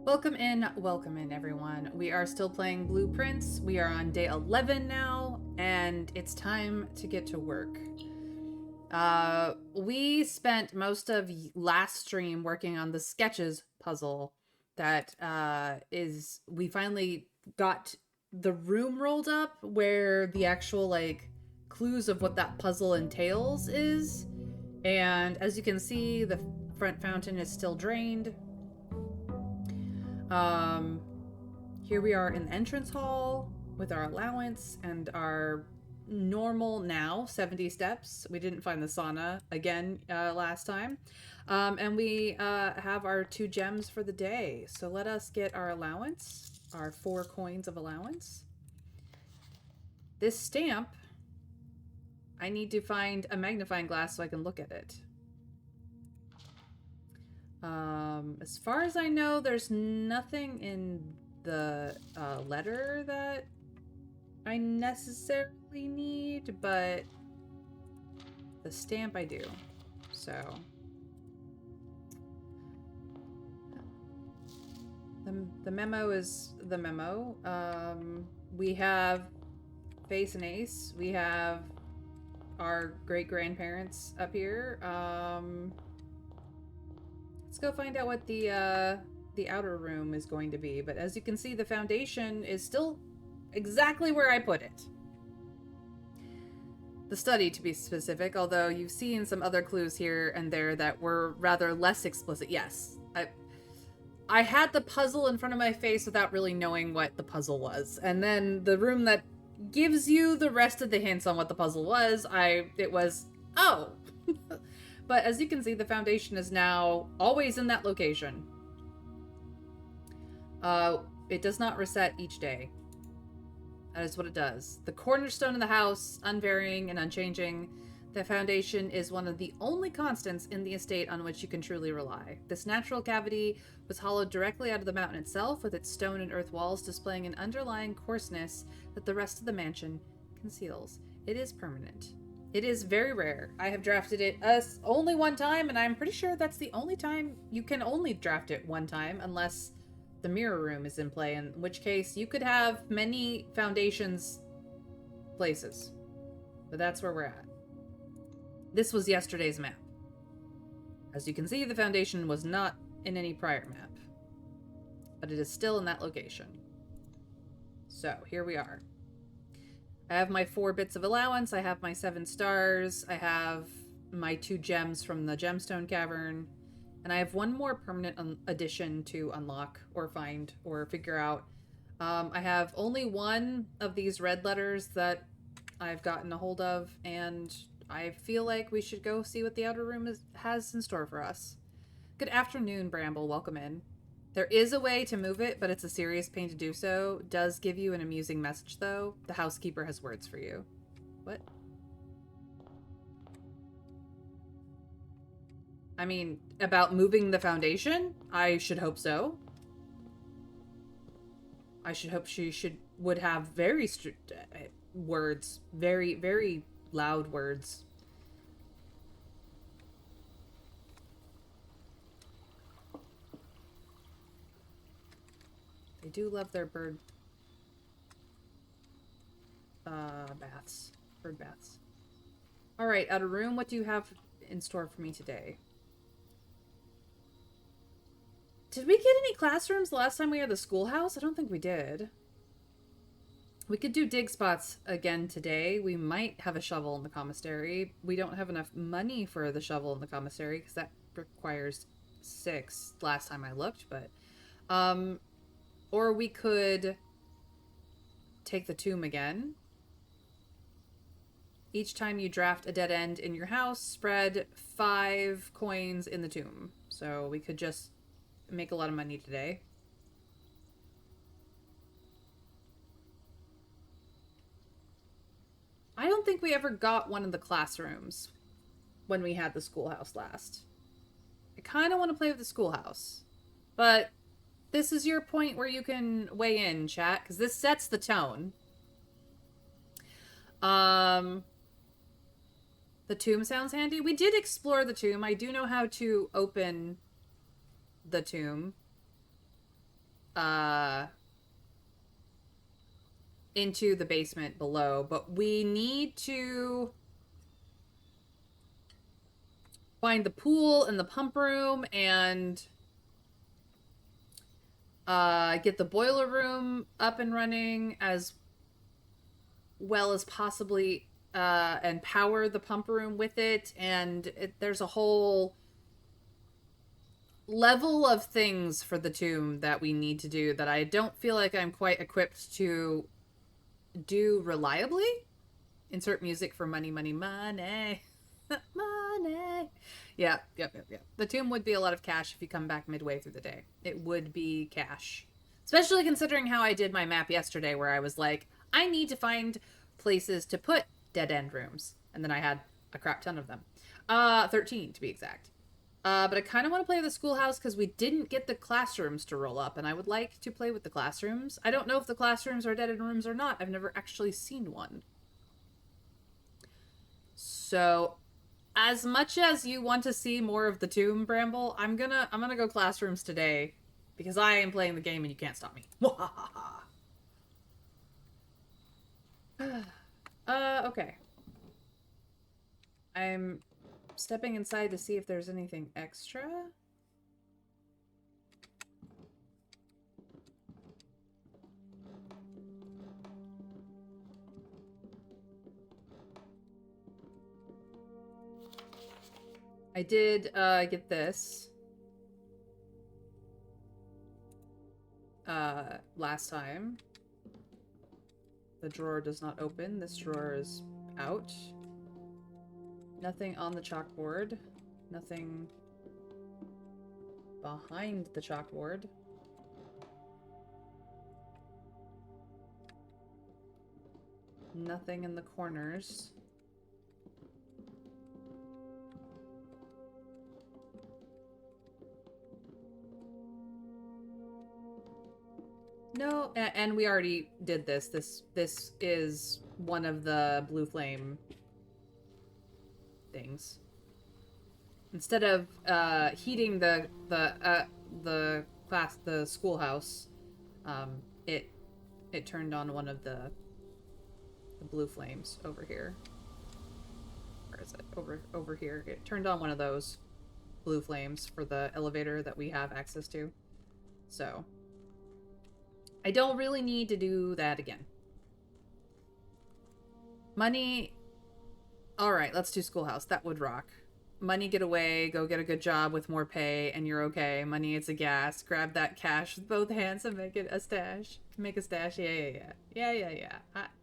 Welcome in, everyone. We are still playing Blueprints. We are on day 11 now, and it's time to get to work. We spent most of last stream working on the sketches puzzle that we finally got the room rolled up where the actual, clues of what that puzzle entails is. And as you can see, the front fountain is still drained. Um, Here we are in the entrance hall with our allowance and our normal now 70 steps. We didn't find the sauna again last time. And we have our 2 gems for the day. So let us get our allowance, our 4 coins of allowance. This stamp, I need to find a magnifying glass so I can look at it. As far as I know, there's nothing in the letter that I necessarily need, but the stamp I do. So the memo is the memo. We have Face and Ace. We have our great-grandparents up here. Let's go find out what the outer room is going to be. But as you can see, the foundation is still exactly where I put it. The study, to be specific, although you've seen some other clues here and there that were rather less explicit. Yes, I had the puzzle in front of my face without really knowing what the puzzle was. And then the room that gives you the rest of the hints on what the puzzle was, it was, oh! But as you can see, the foundation is now always in that location. It does not reset each day. That is what it does. The cornerstone of the house, unvarying and unchanging. The foundation is one of the only constants in the estate on which you can truly rely. This natural cavity was hollowed directly out of the mountain itself, with its stone and earth walls displaying an underlying coarseness that the rest of the mansion conceals. It is permanent. It is very rare. I have drafted it only one time, and I'm pretty sure that's the only time you can only draft it one time, unless the mirror room is in play, in which case you could have many foundations places. But that's where we're at. This was yesterday's map. As you can see, the foundation was not in any prior map, but it is still in that location. So here we are. I have my 4 bits of allowance, I have my 7 stars, I have my 2 gems from the gemstone cavern, and I have 1 more permanent addition to unlock or find or figure out. I have only 1 of these red letters that I've gotten a hold of, and I feel like we should go see what the outer room has in store for us. Good afternoon, Bramble. Welcome in. There is a way to move it, but it's a serious pain to do so. Does give you an amusing message, though. The housekeeper has words for you. What? I mean, about moving the foundation? I should hope so. I should hope she would have very words. Very, very loud words. They do love their bird baths. Bird baths. Alright, outer room, what do you have in store for me today? Did we get any classrooms the last time we had the schoolhouse? I don't think we did. We could do dig spots again today. We might have a shovel in the commissary. We don't have enough money for the shovel in the commissary because that requires 6 last time I looked, but or we could take the tomb again. Each time you draft a dead end in your house, spread 5 coins in the tomb. So we could just make a lot of money today. I don't think we ever got one of the classrooms when we had the schoolhouse last. I kind of want to play with the schoolhouse, but this is your point where you can weigh in, chat, because this sets the tone. The tomb sounds handy. We did explore the tomb. I do know how to open the tomb. into the basement below, but we need to find the pool and the pump room and get the boiler room up and running as well as possibly and power the pump room with it. And there's a whole level of things for the tomb that we need to do that I don't feel like I'm quite equipped to do reliably. Insert music for money, money, money. Money. Yeah. The tomb would be a lot of cash if you come back midway through the day. It would be cash. Especially considering how I did my map yesterday, where I was like, I need to find places to put dead end rooms. And then I had a crap ton of them. 13 to be exact. But I kind of want to play with the schoolhouse because we didn't get the classrooms to roll up, and I would like to play with the classrooms. I don't know if the classrooms are dead end rooms or not. I've never actually seen one. So, as much as you want to see more of the tomb, Bramble, I'm gonna go classrooms today because I am playing the game and you can't stop me. Okay. I'm stepping inside to see if there's anything extra. I did get this last time. The drawer does not open. This drawer is out. Nothing on the chalkboard. Nothing behind the chalkboard. Nothing in the corners. No, and we already did this. This is one of the blue flame things. Instead of heating the schoolhouse, it turned on one of the blue flames over here. Where is it? Over here. It turned on one of those blue flames for the elevator that we have access to. So I don't really need to do that again. Money. Alright, let's do schoolhouse. That would rock. Money, get away, go get a good job with more pay, and you're okay. Money, it's a gas. Grab that cash with both hands and make it a stash. Make a stash. Yeah.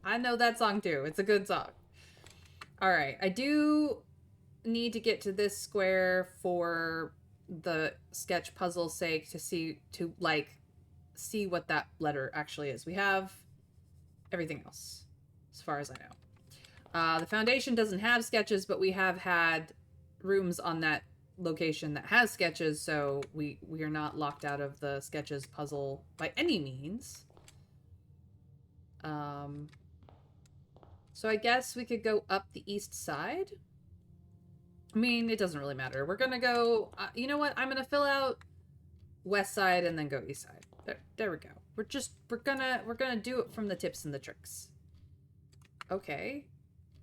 I know that song too. It's a good song. Alright, I do need to get to this square for the sketch puzzle's sake to see what that letter actually is. We have everything else, as far as I know. The foundation doesn't have sketches, but we have had rooms on that location that has sketches, so we are not locked out of the sketches puzzle by any means. So I guess we could go up the east side. I mean, it doesn't really matter. We're gonna go, you know what? I'm gonna fill out west side and then go east side. There we go. We're gonna do it from the tips and the tricks. Okay.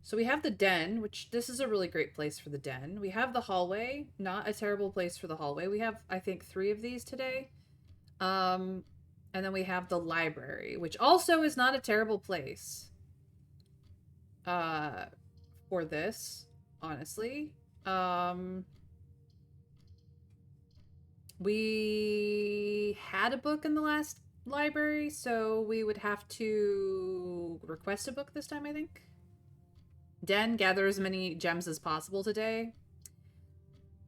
So we have the den, which this is a really great place for the den. We have the hallway, not a terrible place for the hallway. We have, I think, 3 of these today. And then we have the library, which also is not a terrible place. For this, honestly. We had a book in the last library, so we would have to request a book this time, I think. Den, gather as many gems as possible today.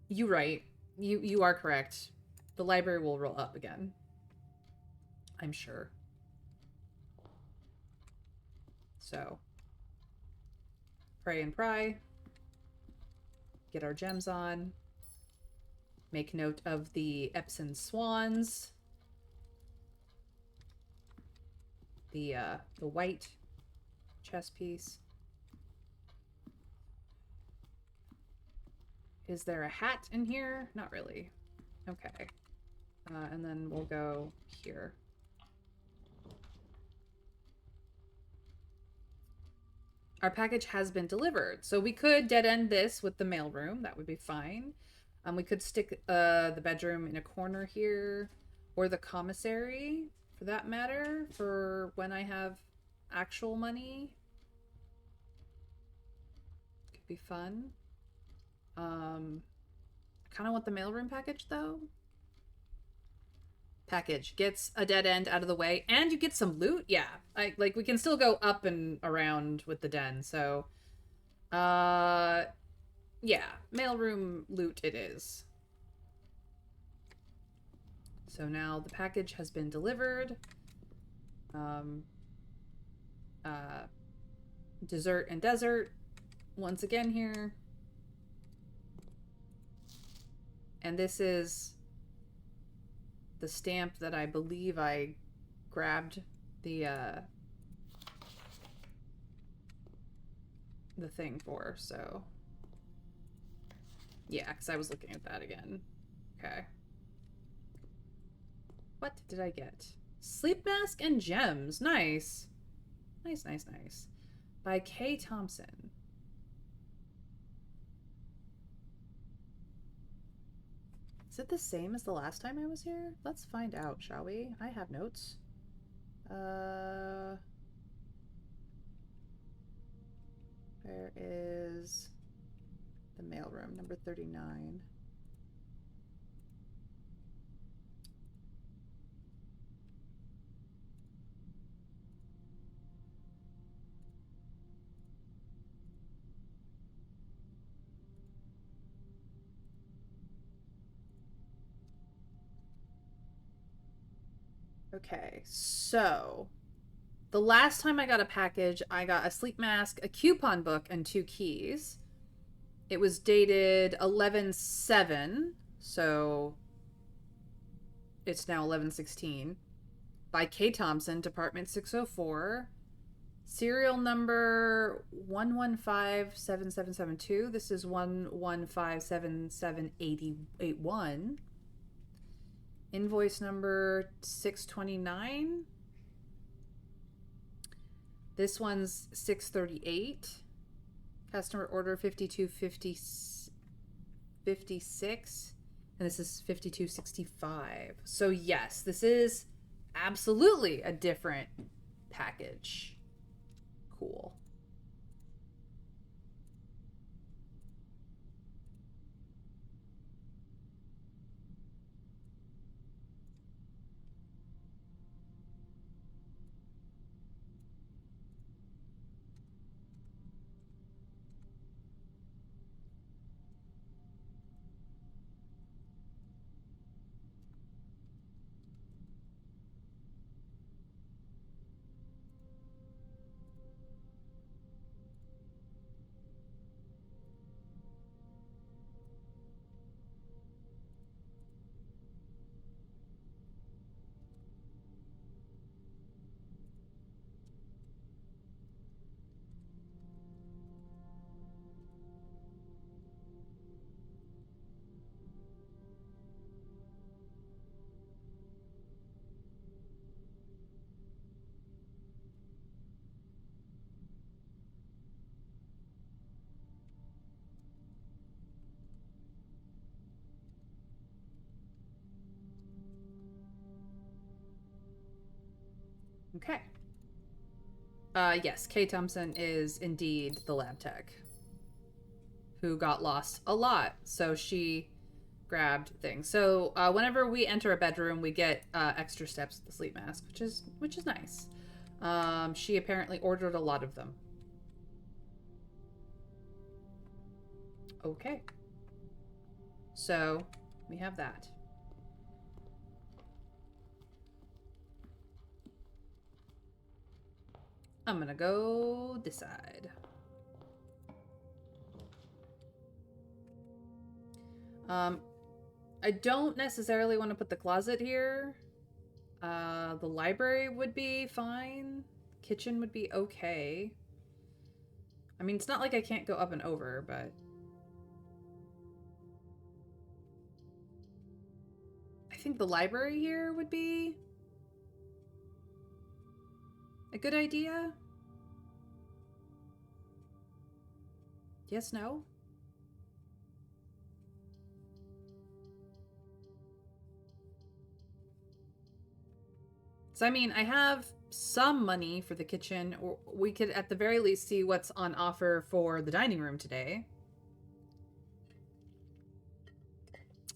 You right. You are correct. The library will roll up again. I'm sure. So, pray and pry. Get our gems on. Make note of the Epsom swans. The white chess piece. Is there a hat in here? Not really. Okay. And then we'll go here. Our package has been delivered. So we could dead end this with the mailroom. That would be fine. We could stick the bedroom in a corner here, or the commissary, for that matter, for when I have actual money. Could be fun. I kind of want the mailroom package, though. Package gets a dead end out of the way, and you get some loot. Yeah, like we can still go up and around with the den. So, yeah, mailroom loot it is. So now the package has been delivered. Dessert and desert once again here. And this is the stamp that I believe I grabbed the thing for, so yeah, because I was looking at that again. Okay. What did I get? Sleep mask and gems. Nice. Nice, nice, nice. By K. Thompson. Is it the same as the last time I was here? Let's find out, shall we? I have notes. Where is the mailroom? Number 39. Okay, so the last time I got a package, I got a sleep mask, a coupon book, and 2 keys. It was dated 11/7, so it's now 11/16. By K. Thompson, Department 604. Serial number 1157772. This is 1157781. Invoice number 629. This one's 638. Customer order 5256. And this is 5265. So yes, this is absolutely a different package. Cool. Okay. Yes, Kay Thompson is indeed the lab tech who got lost a lot, so she grabbed things. So whenever we enter a bedroom, we get extra steps with the sleep mask, which is nice. She apparently ordered a lot of them. Okay. So we have that. I'm gonna go this side. I don't necessarily want to put the closet here. The library would be fine. Kitchen would be okay. I mean, it's not like I can't go up and over, but... I think the library here would be a good idea. Yes, no? So, I mean, I have some money for the kitchen, or we could at the very least see what's on offer for the dining room today.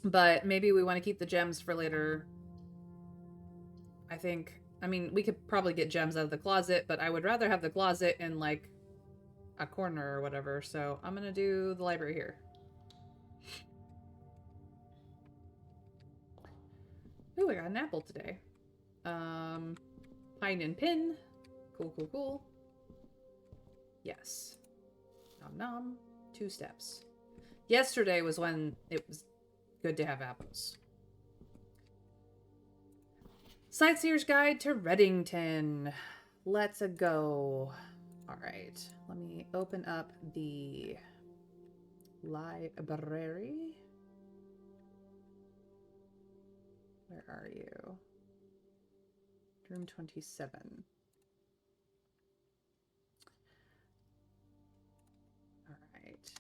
But maybe we want to keep the gems for later. I think, I mean, we could probably get gems out of the closet, but I would rather have the closet in like a corner or whatever. So I'm gonna do the library here. Ooh, I got an apple today. Pine and pin. Cool, cool, cool. Yes. Nom nom. 2 steps. Yesterday was when it was good to have apples. Sightseer's Guide to Reddington. Let's go. All right. Let me open up the library. Where are you? Room 27. All right.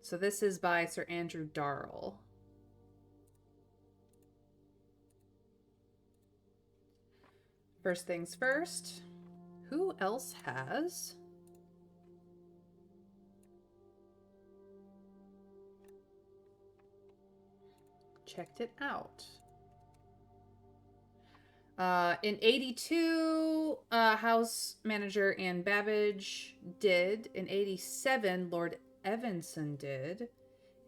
So this is by Sir Andrew Darrell. First things first, who else has checked it out? In 82, House Manager Anne Babbage did. In 87, Lord Evanson did.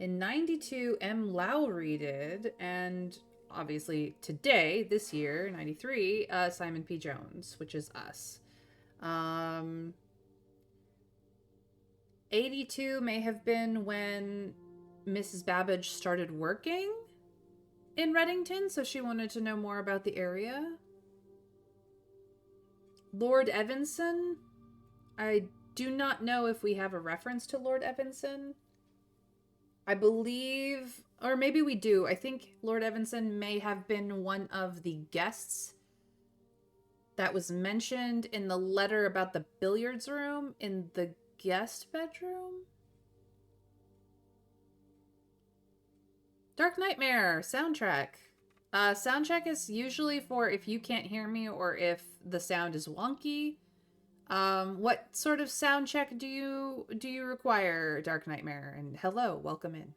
In 92, M. Lowry did. And obviously today, this year, 93, Simon P. Jones, which is us. 82 may have been when Mrs. Babbage started working in Reddington, so she wanted to know more about the area. Lord Evanson, I do not know if we have a reference to Lord Evanson. I believe, or maybe we do. I think Lord Evanson may have been one of the guests that was mentioned in the letter about the billiards room in the guest bedroom. Dark Nightmare soundtrack. Soundcheck is usually for if you can't hear me or if the sound is wonky. What sort of sound check do you require, Dark Nightmare? And hello, welcome in.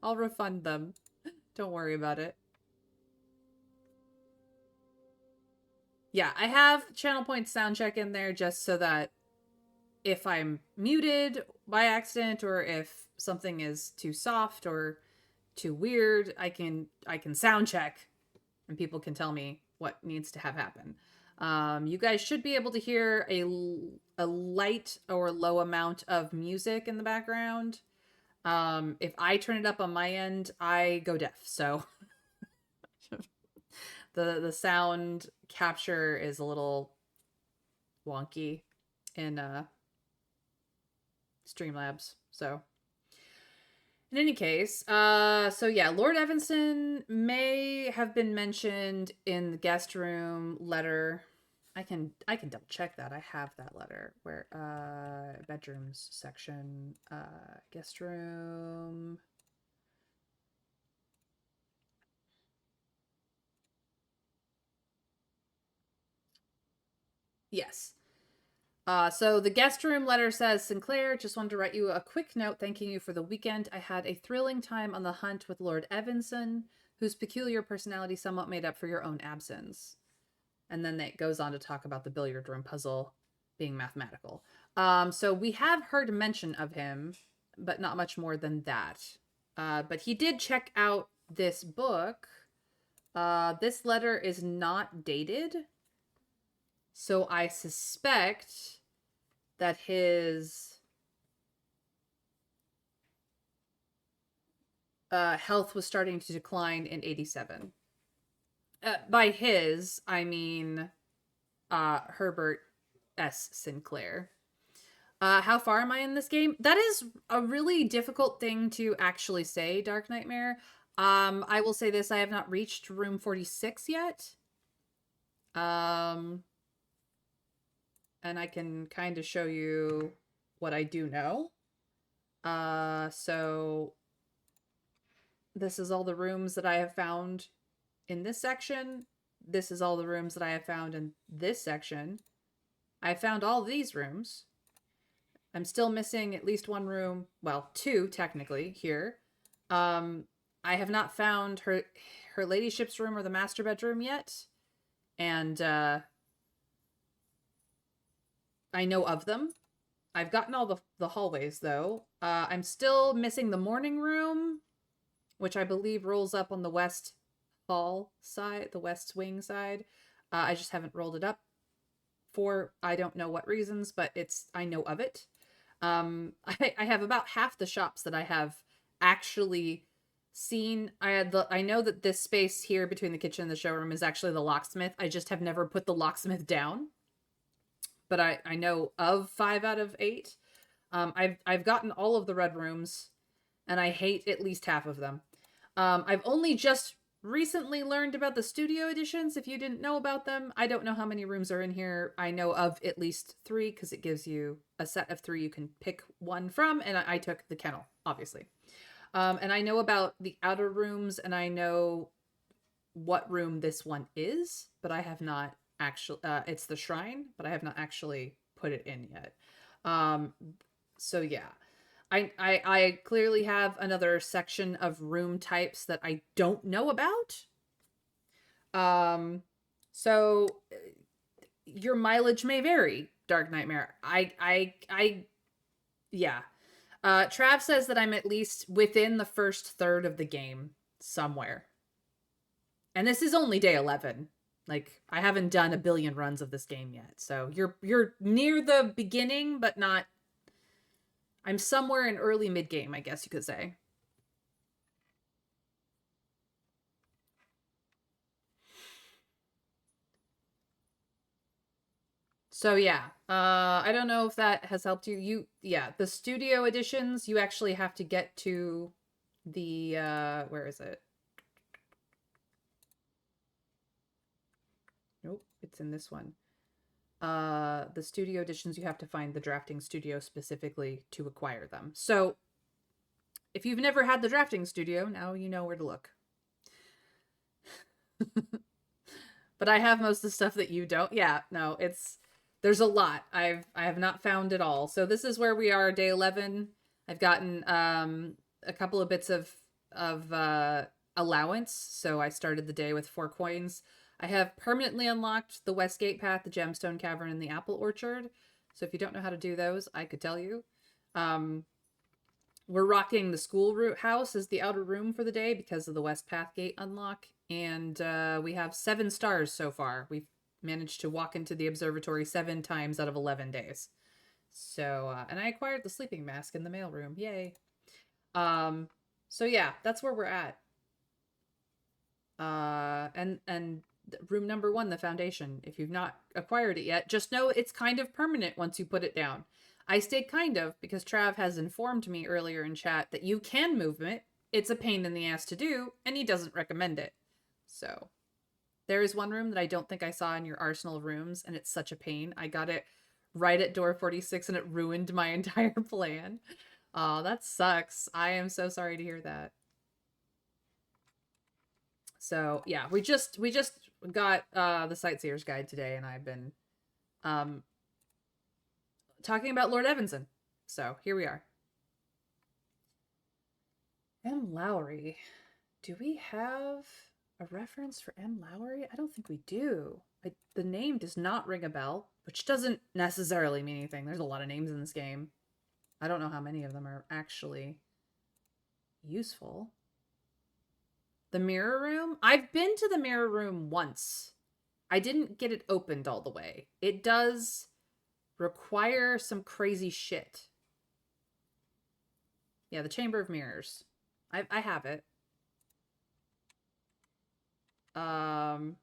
I'll refund them. Don't worry about it. Yeah, I have Channel Point sound check in there just so that if I'm muted by accident or if something is too soft or too weird, I can sound check and people can tell me what needs to have happen. You guys should be able to hear a light or low amount of music in the background. If I turn it up on my end, I go deaf. So the sound capture is a little wonky in Streamlabs. So in any case, so yeah, Lord Evanson may have been mentioned in the guest room letter. I can double check that. I have that letter. Where bedrooms section, guest room. Yes. So the guest room letter says, Sinclair, just wanted to write you a quick note thanking you for the weekend. I had a thrilling time on the hunt with Lord Evanson, whose peculiar personality somewhat made up for your own absence. And then it goes on to talk about the billiard room puzzle being mathematical. So we have heard mention of him, but not much more than that. But he did check out this book. This letter is not dated. So I suspect that his health was starting to decline in 87. By his, I mean Herbert S. Sinclair. How far am I in this game? That is a really difficult thing to actually say, Dark Nightmare. I will say this, I have not reached room 46 yet. And I can kind of show you what I do know. So this is all the rooms that I have found in this section. This is all the rooms that I have found in this section. I found all these rooms. I'm still missing at least one room. Well, two technically here. I have not found her ladyship's room or the master bedroom yet, and I know of them. I've gotten all the hallways though. I'm still missing the morning room, which I believe rolls up on the west hall side, the west wing side. I just haven't rolled it up for I don't know what reasons, but I know of it. I have about half the shops that I have actually seen. I know that this space here between the kitchen and the showroom is actually the locksmith. I just have never put the locksmith down. But I know of 5 out of 8. I've gotten all of the red rooms, and I hate at least half of them. I've only just recently learned about the studio editions. If you didn't know about them, I don't know how many rooms are in here. I know of at least 3 because it gives you a set of 3 you can pick one from, and I took the kennel, obviously. And I know about the outer rooms, and I know what room this one is, but I have not actually. It's the shrine, but I have not actually put it in yet. So yeah. I clearly have another section of room types that I don't know about. So your mileage may vary, Dark Nightmare. Yeah. Trav says that I'm at least within the first third of the game somewhere. And this is only day 11. Like, I haven't done a billion runs of this game yet. So you're near the beginning, but not. I'm somewhere in early mid game, I guess you could say. So yeah, I don't know if that has helped you. Yeah, the studio editions, you actually have to get to the where is it? Nope, it's in this one. The studio editions, you have to find the drafting studio specifically to acquire them. So if you've never had the drafting studio, now you know where to look. But I have most of the stuff that you don't. Yeah, no, there's a lot. I have not found it all. So this is where we are, day 11. I've gotten a couple of bits of allowance. So I started the day with 4 coins. I have permanently unlocked the Westgate Path, the Gemstone Cavern, and the Apple Orchard. So if you don't know how to do those, I could tell you. We're rocking the school route house as the outer room for the day because of the West Path Gate unlock. And we have 7 stars so far. We've managed to walk into the observatory 7 times out of 11 days. So, and I acquired the sleeping mask in the mailroom. Yay. So yeah, that's where we're at. And room number 1, the foundation. If you've not acquired it yet, just know it's kind of permanent once you put it down. I stayed kind of because Trav has informed me earlier in chat that you can move it. It's a pain in the ass to do, and he doesn't recommend it. So there is one room that I don't think I saw in your arsenal of rooms, and it's such a pain. I got it right at door 46, and it ruined my entire plan. Oh, that sucks. I am so sorry to hear that. So yeah, we just got the sightseer's guide today, and I've been talking about Lord Evanson. So here we are. M. Lowry. Do we have a reference for M. Lowry? I don't think we do. The name does not ring a bell, which doesn't necessarily mean anything. There's a lot of names in this game. I don't know how many of them are actually useful. The mirror room? I've been to the mirror room once. I didn't get it opened all the way. It does require some crazy shit. Yeah, the Chamber of Mirrors. I have it. Nope,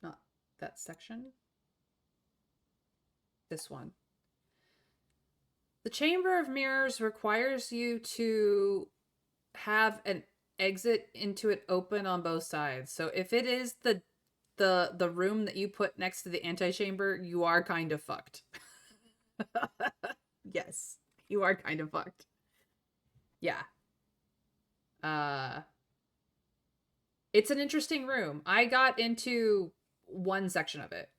not that section. This one. The Chamber of Mirrors requires you to have an exit into it open on both sides. So if it is the room that you put next to the antechamber, you are kind of fucked. Yes, you are kind of fucked. Yeah. Uh it's an interesting room. I got into one section of it,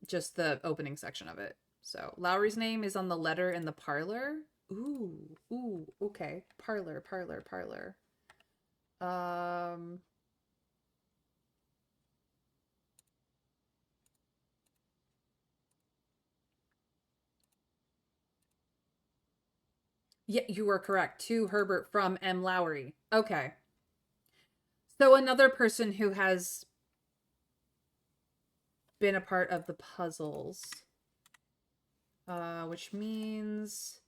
just the opening section of it. So Lowry's name is on the letter in the parlor. Ooh, okay. Parlor. Um, yeah, you were correct. To Herbert from M. Lowry. Okay. So another person who has been a part of the puzzles, which means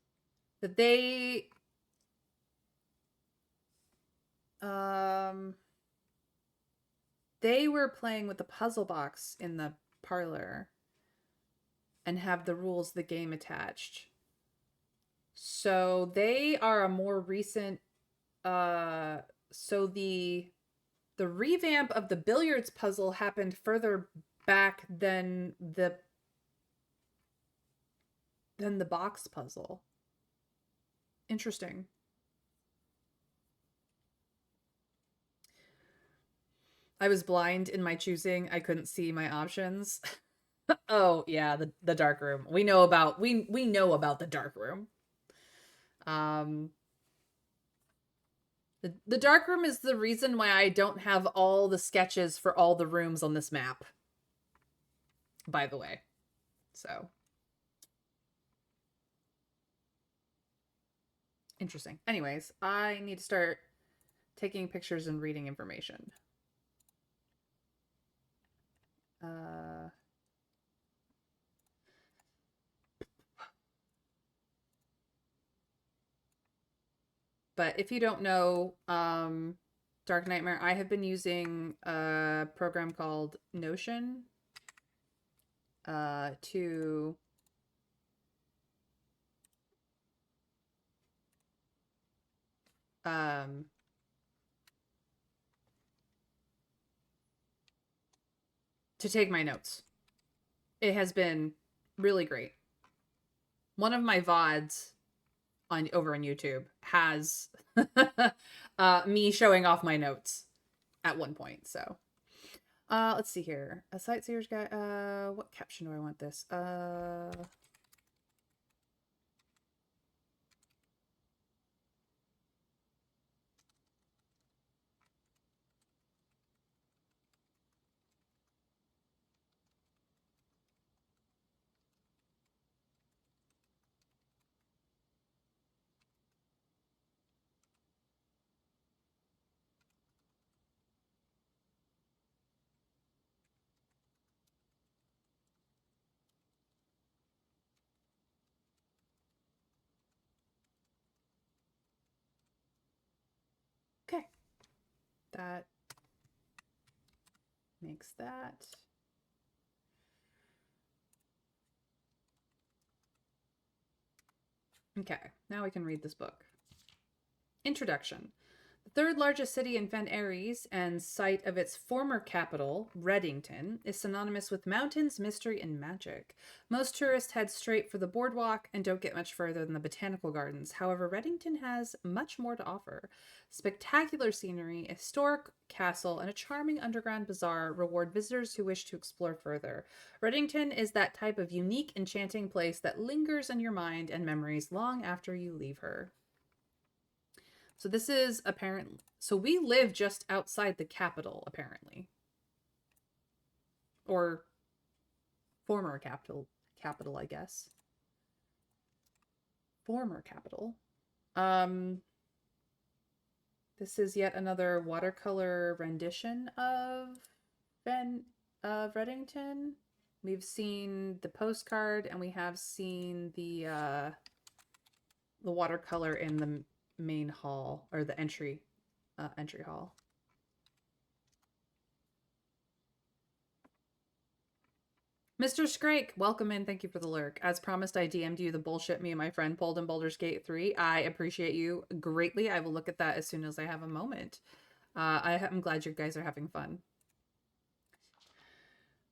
that um they were playing with the puzzle box in the parlor and have the rules of the game attached. So they are a more recent uh so the revamp of the billiards puzzle happened further back than the box puzzle. Interesting. I was blind in my choosing. I couldn't see my options. Oh, yeah, the dark room. We know about the dark room. Um the dark room is the reason why I don't have all the sketches for all the rooms on this map. By the way. So, interesting. Anyways, I need to start taking pictures and reading information. Uh but if you don't know, Dark Nightmare, I have been using a program called Notion to um to take my notes. It has been really great. One of my VODs on over on YouTube has me showing off my notes at one point. So let's see here. A sightseer's guide. What caption do I want this? Okay. That makes that. Okay, now we can read this book. Introduction. The third largest city in Fen Aries and site of its former capital, Reddington, is synonymous with mountains, mystery, and magic. Most tourists head straight for the boardwalk and don't get much further than the botanical gardens. However, Reddington has much more to offer. Spectacular scenery, a historic castle, and a charming underground bazaar reward visitors who wish to explore further. Reddington is that type of unique, enchanting place that lingers in your mind and memories long after you leave her. So this is apparently, so we live just outside the capital, apparently. Or former capital, I guess. Former capital. This is yet another watercolor rendition of Reddington. We've seen the postcard and we have seen the watercolor in the main hall, or the entry hall. Mr. Scrake, welcome in. Thank you for the lurk. As promised, I DM'd you the bullshit me and my friend pulled in Baldur's Gate 3. I appreciate you greatly. I will look at that as soon as I have a moment. I'm glad you guys are having fun.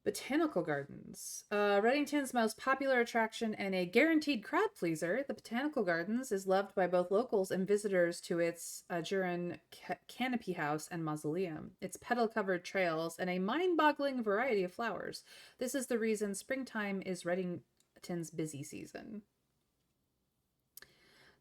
Botanical Gardens. Reddington's most popular attraction and a guaranteed crowd pleaser, the Botanical Gardens is loved by both locals and visitors to its Juran canopy house and mausoleum, its petal-covered trails, and a mind-boggling variety of flowers. This is the reason springtime is Reddington's busy season.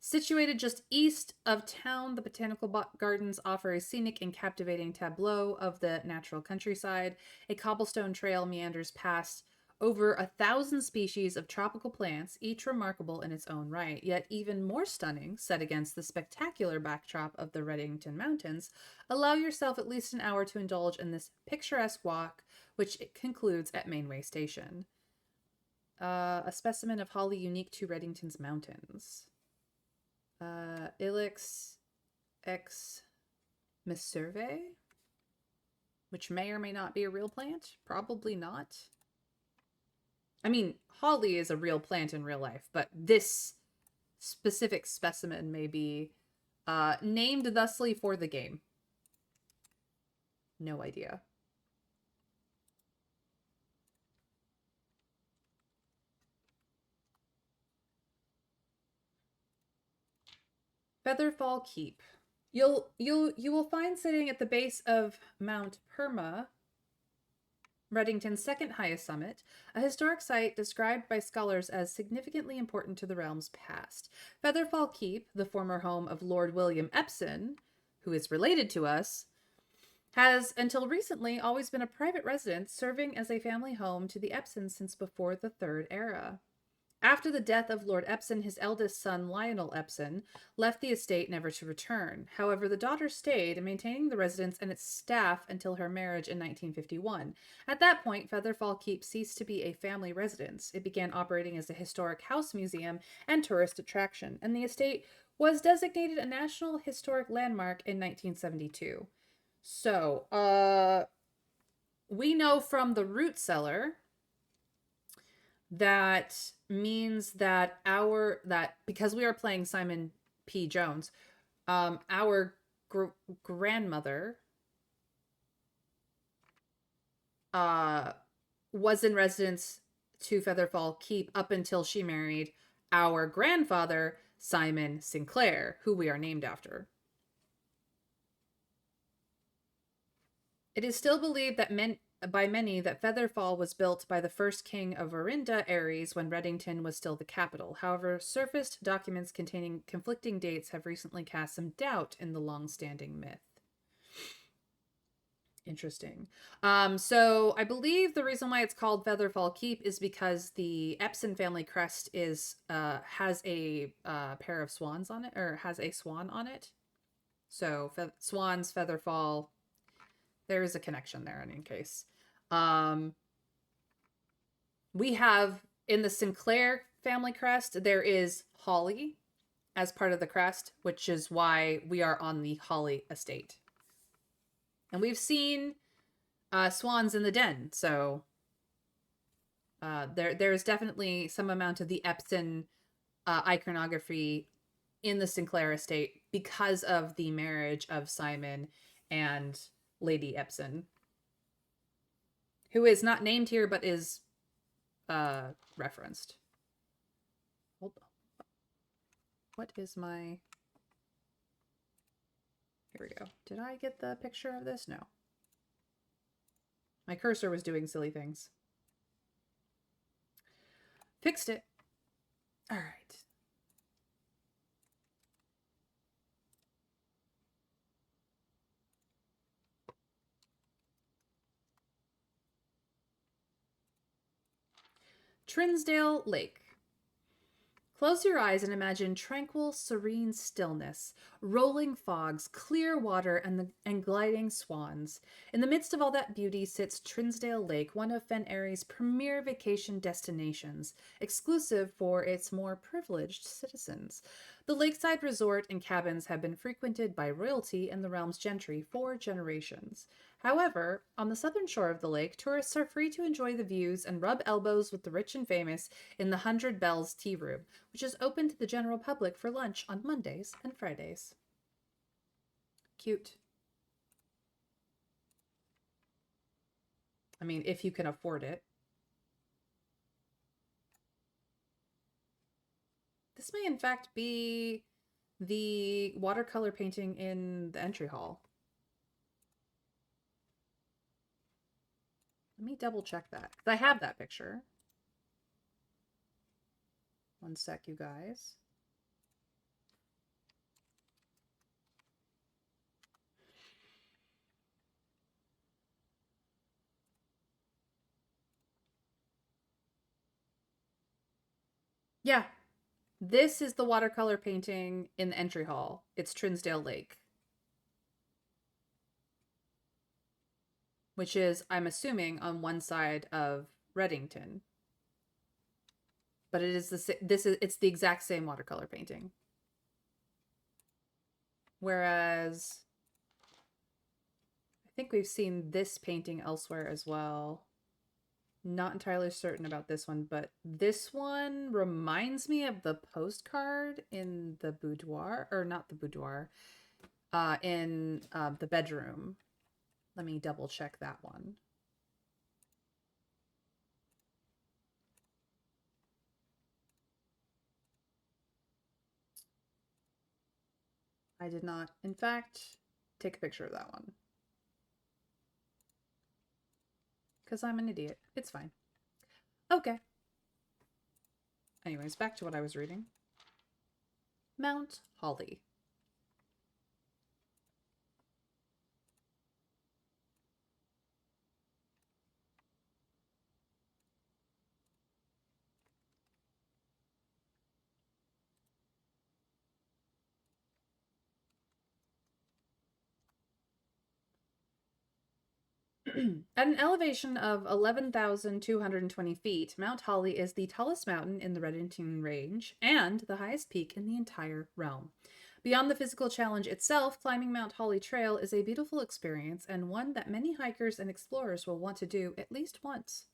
Situated just east of town, the Botanical Gardens offer a scenic and captivating tableau of the natural countryside. A cobblestone trail meanders past over 1,000 species of tropical plants, each remarkable in its own right, yet even more stunning, set against the spectacular backdrop of the Reddington Mountains. Allow yourself at least an hour to indulge in this picturesque walk, which concludes at Mainway Station. A specimen of holly unique to Reddington's mountains. Ilex ex Miserve, which may or may not be a real plant. Probably not. I mean, holly is a real plant in real life, but this specific specimen may be named thusly for the game. No idea. Featherfall Keep. You will find sitting at the base of Mount Perma, Reddington's second highest summit, a historic site described by scholars as significantly important to the realm's past. Featherfall Keep, the former home of Lord William Epson, who is related to us, has until recently always been a private residence, serving as a family home to the Epsons since before the Third Era. After the death of Lord Epson, his eldest son, Lionel Epson, left the estate never to return. However, the daughter stayed, maintaining the residence and its staff until her marriage in 1951. At that point, Featherfall Keep ceased to be a family residence. It began operating as a historic house museum and tourist attraction, and the estate was designated a National Historic Landmark in 1972. So, we know from the root cellar that means that because we are playing Simon P. Jones, our grandmother was in residence to Featherfall Keep up until she married our grandfather, Simon Sinclair, who we are named after. It is still believed that by many that Featherfall was built by the first king of Verinda, Ares, when Reddington was still the capital. However, surfaced documents containing conflicting dates have recently cast some doubt in the long-standing myth. Interesting. So I believe the reason why it's called Featherfall Keep is because the Epson family crest has a pair of swans on it, or has a swan on it. So swans, Featherfall. There is a connection there in any case. We have in the Sinclair family crest, there is holly as part of the crest, which is why we are on the Holly estate. And we've seen swans in the den, so there's definitely some amount of the Epson iconography in the Sinclair estate because of the marriage of Simon and Lady Epson, who is not named here but is referenced. Hold on. What is my... Here we go. Did I get the picture of this? No. My cursor was doing silly things. Fixed it. All right. Trinsdale Lake. Close your eyes and imagine tranquil, serene stillness, rolling fogs, clear water, and gliding swans. In the midst of all that beauty sits Trinsdale Lake, one of Fen Airy's premier vacation destinations, exclusive for its more privileged citizens. The lakeside resort and cabins have been frequented by royalty and the realm's gentry for generations. However, on the southern shore of the lake, tourists are free to enjoy the views and rub elbows with the rich and famous in the Hundred Bells Tea Room, which is open to the general public for lunch on Mondays and Fridays. Cute. I mean, if you can afford it. This may, in fact, be the watercolor painting in the entry hall. Let me double check that. I have that picture. One sec, you guys. Yeah, this is the watercolor painting in the entry hall. It's Trinsdale Lake. Which is, I'm assuming, on one side of Reddington. But it is it's the exact same watercolor painting. Whereas I think we've seen this painting elsewhere as well. Not entirely certain about this one, but this one reminds me of the postcard in the boudoir, or not the boudoir, in the bedroom. Let me double check that one. I did not, in fact, take a picture of that one. Because I'm an idiot. It's fine. Okay. Anyways, back to what I was reading. Mount Holly. At an elevation of 11,220 feet, Mount Holly is the tallest mountain in the Reddington Range and the highest peak in the entire realm. Beyond the physical challenge itself, climbing Mount Holly Trail is a beautiful experience and one that many hikers and explorers will want to do at least once.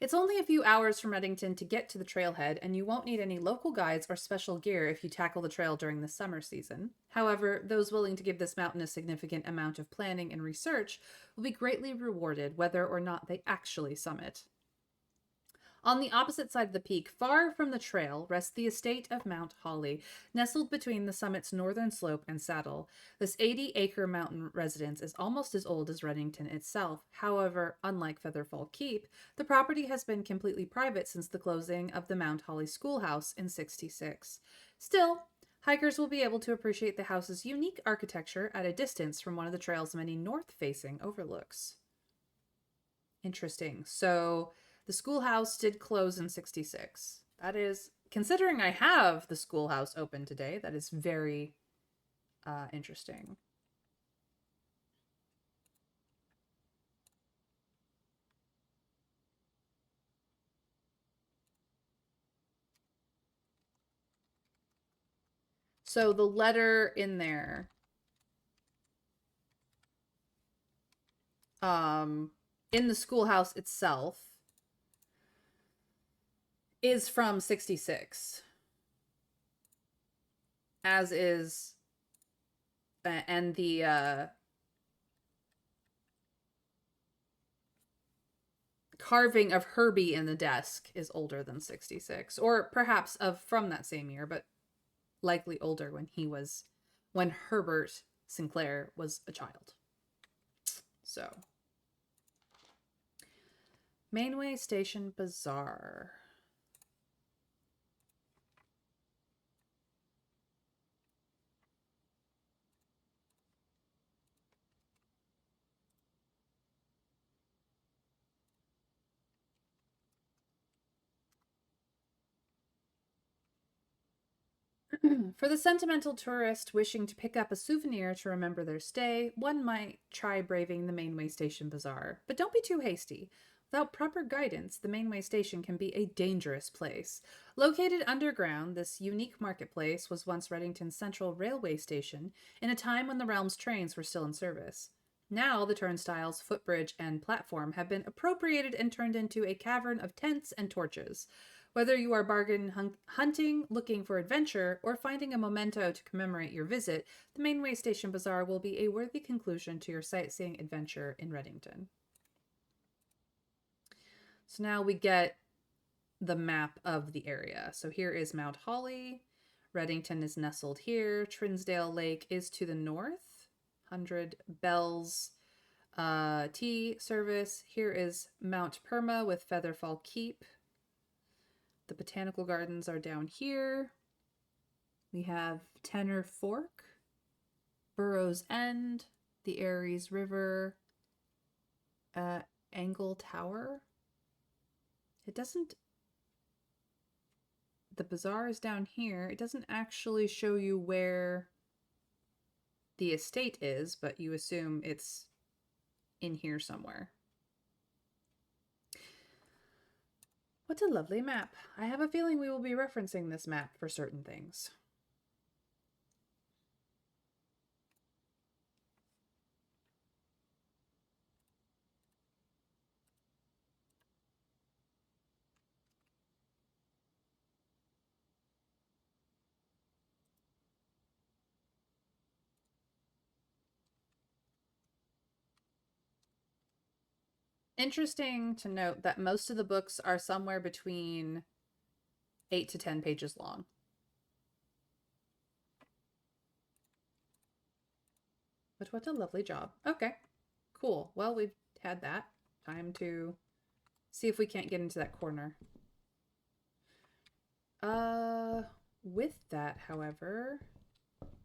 It's only a few hours from Reddington to get to the trailhead, and you won't need any local guides or special gear if you tackle the trail during the summer season. However, those willing to give this mountain a significant amount of planning and research will be greatly rewarded whether or not they actually summit. On the opposite side of the peak, far from the trail, rests the estate of Mount Holly, nestled between the summit's northern slope and saddle. This 80-acre mountain residence is almost as old as Reddington itself. However, unlike Featherfall Keep, the property has been completely private since the closing of the Mount Holly Schoolhouse in '66. Still, hikers will be able to appreciate the house's unique architecture at a distance from one of the trail's many north-facing overlooks. Interesting. So the schoolhouse did close in '66. That is, considering I have the schoolhouse open today, that is very interesting. So the letter in there, in the schoolhouse itself, is from '66, as is, and the carving of Herbie in the desk is older than '66, or perhaps from that same year, but likely older when Herbert Sinclair was a child. So, Mainway Station Bazaar. For the sentimental tourist wishing to pick up a souvenir to remember their stay, one might try braving the Mainway Station Bazaar. But don't be too hasty. Without proper guidance, the Mainway Station can be a dangerous place. Located underground, this unique marketplace was once Reddington's central railway station in a time when the realm's trains were still in service. Now, the turnstiles, footbridge, and platform have been appropriated and turned into a cavern of tents and torches. Whether you are bargain hunting, looking for adventure, or finding a memento to commemorate your visit, the Mainway Station Bazaar will be a worthy conclusion to your sightseeing adventure in Reddington. So now we get the map of the area. So here is Mount Holly. Reddington is nestled here. Trinsdale Lake is to the north. 100 Bells tea service. Here is Mount Perma with Featherfall Keep. The botanical gardens are down here. We have Tenor Fork, Burrows End, the Aries River, Angle Tower. It doesn't... The bazaar is down here. It doesn't actually show you where the estate is, but you assume it's in here somewhere. What a lovely map. I have a feeling we will be referencing this map for certain things. Interesting to note that most of the books are somewhere between 8 to 10 pages long. But what a lovely job. Okay, cool. Well, we've had that. Time to see if we can't get into that corner. With that, however,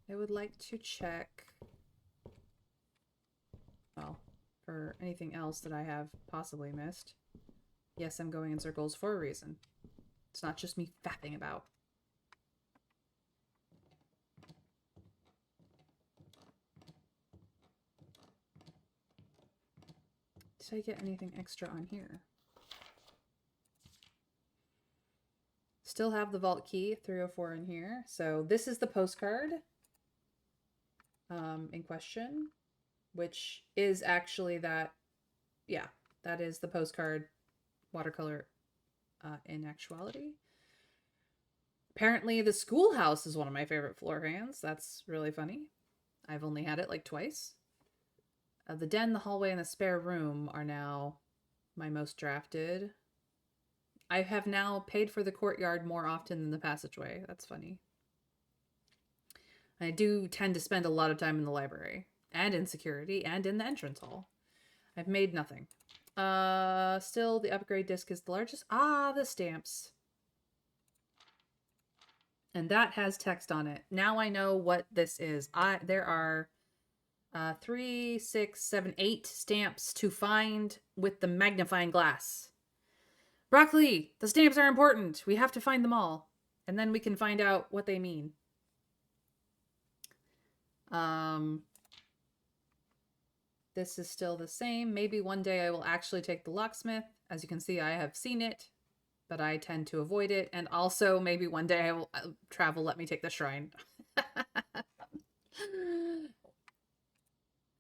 I would like to check, well, for anything else that I have possibly missed. Yes, I'm going in circles for a reason. It's not just me fapping about. Did I get anything extra on here? Still have the vault key, 304 in here. So this is the postcard in question, which is actually that, yeah, that is the postcard watercolor in actuality. Apparently the schoolhouse is one of my favorite floor fans. That's really funny. I've only had it like twice. The den, the hallway, and the spare room are now my most drafted. I have now paid for the courtyard more often than the passageway. That's funny. I do tend to spend a lot of time in the library, and in security, and in the entrance hall. I've made nothing. Still, the upgrade disc is the largest. Ah, the stamps. And that has text on it. Now I know what this is. There are 3, 6, 7, 8 stamps to find with the magnifying glass. Broccoli, the stamps are important. We have to find them all. And then we can find out what they mean. This is still the same. Maybe one day I will actually take the locksmith. As you can see, I have seen it, but I tend to avoid it. And also, maybe one day I will travel, let me take the shrine.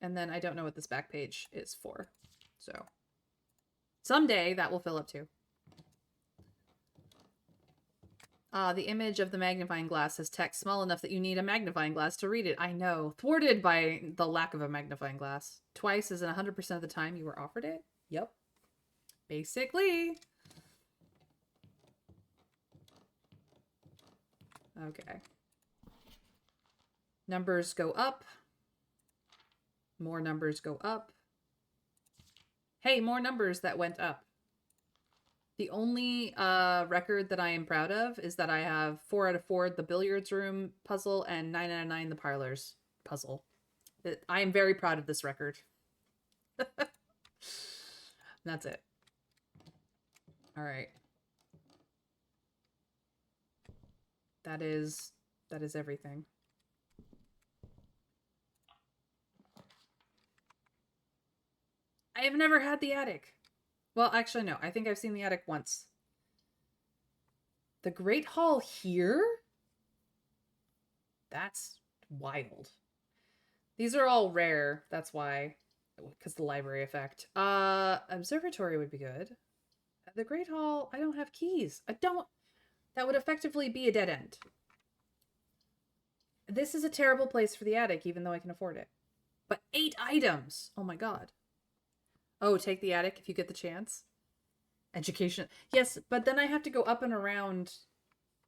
And then I don't know what this back page is for. So someday that will fill up too. The image of the magnifying glass has text small enough that you need a magnifying glass to read it. I know. Thwarted by the lack of a magnifying glass. Twice is in 100% of the time you were offered it? Yep. Basically. Okay. Numbers go up. More numbers go up. Hey, more numbers that went up. The only record that I am proud of is that I have 4 out of 4 the billiards room puzzle and 9 out of 9 the parlors puzzle. I am very proud of this record. That's it. All right. That is everything. I have never had the attic. Well, actually, no. I think I've seen the attic once. The Great Hall here? That's wild. These are all rare. That's why. Because the library effect. Observatory would be good. The Great Hall, I don't have keys. I don't. That would effectively be a dead end. This is a terrible place for the attic, even though I can afford it. But 8 items! Oh my god. Oh, take the attic if you get the chance. Education. Yes, but then I have to go up and around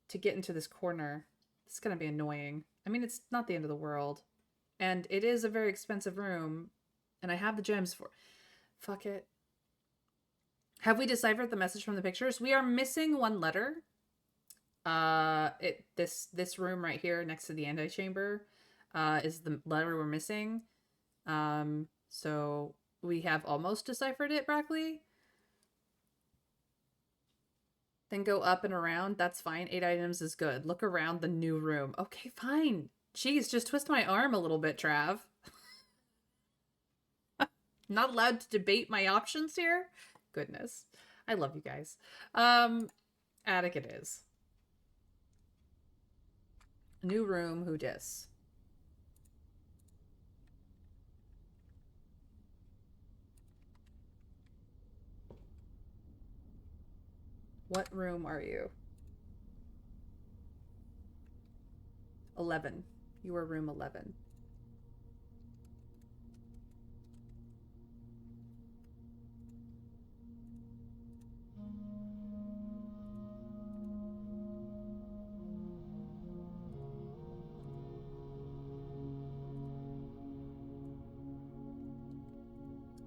to get into this corner. It's gonna be annoying. I mean, it's not the end of the world. And it is a very expensive room. And I have the gems for... Fuck it. Have we deciphered the message from the pictures? We are missing one letter. This room right here next to the antechamber is the letter we're missing. So we have almost deciphered it, Broccoli. Then go up and around. That's fine. 8 items is good. Look around the new room. Okay, fine. Jeez, just twist my arm a little bit, Trav. Not allowed to debate my options here? Goodness. I love you guys. Attic it is. New room, who dis? What room are you? 11. You are room 11.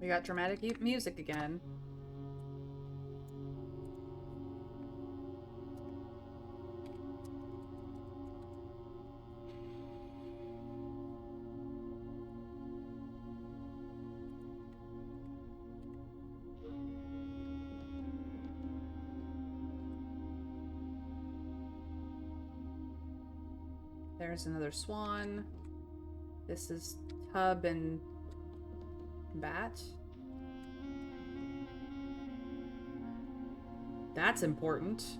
We got dramatic music again. There's another swan. This is Tub and Bat. That's important.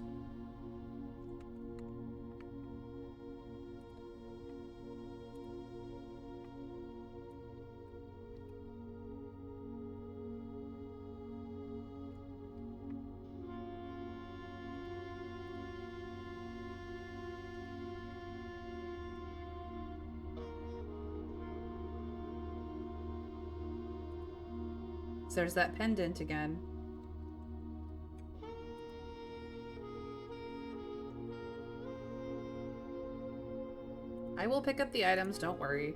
So there's that pendant again. I will pick up the items, don't worry.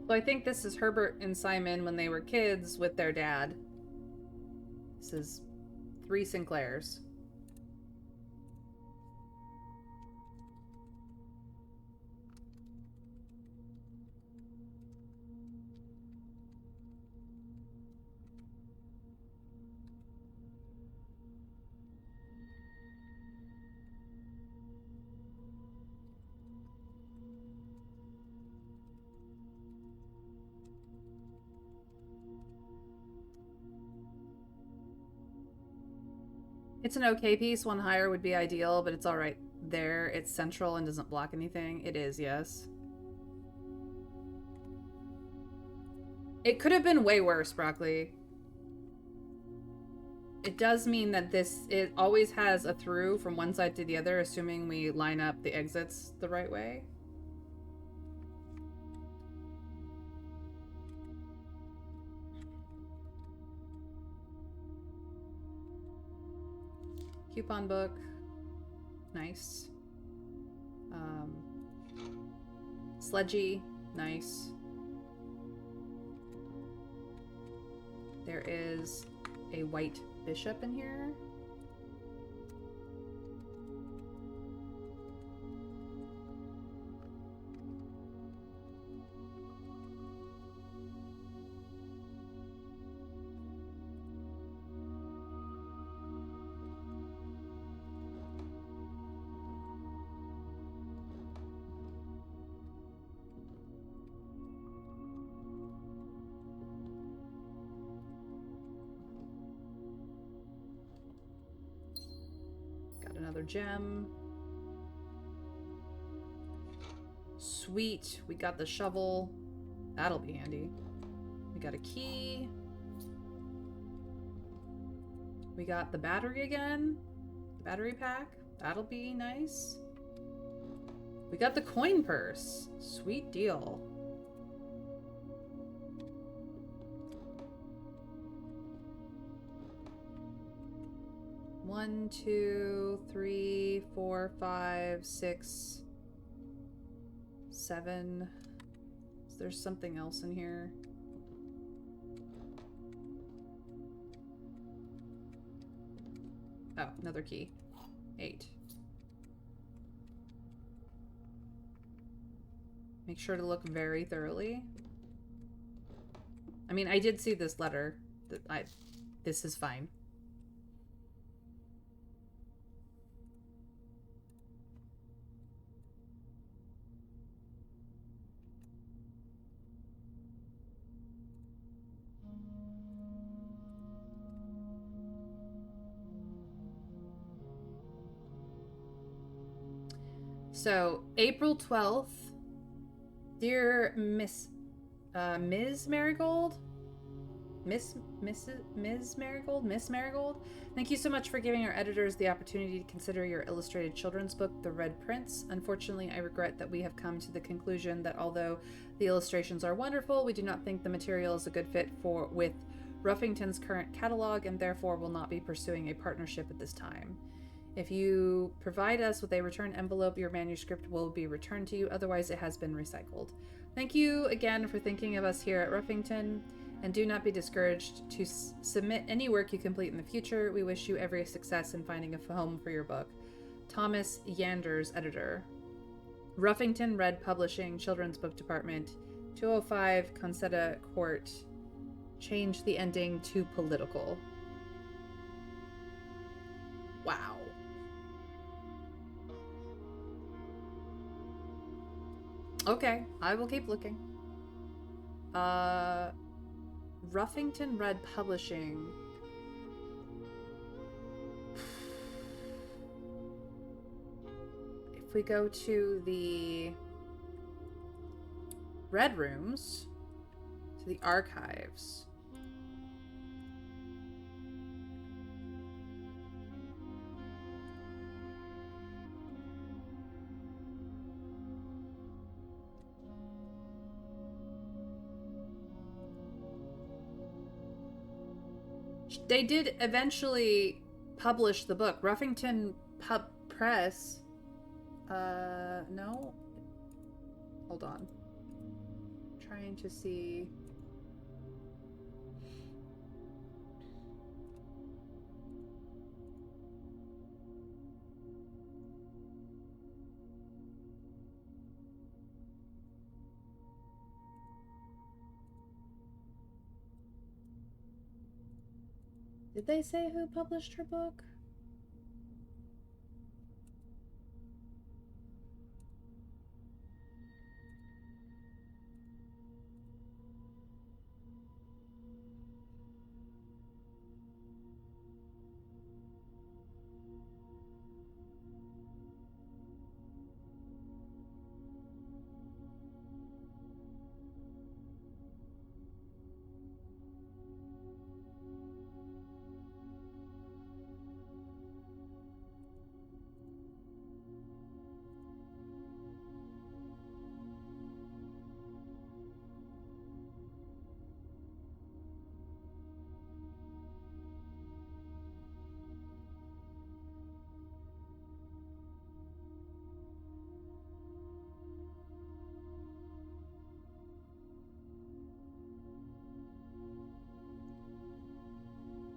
So I think this is Herbert and Simon when they were kids with their dad. This is 3 Sinclairs. It's an okay piece. 1 higher would be ideal, but it's alright there. It's central and doesn't block anything. It is, yes. It could have been way worse, Broccoli. It does mean that it always has a through from one side to the other, assuming we line up the exits the right way. Coupon book. Nice. Sledgy. Nice. There is a white bishop in here. Another gem. Sweet. We got the shovel. That'll be handy. We got a key. We got the battery again. The battery pack. That'll be nice. We got the coin purse. Sweet deal. One, two, three, four, five, six, seven. Is there something else in here? Oh, another key. 8. Make sure to look very thoroughly. I mean, I did see this letter. This is fine. So, April 12th, dear Ms. Marigold? Miss Marigold? Thank you so much for giving our editors the opportunity to consider your illustrated children's book, The Red Prince. Unfortunately, I regret that we have come to the conclusion that although the illustrations are wonderful, we do not think the material is a good fit with Ruffington's current catalog and therefore will not be pursuing a partnership at this time. If you provide us with a return envelope, your manuscript will be returned to you. Otherwise, it has been recycled. Thank you again for thinking of us here at Ruffington, and do not be discouraged to submit any work you complete in the future. We wish you every success in finding a home for your book. Thomas Yanders, editor. Ruffington Red Publishing, Children's Book Department, 205 Concetta Court. Change the ending to political. Wow. Okay, I will keep looking. Ruffington Red Publishing. If we go to the Red Rooms, to the archives. They did eventually publish the book. Ruffington Press. No. Hold on. Trying to see. Did they say who published her book?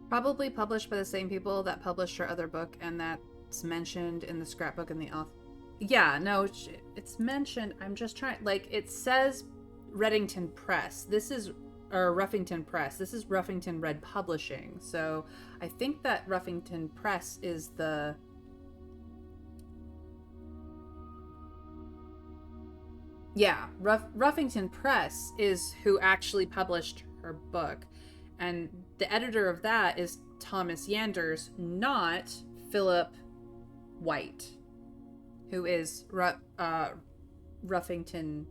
Probably published by the same people that published her other book, and that's mentioned in the scrapbook in the author. Yeah, no, it's mentioned. I'm just trying. Like, it says Reddington Press. This is, or Ruffington Press. This is Ruffington Red Publishing. So I think that Ruffington Press is the. Yeah, Ruffington Press is who actually published her book. And the editor of that is Thomas Yanders, not Philip White, who is Ruffington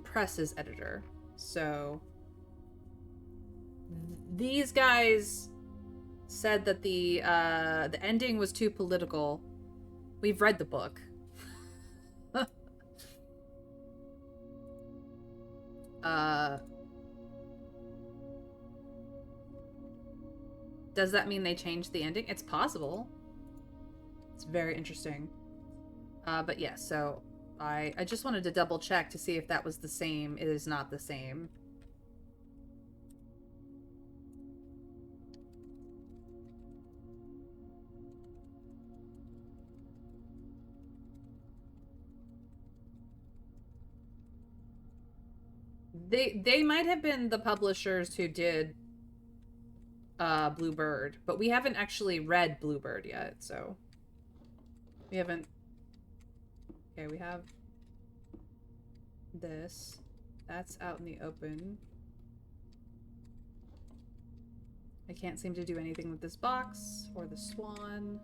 Press's editor. So these guys said that the ending was too political. We've read the book. Does that mean they changed the ending? It's possible. It's very interesting. But yeah, so I just wanted to double check to see if that was the same. It is not the same. They might have been the publishers who did Bluebird, but we haven't actually read Bluebird yet, so we haven't. Okay, we have this. That's out in the open. I can't seem to do anything with this box or the swan.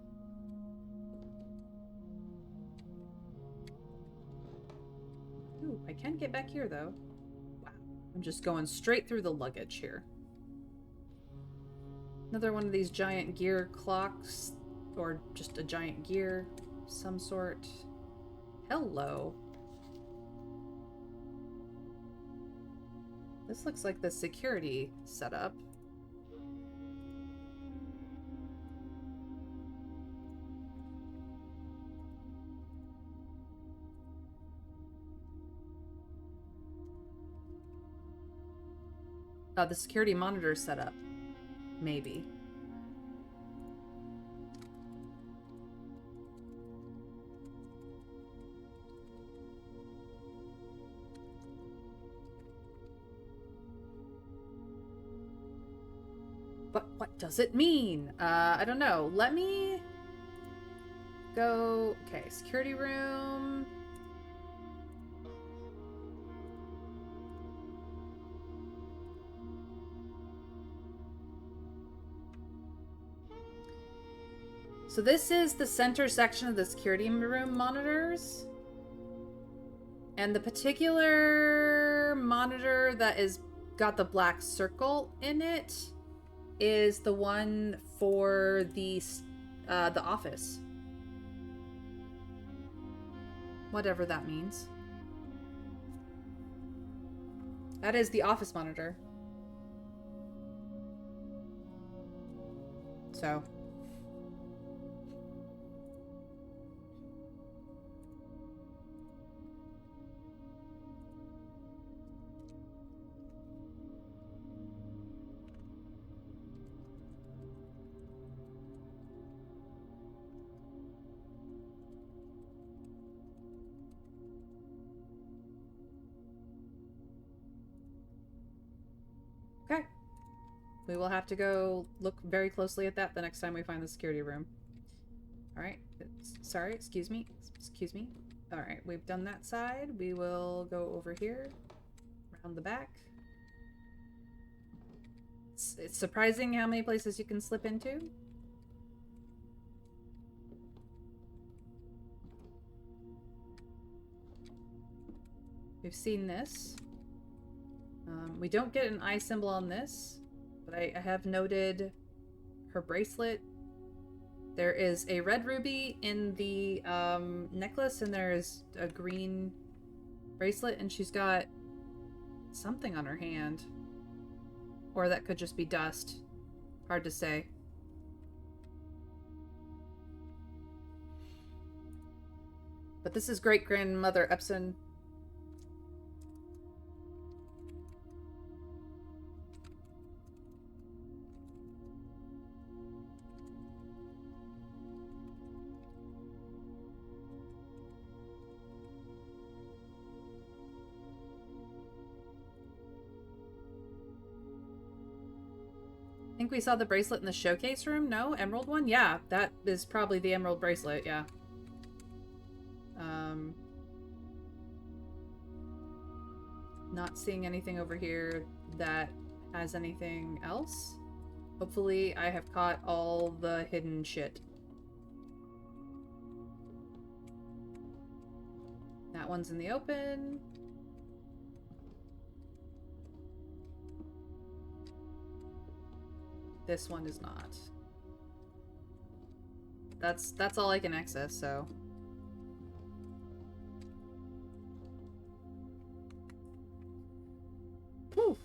Ooh, I can get back here though. Wow. I'm just going straight through the luggage here. Another one of these giant gear clocks, or just a giant gear of some sort. Hello. This looks like the security setup. The security monitor setup. Maybe. But what does it mean? I don't know. Let me go. Okay, security room. So this is the center section of the security room monitors. And the particular monitor that is got the black circle in it is the one for the office. Whatever that means. That is the office monitor. So okay. We will have to go look very closely at that the next time we find the security room. Alright. Sorry, excuse me. Excuse me. Alright, we've done that side. We will go over here. Around the back. It's surprising how many places you can slip into. We've seen this. We don't get an eye symbol on this, but I have noted her bracelet. There is a red ruby in the necklace, and there is a green bracelet, and she's got something on her hand. Or that could just be dust. Hard to say. But this is great-grandmother Epson. think we saw the bracelet in the showcase room. No? Emerald one? Yeah, that is probably the emerald bracelet, yeah. Not seeing anything over here that has anything else. Hopefully I have caught all the hidden shit. That one's in the open. This one is not. That's all I can access, so. Whew.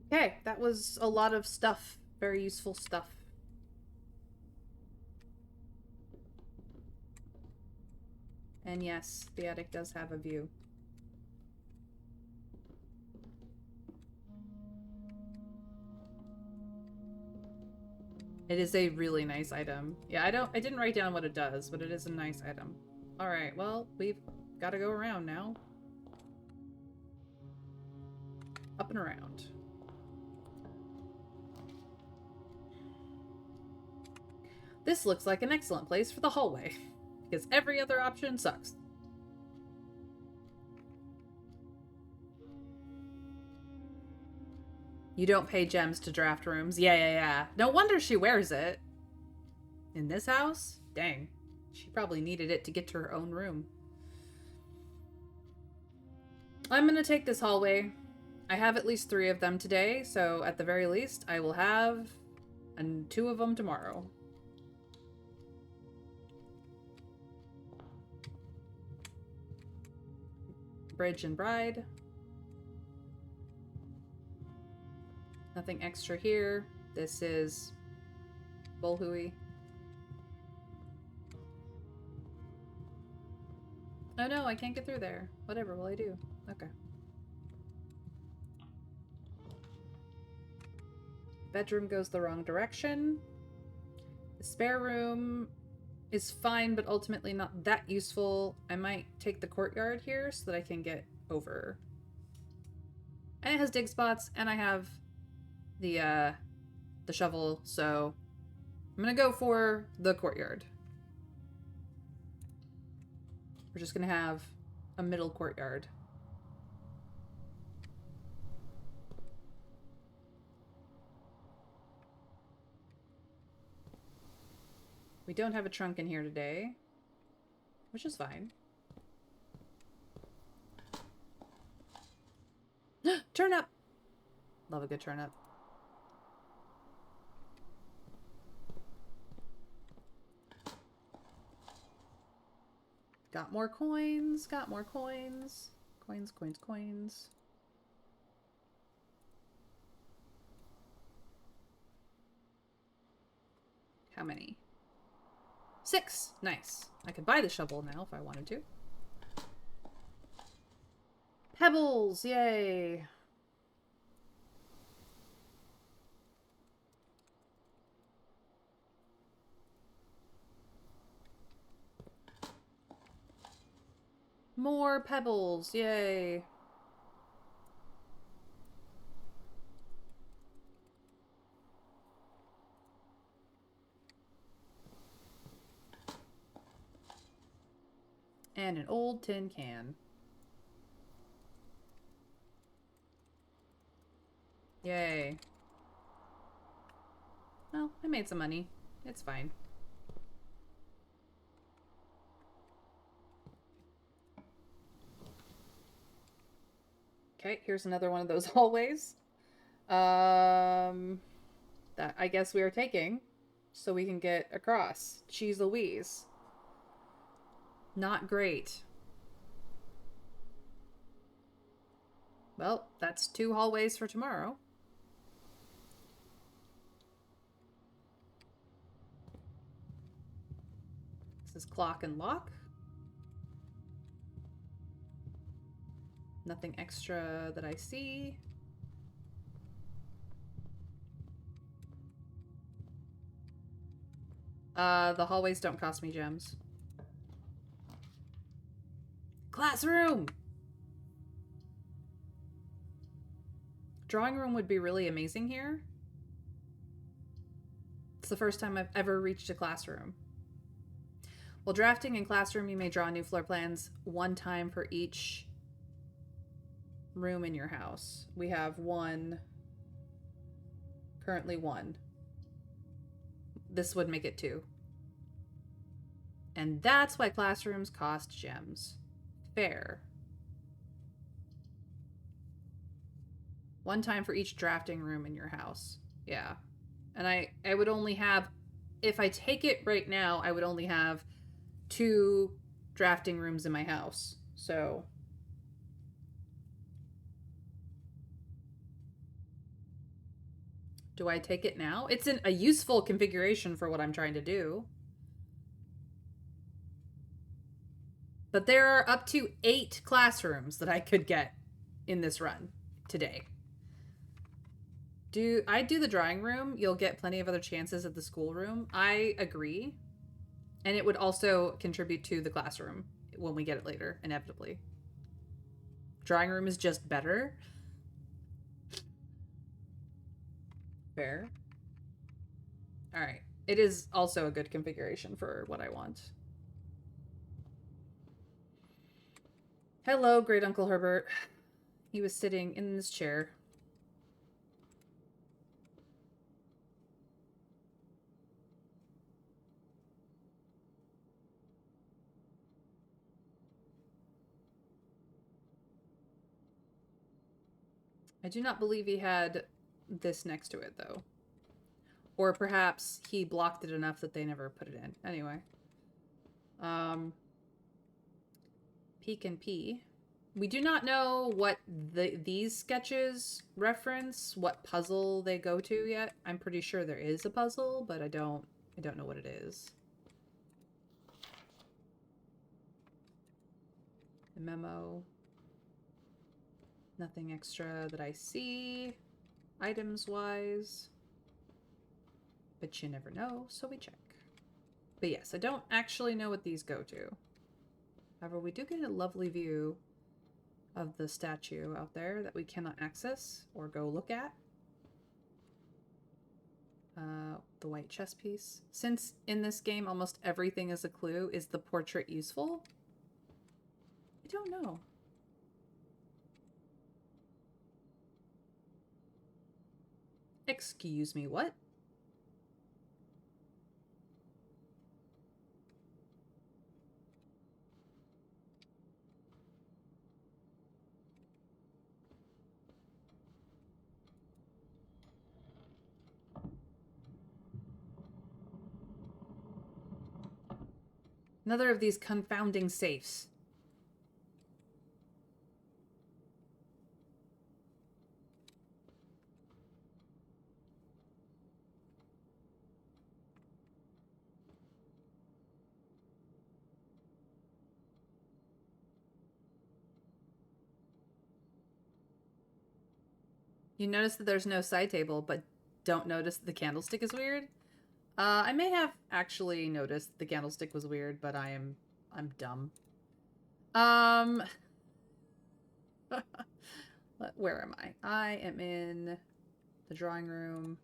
Okay, that was a lot of stuff. Very useful stuff. And yes, the attic does have a view. It is a really nice item. Yeah, I didn't write down what it does, but it is a nice item. Alright, well, we've got to go around now. Up and around. This looks like an excellent place for the hallway, because every other option sucks. You don't pay gems to draft rooms. Yeah. No wonder she wears it. In this house? Dang. She probably needed it to get to her own room. I'm gonna take this hallway. I have at least 3 of them today, so at the very least, I will have 2 of them tomorrow. Bridge and Bride. Nothing extra here. This is Bullhooey. Oh no, I can't get through there. Whatever will I do? Okay. Bedroom goes the wrong direction. The spare room is fine, but ultimately not that useful. I might take the courtyard here so that I can get over. And it has dig spots, and I have the shovel, so I'm gonna go for the courtyard. We're just gonna have a middle courtyard. We don't have a trunk in here today, which is fine. Turnip! Love a good turnip. Got more coins, got more coins. Coins. How many? 6! Nice. I could buy the shovel now if I wanted to. Pebbles! Yay! More pebbles! Yay! And an old tin can. Yay. Well, I made some money. It's fine. Okay, here's another one of those hallways. That I guess we are taking so we can get across. Cheese Louise. Not great. Well, that's 2 hallways for tomorrow. This is clock and lock. Nothing extra that I see. The hallways don't cost me gems. Classroom! Drawing room would be really amazing here. It's the first time I've ever reached a classroom. While drafting in classroom, you may draw new floor plans 1 time for each room in your house. We have 1. Currently 1. This would make it 2. And that's why classrooms cost gems. Fair. 1 time for each drafting room in your house. Yeah. And I would only have, if I take it right now, I would only have 2 drafting rooms in my house. So do I take it now? It's a useful configuration for what I'm trying to do. But there are up to 8 classrooms that I could get in this run today. Do I do the drawing room? You'll get plenty of other chances at the schoolroom. I agree. And it would also contribute to the classroom when we get it later, inevitably. Drawing room is just better. Fair. Alright. It is also a good configuration for what I want. Hello, Great Uncle Herbert. He was sitting in this chair. I do not believe he had this next to it, though. Or perhaps he blocked it enough that they never put it in. Anyway. Peek and Pee. We do not know what these sketches reference, what puzzle they go to yet. I'm pretty sure there is a puzzle, but I don't know what it is. The memo. Nothing extra that I see, items-wise. But you never know, so we check. But yes, I don't actually know what these go to. However, we do get a lovely view of the statue out there that we cannot access or go look at. The white chess piece. Since in this game almost everything is a clue, is the portrait useful? I don't know. Excuse me, what? Another of these confounding safes. You notice that there's no side table, but don't notice that the candlestick is weird? I may have actually noticed the candlestick was weird, but I'm dumb. Where am I? I am in the drawing room.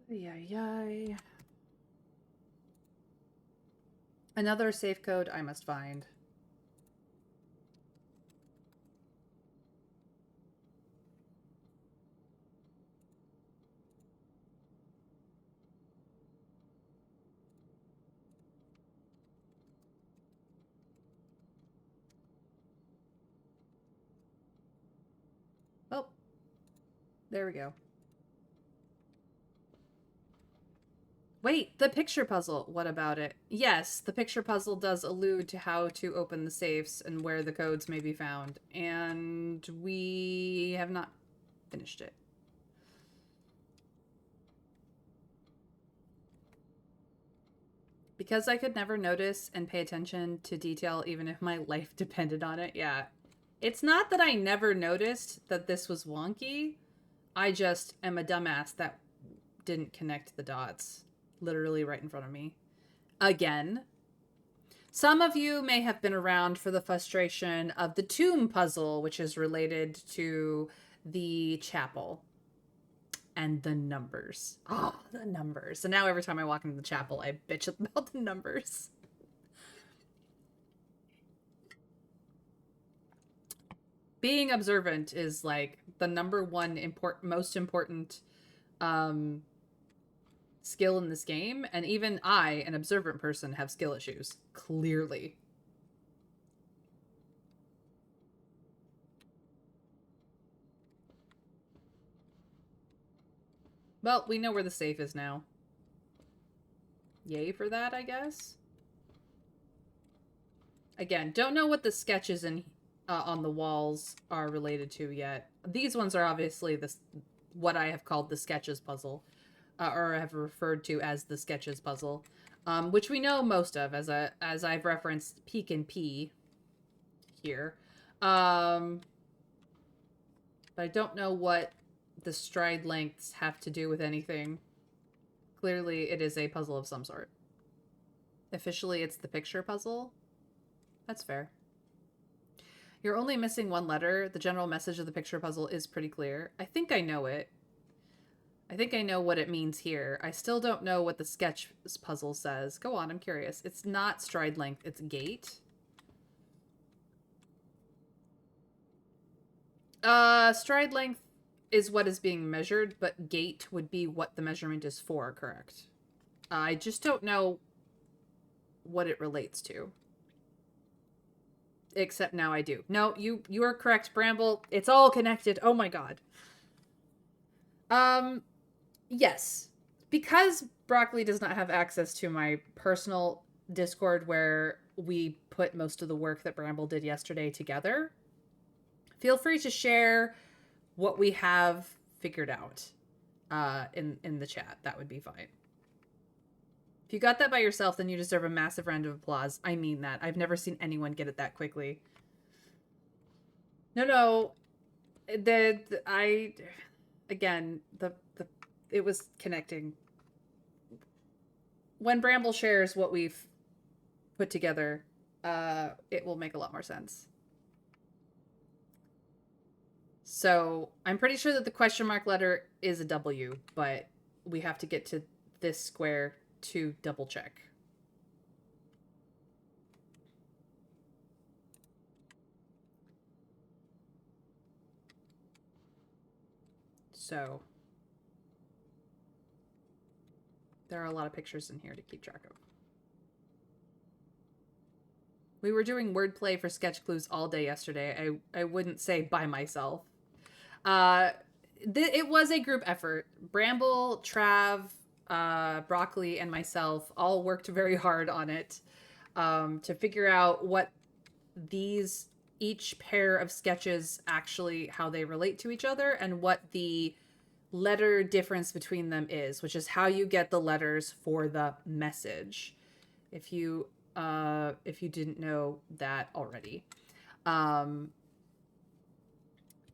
Yay. Another safe code I must find. Oh, there we go. Wait, the picture puzzle. What about it? Yes, the picture puzzle does allude to how to open the safes and where the codes may be found. And we have not finished it. Because I could never notice and pay attention to detail even if my life depended on it. Yeah. It's not that I never noticed that this was wonky. I just am a dumbass that didn't connect the dots. Literally right in front of me. Again. Some of you may have been around for the frustration of the tomb puzzle, which is related to the chapel. And the numbers. Oh, the numbers. So now every time I walk into the chapel, I bitch about the numbers. Being observant is like the number one most important skill in this game, and even I, an observant person, have skill issues. Clearly. Well, we know where the safe is now. Yay for that, I guess. Again, don't know what the sketches in on the walls are related to yet. These ones are obviously what I have called the sketches puzzle, or have referred to as the sketches puzzle, which we know most of, as I've referenced Peek and P here. But I don't know what the stride lengths have to do with anything. Clearly, it is a puzzle of some sort. Officially, it's the picture puzzle. That's fair. You're only missing one letter. The general message of the picture puzzle is pretty clear. I think I know it. I think I know what it means here. I still don't know what the sketch puzzle says. Go on, I'm curious. It's not stride length, it's gait. Stride length is what is being measured, but gait would be what the measurement is for, correct? I just don't know what it relates to. Except now I do. No, you are correct, Bramble. It's all connected. Oh my god. Yes. Because Broccoli does not have access to my personal Discord where we put most of the work that Bramble did yesterday together, feel free to share what we have figured out in the chat. That would be fine. If you got that by yourself, then you deserve a massive round of applause. I mean that. I've never seen anyone get it that quickly. No. Again, it was connecting. When Bramble shares what we've put together, it will make a lot more sense. So I'm pretty sure that the question mark letter is a W, but we have to get to this square to double check. So there are a lot of pictures in here to keep track of. We were doing wordplay for sketch clues all day yesterday. I wouldn't say by myself. It was a group effort. Bramble, Trav, Broccoli, and myself all worked very hard on it to figure out what each pair of sketches actually, how they relate to each other, and what the letter difference between them is, which is how you get the letters for the message. If you didn't know that already.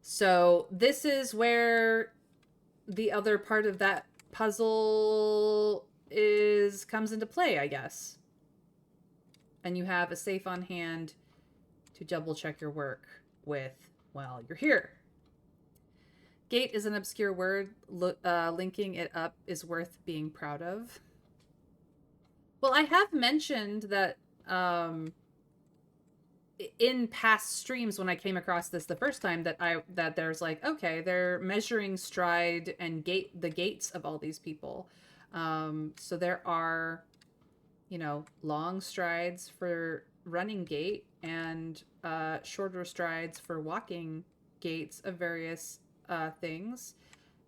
So this is where the other part of that puzzle comes into play, I guess. And you have a safe on hand to double check your work with while you're here. Gate is an obscure word. Linking it up is worth being proud of. Well, I have mentioned that in past streams when I came across this the first time that there's like, okay, they're measuring stride and the gaits of all these people. So there are, long strides for running gait and shorter strides for walking gaits of various things.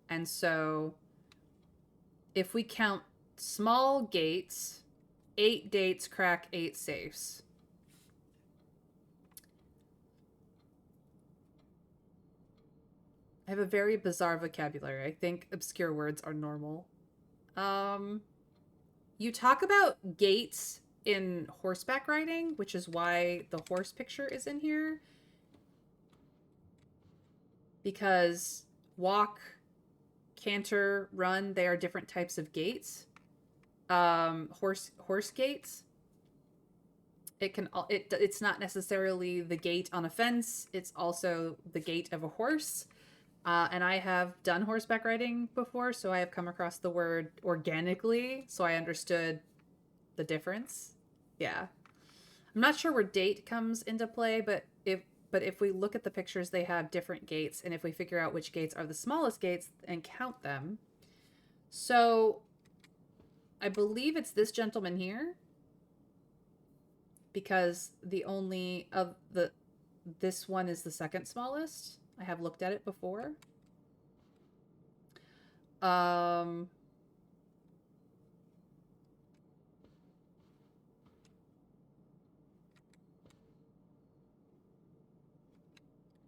And so if we count small gaits, 8 dates crack 8 safes. I have a very bizarre vocabulary. I think obscure words are normal. You talk about gaits in horseback riding, which is why the horse picture is in here. Because walk, canter, run, they are different types of gaits. Horse gaits. It's not necessarily the gait on a fence. It's also the gait of a horse. And I have done horseback riding before, so I have come across the word organically, so I understood the difference. Yeah. I'm not sure where date comes into play, but if we look at the pictures, they have different gaits, and if we figure out which gaits are the smallest gaits and count them. So I believe it's this gentleman here, because this one is the second smallest. I have looked at it before.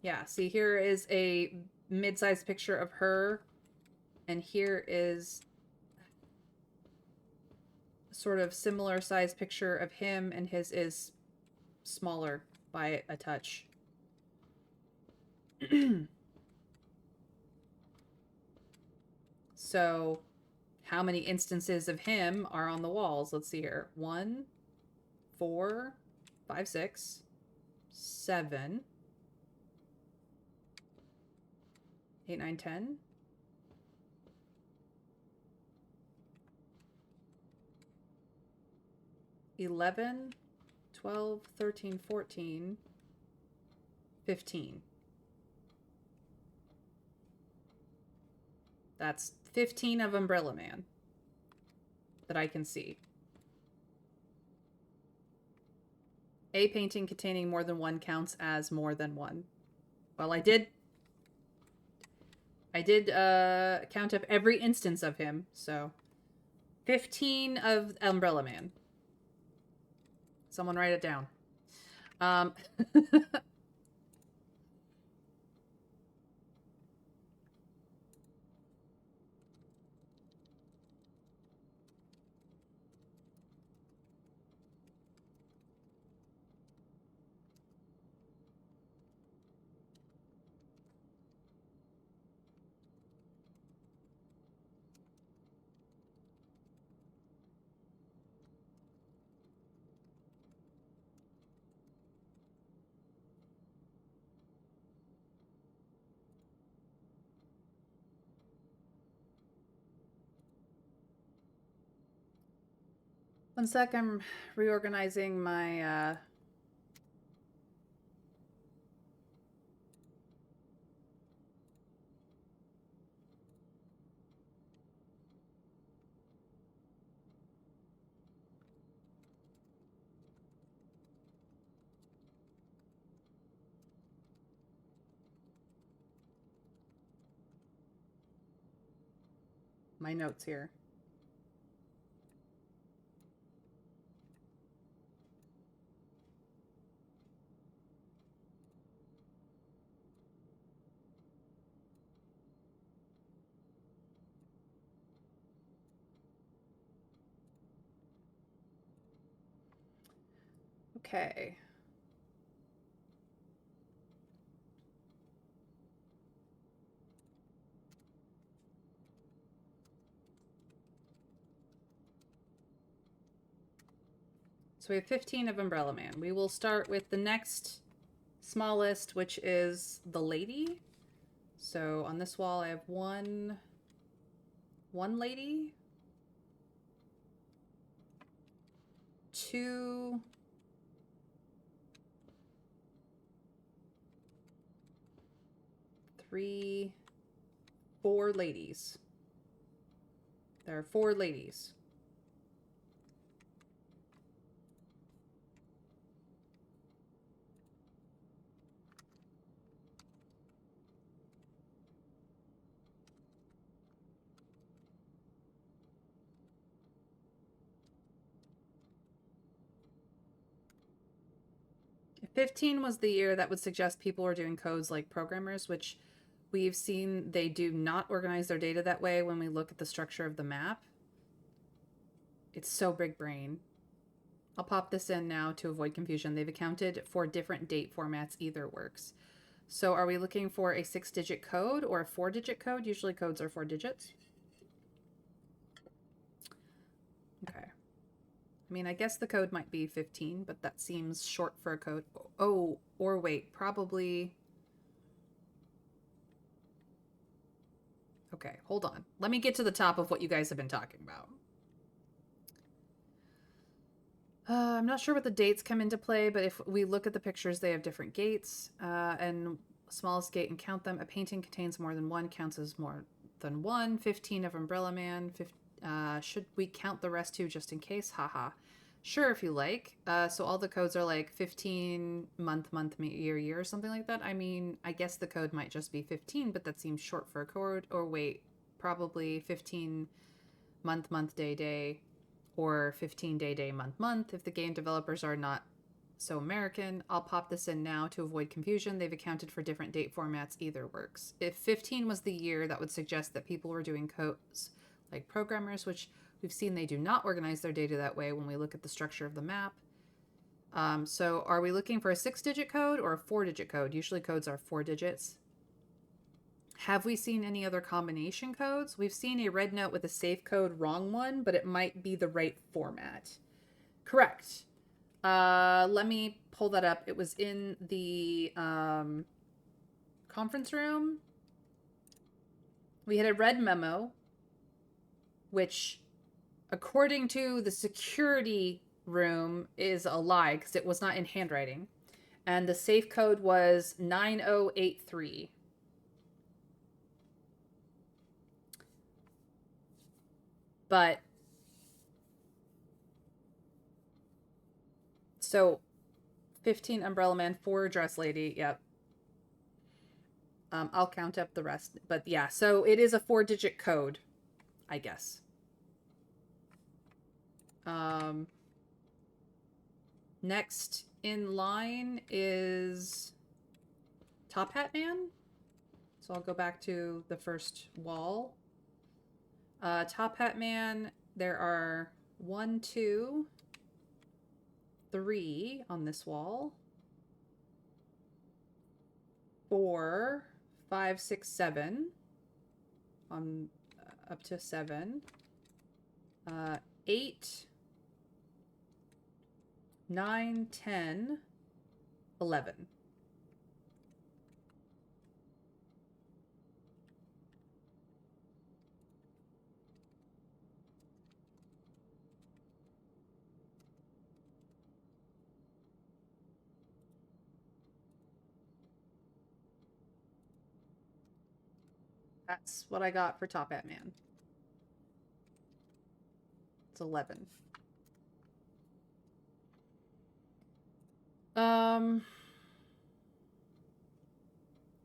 Yeah, see, here is a mid-sized picture of her, and here is sort of similar sized picture of him, and his is smaller by a touch. So how many instances of him are on the walls? Let's see here. 1, 4, 5, 6, 7, 8, 9, 10. 11, 12, 13, 14, 15. That's 15 of Umbrella Man that I can see. A painting containing more than one counts as more than one. Well, I did count up every instance of him, so 15 of Umbrella Man. Someone write it down. One sec, I'm reorganizing my my notes here. Okay. So we have 15 of Umbrella Man. We will start with the next smallest, which is the lady. So on this wall, I have one lady, two, three, four ladies. There are four ladies. If 15 was the year, that would suggest people are doing codes like programmers, which we've seen they do not organize their data that way when we look at the structure of the map. It's so big brain. I'll pop this in now to avoid confusion. They've accounted for different date formats. Either works. So are we looking for a 6-digit code or a 4-digit code? Usually codes are 4 digits. Okay. I mean, I guess the code might be 15, but that seems short for a code. Oh, or wait, probably... Okay, hold on. Let me get to the top of what you guys have been talking about. I'm not sure what the dates come into play, but if we look at the pictures, they have different gates. And smallest gate and count them. A painting contains more than one, counts as more than one. 15 of Umbrella Man. Should we count the rest too, just in case? Haha. Sure, if you like. So all the codes are like 15 month, year, or something like that. I mean, I guess the code might just be 15, but that seems short for a code. Or wait, probably 15 month, day, or 15 day, month. If the game developers are not so American, I'll pop this in now to avoid confusion. They've accounted for different date formats. Either works. If 15 was the year, that would suggest that people were doing codes like programmers, which we've seen they do not organize their data that way when we look at the structure of the map. So are we looking for a 6-digit code or a 4-digit code? Usually codes are 4 digits. Have we seen any other combination codes? We've seen a red note with a safe code, wrong one, but it might be the right format. Correct. Let me pull that up. It was in the conference room. We had a red memo, which, according to the security room, is a lie because it was not in handwriting. And the safe code was 9083. But so 15 Umbrella Man, 4 Dress Lady. Yep. I'll count up the rest. But yeah, so it is a 4-digit code, I guess. Next in line is Top Hat Man. So I'll go back to the first wall. Top Hat Man, there are 1, 2, 3 on this wall. 4, 5, 6, 7 on up to 7. 8, 9, 10, 11. That's what I got for Top Hat Man. It's 11.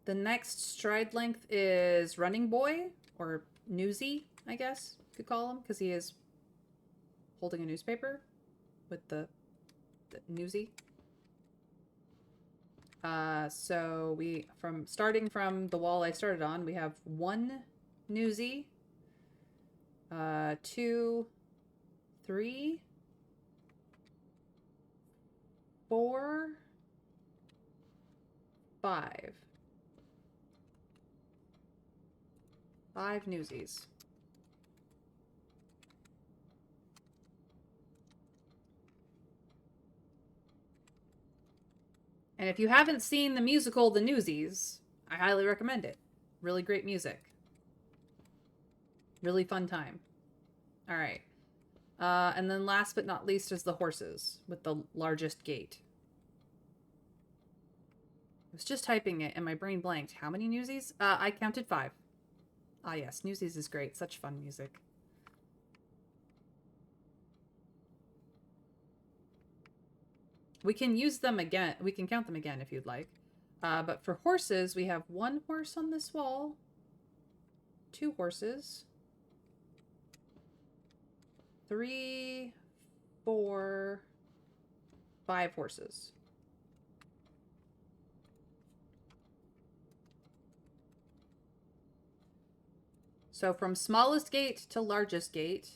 The next stride length is Running Boy, or Newsy, I guess you could call him, because he is holding a newspaper with the Newsy. So starting from the wall I started on, we have 1 Newsy, 2, 3, 4, 5. 5 Newsies. And if you haven't seen the musical The Newsies, I highly recommend it. Really great music. Really fun time. All right. And then last but not least is the horses with the largest gate. I was just typing it and my brain blanked. How many Newsies? I counted 5. Ah, yes. Newsies is great. Such fun music. We can use them again. We can count them again if you'd like. But for horses, we have 1 horse on this wall. 2 horses. 3, 4, 5 horses. So from smallest gate to largest gate,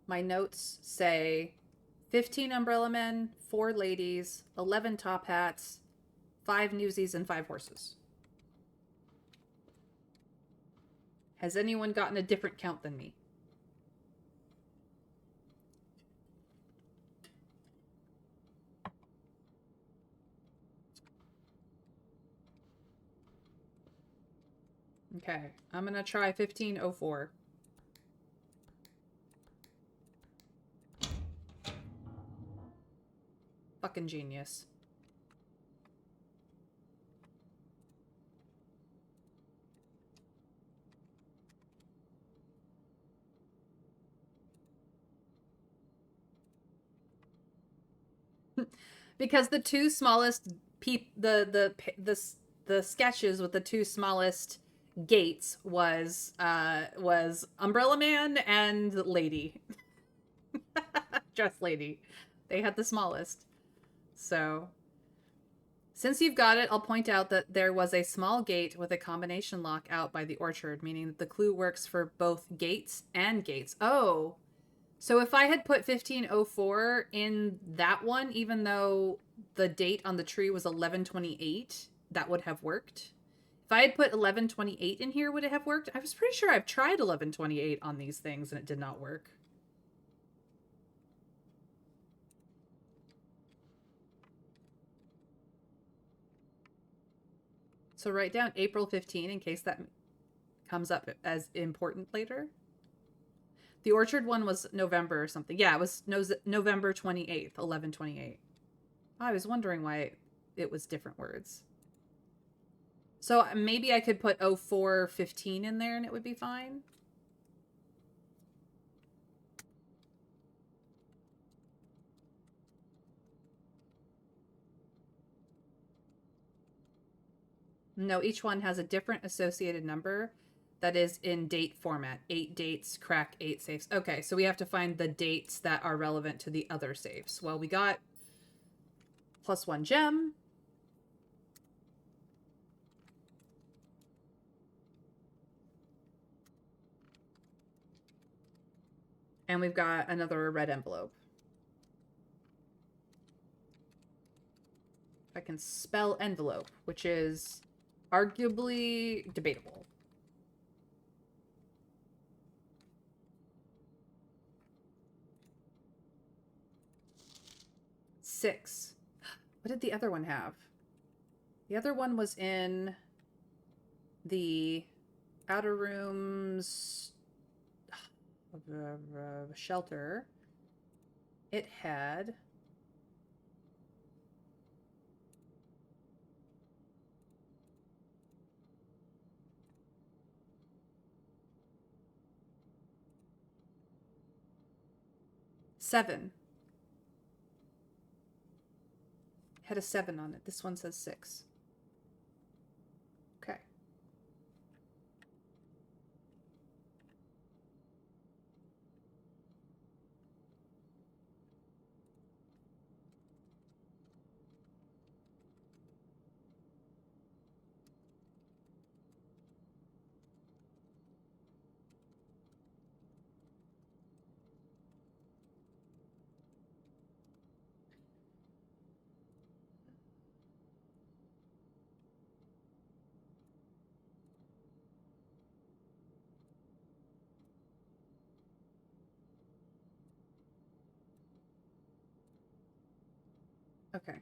my notes say 15 umbrella men, 4 ladies, 11 top hats, 5 newsies, and 5 horses. Has anyone gotten a different count than me? Okay, I'm gonna try 1504. Fucking genius. Because the 2 smallest the sketches with the 2 smallest gates was Umbrella Man and Lady. Dress Lady. They had the smallest. So since you've got it, I'll point out that there was a small gate with a combination lock out by the orchard, meaning that the clue works for both gates and gates. Oh, so if I had put 1504 in that one, even though the date on the tree was 1128, that would have worked. If I had put 1128 in here, would it have worked? I was pretty sure I've tried 1128 on these things and it did not work. So write down April 15 in case that comes up as important later. The orchard one was November or something. Yeah, it was November 28th, 1128. I was wondering why it was different words. So maybe I could put 0415 in there and it would be fine. No, each one has a different associated number that is in date format. 8 dates, crack 8 safes. Okay, so we have to find the dates that are relevant to the other safes. Well, we got +1 gem. And we've got another red envelope. I can spell envelope, which is arguably debatable. Six. What did the other one have? The other one was in the outer rooms shelter. It had seven. It had a 7 on it. This one says 6. Okay. Okay.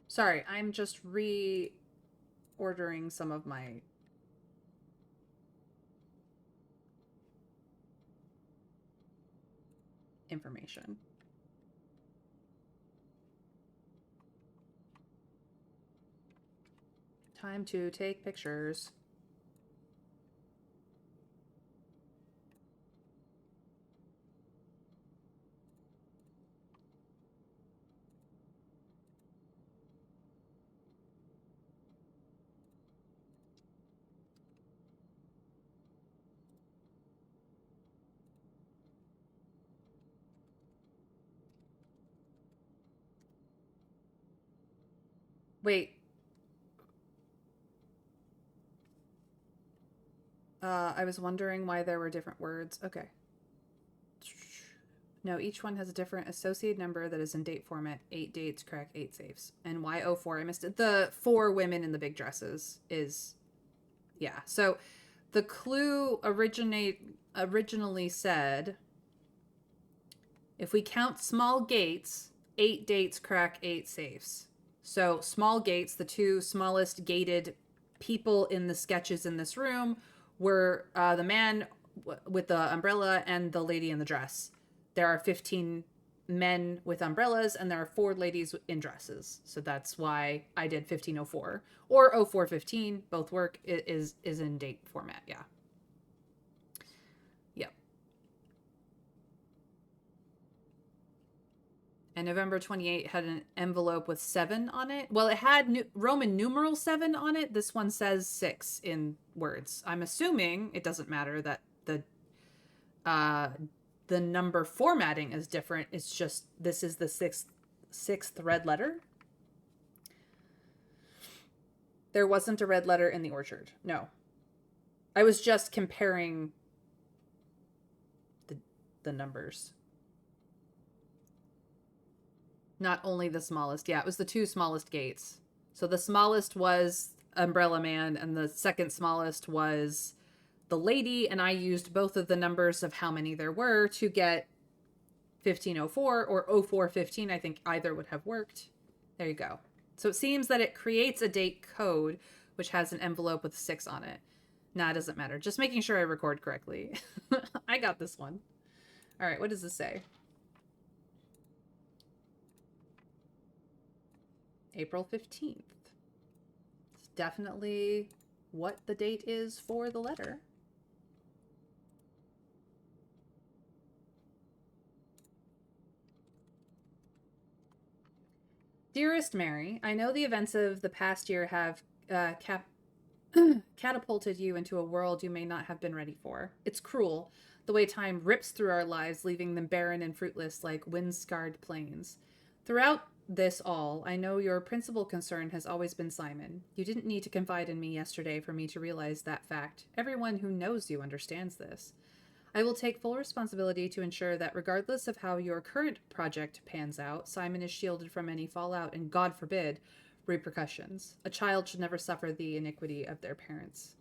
Sorry, I'm just reordering some of my information. Time to take pictures. Wait. I was wondering why there were different words. Okay. No, each one has a different associated number that is in date format. 8 dates, crack 8 safes. And Y04, I missed it. The 4 women in the big dresses is, yeah. So the clue originally said, if we count small gates, 8 dates, crack 8 safes. So small gates, the 2 smallest gated people in the sketches in this room were the man with the umbrella and the lady in the dress. There are 15 men with umbrellas and there are 4 ladies in dresses. So that's why I did 1504 or 0415. Both work. It is in date format. Yeah. Yep. And November 28 had an envelope with 7 on it. Well, it had Roman numeral 7 on it. This one says 6 in words. I'm assuming it doesn't matter that the number formatting is different. It's just this is the sixth red letter. There wasn't a red letter in the orchard. No. I was just comparing the numbers. Not only the smallest. Yeah, it was the 2 smallest gates. So the smallest was Umbrella Man and the second smallest was the lady, and I used both of the numbers of how many there were to get 1504 or 0415. I think either would have worked. There you go. So it seems that it creates a date code which has an envelope with 6 on it. Nah, it doesn't matter. Just making sure I record correctly. I got this one. All right, what does this say? April 15th. It's definitely what the date is for the letter. Dearest Mary, I know the events of the past year have catapulted you into a world you may not have been ready for. It's cruel, the way time rips through our lives, leaving them barren and fruitless like wind-scarred plains. Throughout this all, I know your principal concern has always been Simon. You didn't need to confide in me yesterday for me to realize that fact. Everyone who knows you understands this. I will take full responsibility to ensure that regardless of how your current project pans out, Simon is shielded from any fallout and, God forbid, repercussions. A child should never suffer the iniquity of their parents.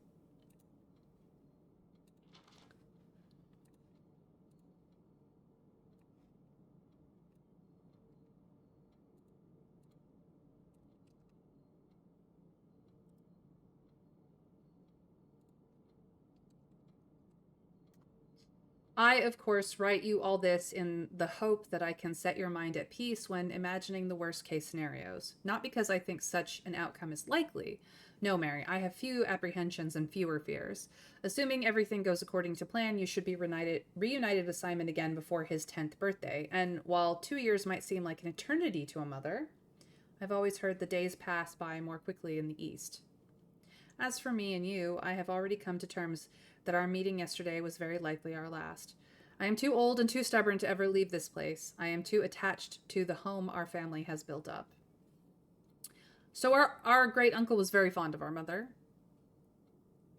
I, of course, write you all this in the hope that I can set your mind at peace when imagining the worst case scenarios. Not because I think such an outcome is likely. No, Mary, I have few apprehensions and fewer fears. Assuming everything goes according to plan, you should be reunited with Simon again before his 10th birthday. And while 2 years might seem like an eternity to a mother, I've always heard the days pass by more quickly in the East. As for me and you, I have already come to terms that our meeting yesterday was very likely our last. I am too old and too stubborn to ever leave this place. I am too attached to the home our family has built up. So our great uncle was very fond of our mother.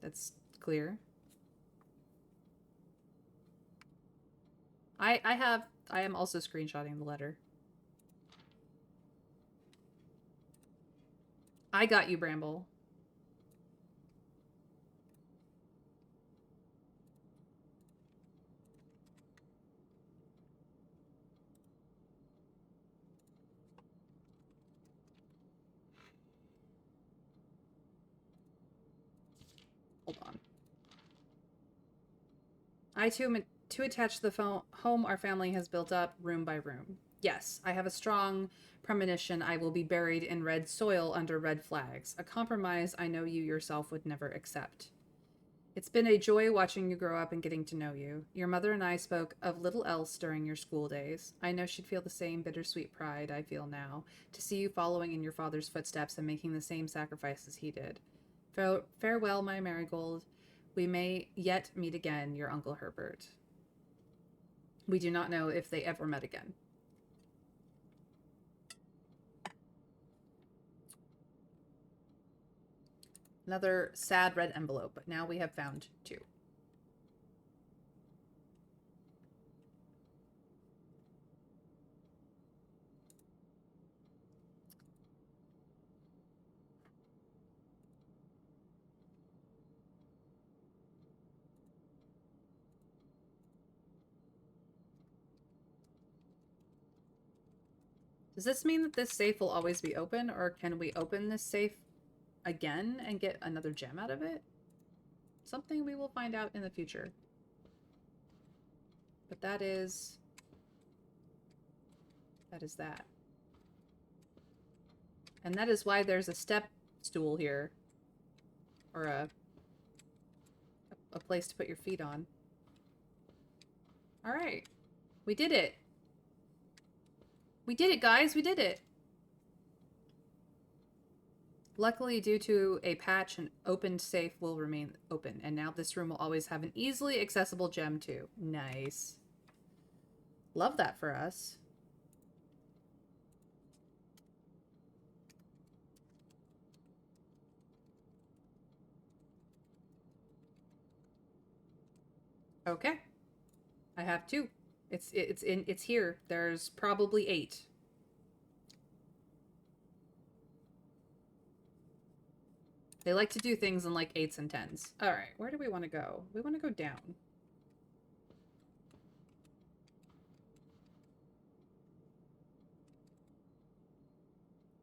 That's clear. I am also screenshotting the letter. I got you, Bramble. Hold on. I too am too attached to the home our family has built up, room by room. Yes, I have a strong premonition I will be buried in red soil under red flags, a compromise I know you yourself would never accept. It's been a joy watching you grow up and getting to know you. Your mother and I spoke of little else during your school days. I know she'd feel the same bittersweet pride I feel now, to see you following in your father's footsteps and making the same sacrifices he did. Farewell, my marigold. We may yet meet again, your Uncle Herbert. We do not know if they ever met again. Another sad red envelope, but now we have found 2. Does this mean that this safe will always be open, or can we open this safe again and get another gem out of it? Something we will find out in the future. But that is that. And that is why there's a step stool here. Or a place to put your feet on. Alright. We did it. We did it, guys. We did it. Luckily, due to a patch, an opened safe will remain open. And now this room will always have an easily accessible gem, too. Nice. Love that for us. Okay. I have 2. It's here. There's probably 8. They like to do things in like 8s and 10s. Alright, where do we want to go? We want to go down.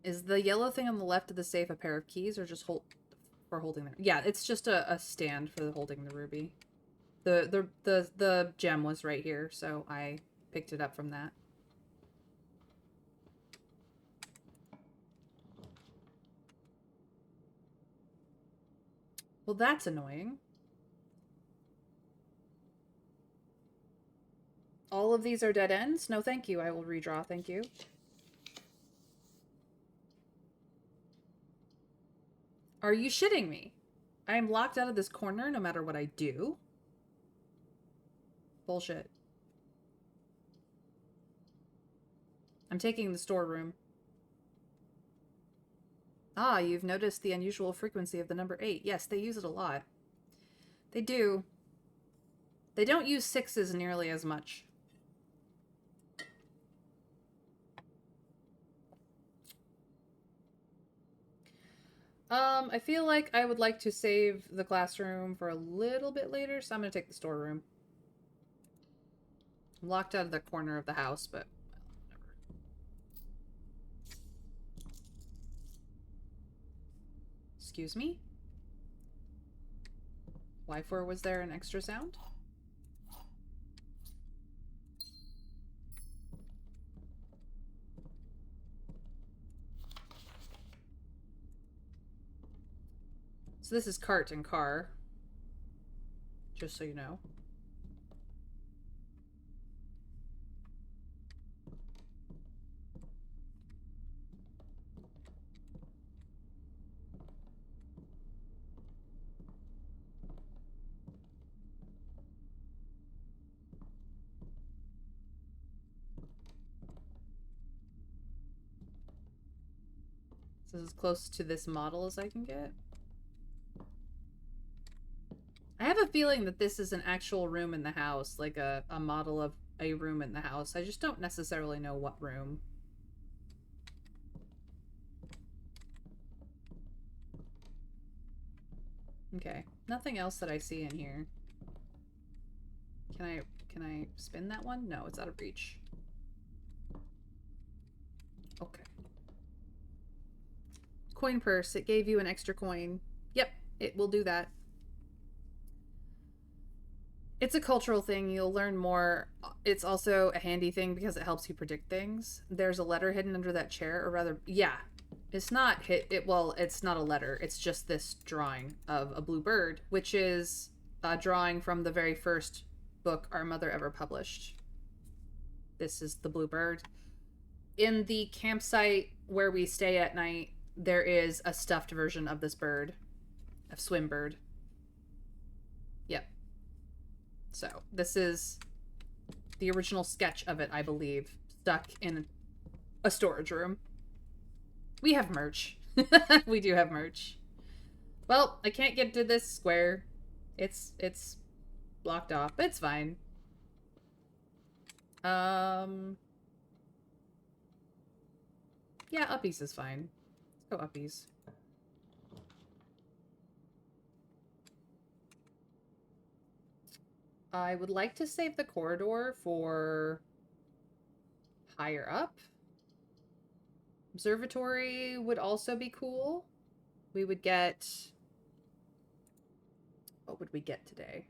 Is the yellow thing on the left of the safe a pair of keys or just for holding them? Yeah, it's just a stand for holding the ruby. The gem was right here, so I picked it up from that. Well, that's annoying. All of these are dead ends? No, thank you. I will redraw, thank you. Are you shitting me? I am locked out of this corner no matter what I do. Bullshit. I'm taking the storeroom. Ah, you've noticed the unusual frequency of the number 8. Yes, they use it a lot. They do. They don't use 6s nearly as much. I feel like I would like to save the classroom for a little bit later, so I'm gonna take the storeroom. I'm locked out of the corner of the house, but whatever. Excuse me? Why for was there an extra sound? So this is cart and car. Just so you know. So this is close to this model as I can get. I have a feeling that this is an actual room in the house, like a model of a room in the house. I just don't necessarily know what room. Okay, nothing else that I see in here. Can I spin that one? No, it's out of reach. Okay. Coin purse. It gave you an extra coin. Yep, it will do that. It's a cultural thing. You'll learn more. It's also a handy thing because it helps you predict things. There's a letter hidden under that chair, or rather, yeah. It's not well, it's not a letter. It's just this drawing of a blue bird, which is a drawing from the very first book our mother ever published. This is the blue bird. In the campsite where we stay at night, there is a stuffed version of this bird, a swim bird. Yep. So this is the original sketch of it, I believe, stuck in a storage room. We have merch. We do have merch. Well, I can't get to this square. It's blocked off, but it's fine. Yeah, uppies is fine. Let's go uppies. I would like to save the corridor for higher up. Observatory would also be cool. We would get... What would we get today?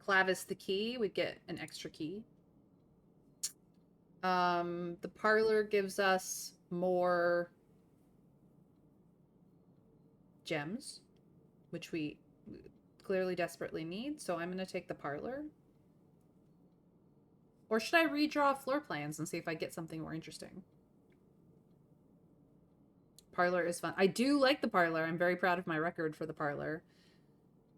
Clavis the key. We'd get an extra key. The parlor gives us more gems, which we clearly desperately need, so I'm going to take the parlor. Or should I redraw floor plans and see if I get something more interesting? Parlor is fun. I do like the parlor. I'm very proud of my record for the parlor.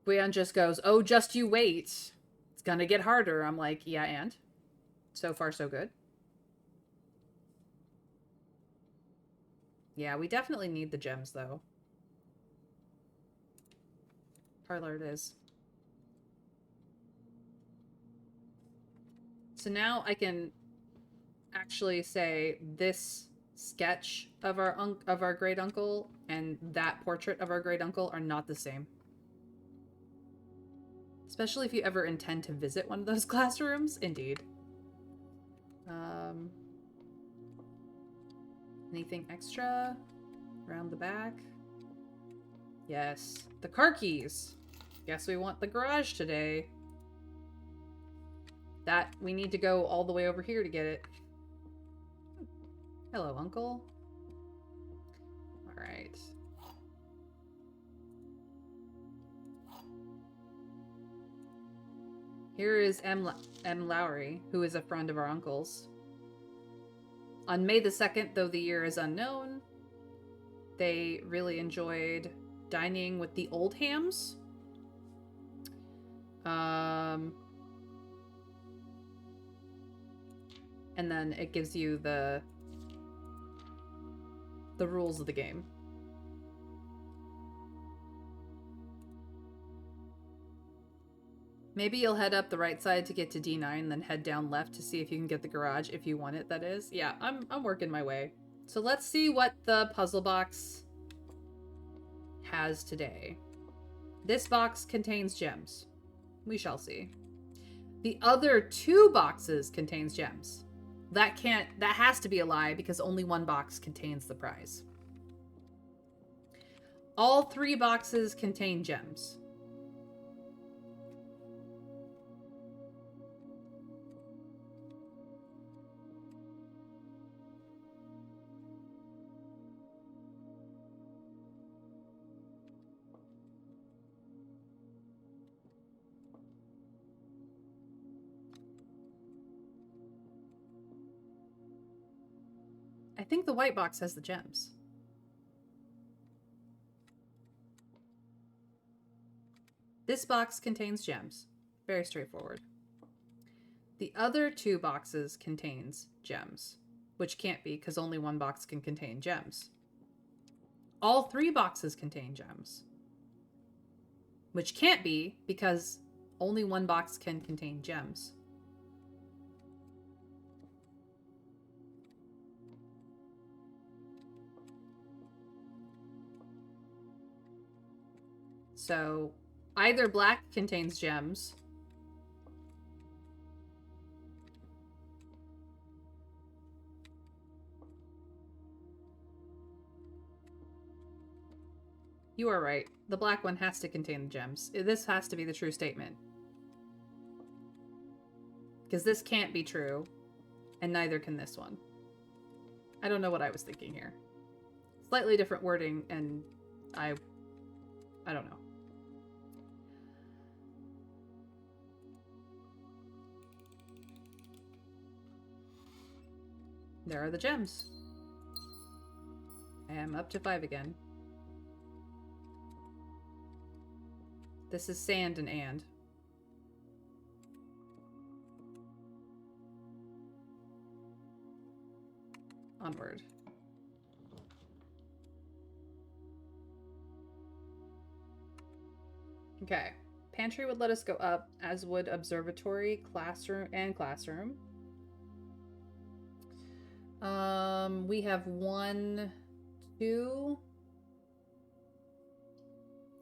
Guion just goes, oh, just you wait. It's gonna get harder. I'm like, yeah, and? So far, so good. Yeah, we definitely need the gems, though. Parlor it is. So now I can actually say this sketch of our great uncle and that portrait of our great uncle are not the same. Especially if you ever intend to visit one of those classrooms. Indeed. Anything extra around the back? Yes. The car keys. Guess we want the garage today. That, we need to go all the way over here to get it. Hello, Uncle. Alright. Here is M. Lowry, who is a friend of our uncle's. On May the 2nd, though the year is unknown, they really enjoyed dining with the Oldhams. And then it gives you the rules of the game. Maybe you'll head up the right side to get to D9, then head down left to see if you can get the garage, if you want it, that is. Yeah, I'm working my way. So let's see what the puzzle box has today. This box contains gems. We shall see. The other 2 boxes contains gems. That has to be a lie because only 1 box contains the prize. All 3 boxes contain gems. I think the white box has the gems. This box contains gems. Very straightforward. The other 2 boxes contains gems, which can't be because only 1 box can contain gems. All 3 boxes contain gems, which can't be because only 1 box can contain gems. So either black contains gems, You are right. The black one has to contain the gems. This has to be the true statement. Because this can't be true, and neither can this one. I don't know what I was thinking here. Slightly different wording, and I don't know. There are the gems. I am up to 5 again. This is sand and. Onward. Okay. Pantry would let us go up, as would observatory, classroom, and classroom. We have 1, 2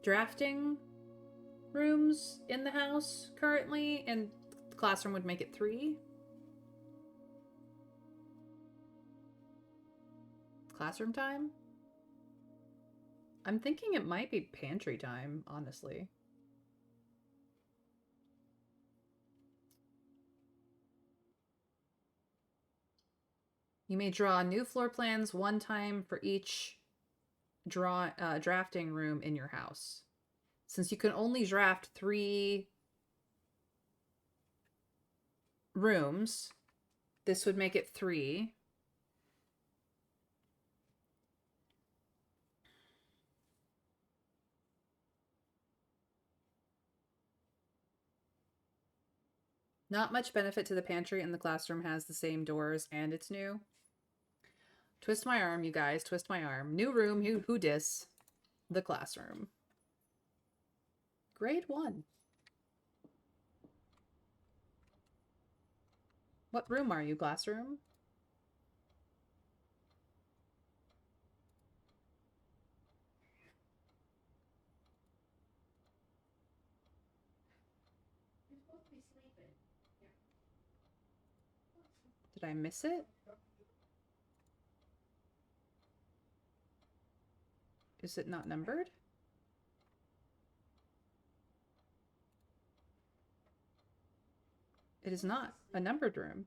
drafting rooms in the house currently, and the classroom would make it 3. Classroom time? I'm thinking it might be pantry time, honestly. You may draw new floor plans 1 time for each drafting room in your house. Since you can only draft 3 rooms, this would make it 3. Not much benefit to the pantry, and the classroom has the same doors and it's new. Twist my arm, you guys. Twist my arm. New room. Who dis? The classroom. Grade 1. What room are you, classroom? You're supposed to be sleeping. Yeah. Did I miss it? Is it not numbered? It is not a numbered room.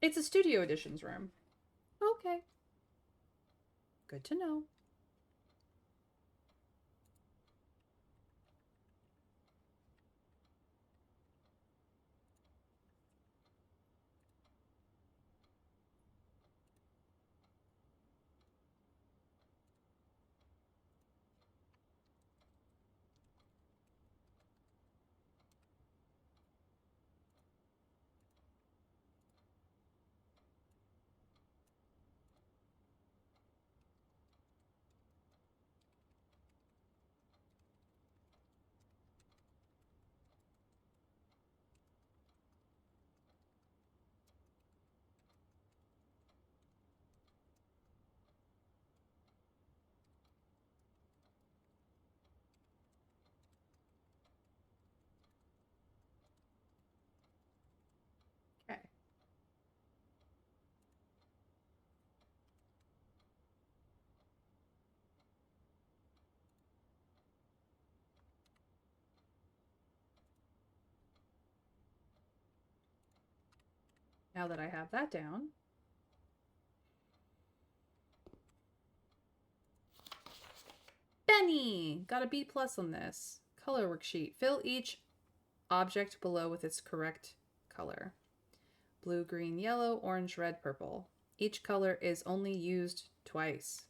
It's a studio editions room. Okay. Good to know. Okay. Now that I have that down. Benny! Got a B+ on this. Color worksheet. Fill each object below with its correct color. Blue, green, yellow, orange, red, purple. Each color is only used twice.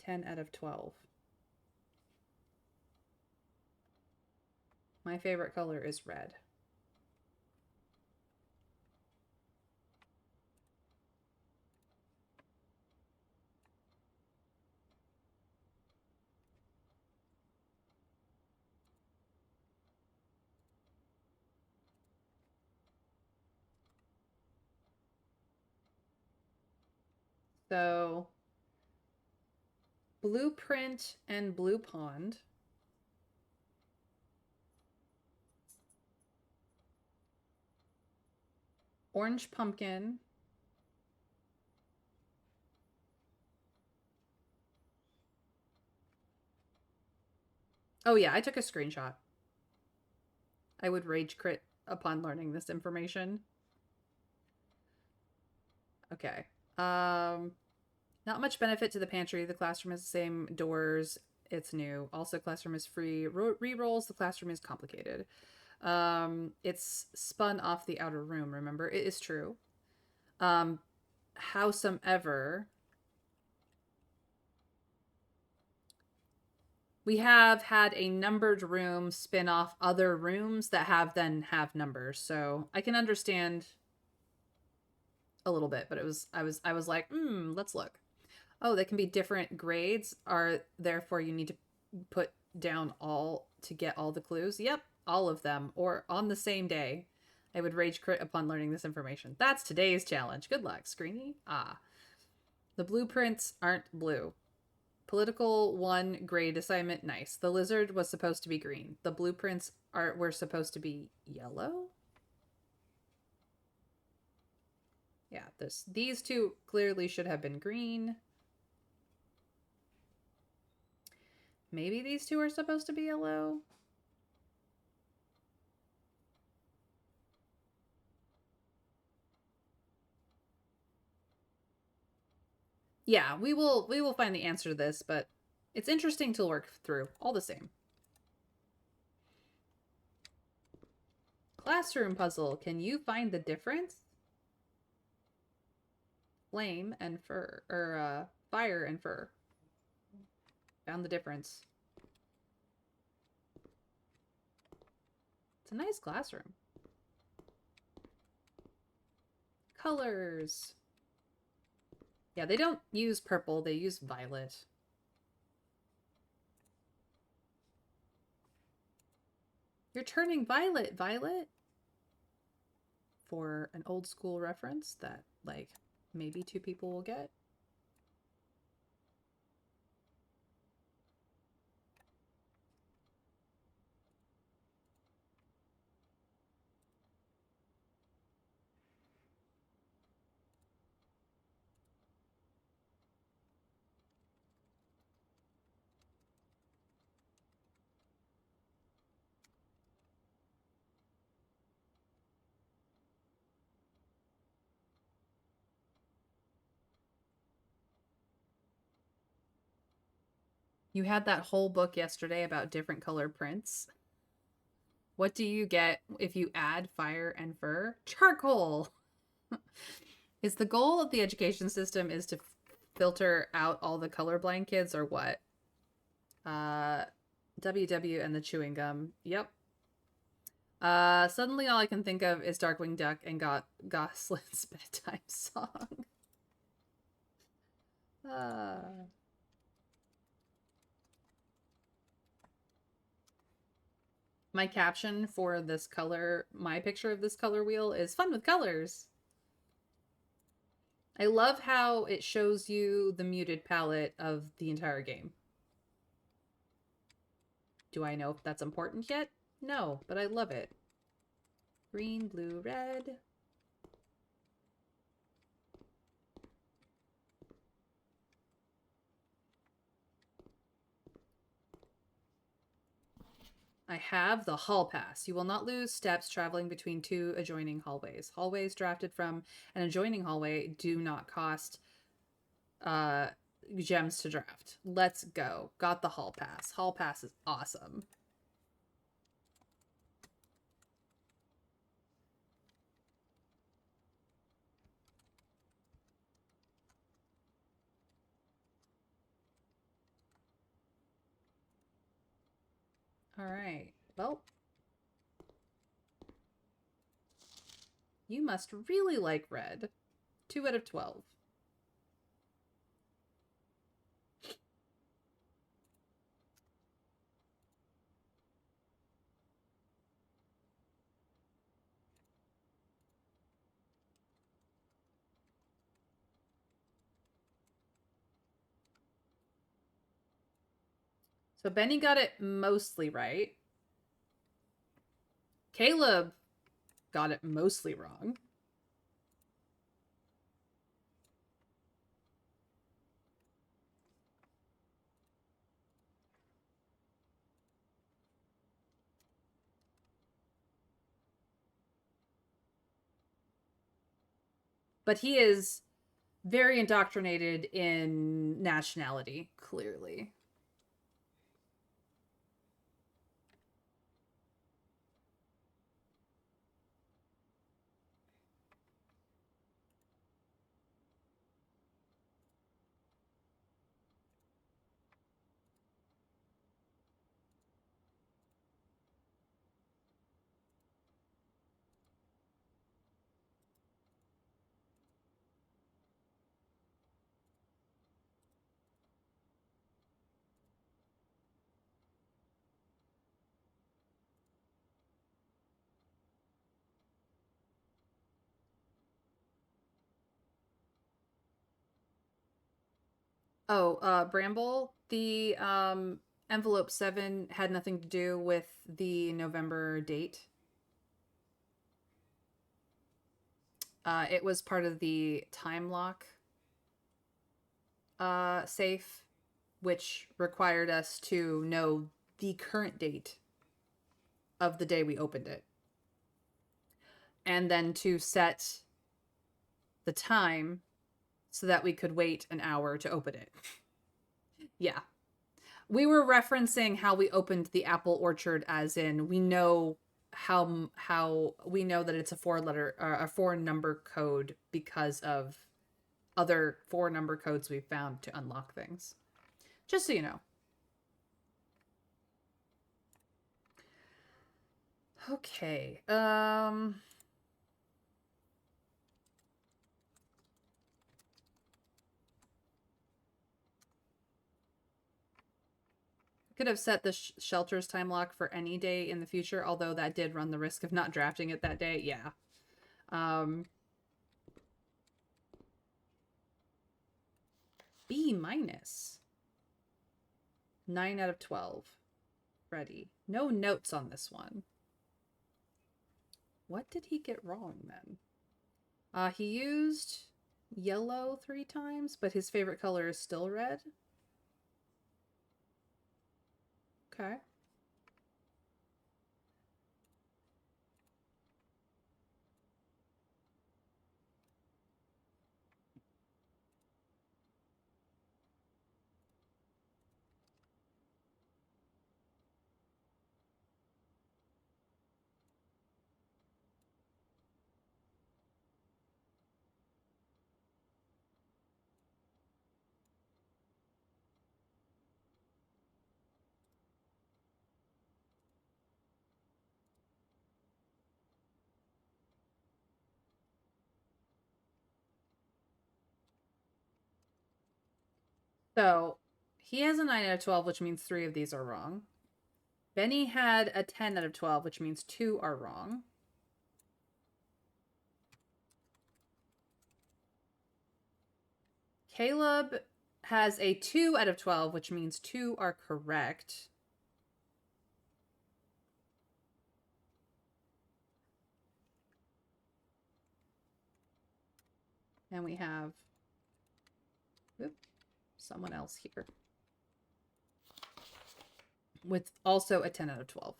10 out of 12. My favorite color is red. So, blueprint and blue pond. Orange pumpkin. Oh yeah, I took a screenshot. I would rage crit upon learning this information. Okay. Not much benefit to the pantry. The classroom has the same doors. It's new. Also, classroom is free. Re-rolls. The classroom is complicated. It's spun off the outer room. Remember, it is true. Howsomever, we have had a numbered room spin off other rooms that have numbers. So I can understand a little bit, but I was like, let's look. Oh, they can be different grades. Are therefore you need to put down all to get all the clues. Yep, all of them, or on the same day. I would rage crit upon learning this information. That's today's challenge. Good luck, Screeny. The blueprints aren't blue. Political 1 grade assignment. Nice. The lizard was supposed to be green. The blueprints were supposed to be yellow. Yeah, these two clearly should have been green. Maybe these two are supposed to be yellow. Yeah, we will find the answer to this, but it's interesting to work through all the same. Classroom puzzle. Can you find the difference? Flame and fur, or fire and fur. Found the difference. It's a nice classroom. Colors. Yeah, they don't use purple, they use violet. You're turning violet, Violet. For an old school reference that, like, maybe 2 people will get. You had that whole book yesterday about different color prints. What do you get if you add fire and fur? Charcoal! Is the goal of the education system is to filter out all the colorblind kids or what? WW and the chewing gum. Yep. Suddenly all I can think of is Darkwing Duck and Goslin's bedtime song. My caption for this color, my picture of this color wheel is fun with colors. I love how it shows you the muted palette of the entire game. Do I know if that's important yet? No, but I love it. Green, blue, red. I have the hall pass. You will not lose steps traveling between 2 adjoining hallways. Hallways drafted from an adjoining hallway do not cost gems to draft. Let's go. Got the hall pass. Hall pass is awesome. All right. Well, you must really like red. 2 out of 12. So Benny got it mostly right. Caleb got it mostly wrong. But he is very indoctrinated in nationality, clearly. Oh, Bramble, the envelope 7 had nothing to do with the November date. It was part of the time lock safe, which required us to know the current date of the day we opened it. And then to set the time so that we could wait an hour to open it. Yeah. We were referencing how we opened the apple orchard, as in we know how we know that it's a four number code because of other four number codes we found to unlock things. Just so you know. Okay. Could have set the shelter's time lock for any day in the future, although that did run the risk of not drafting it that day. Yeah. B minus. 9 out of 12. Ready. No notes on this one. What did he get wrong then? He used yellow 3 times, but his favorite color is still red. Okay. So he has a 9 out of 12, which means 3 of these are wrong. Benny had a 10 out of 12, which means 2 are wrong. Caleb has a 2 out of 12, which means 2 are correct. And we have someone else here with also a 10 out of 12.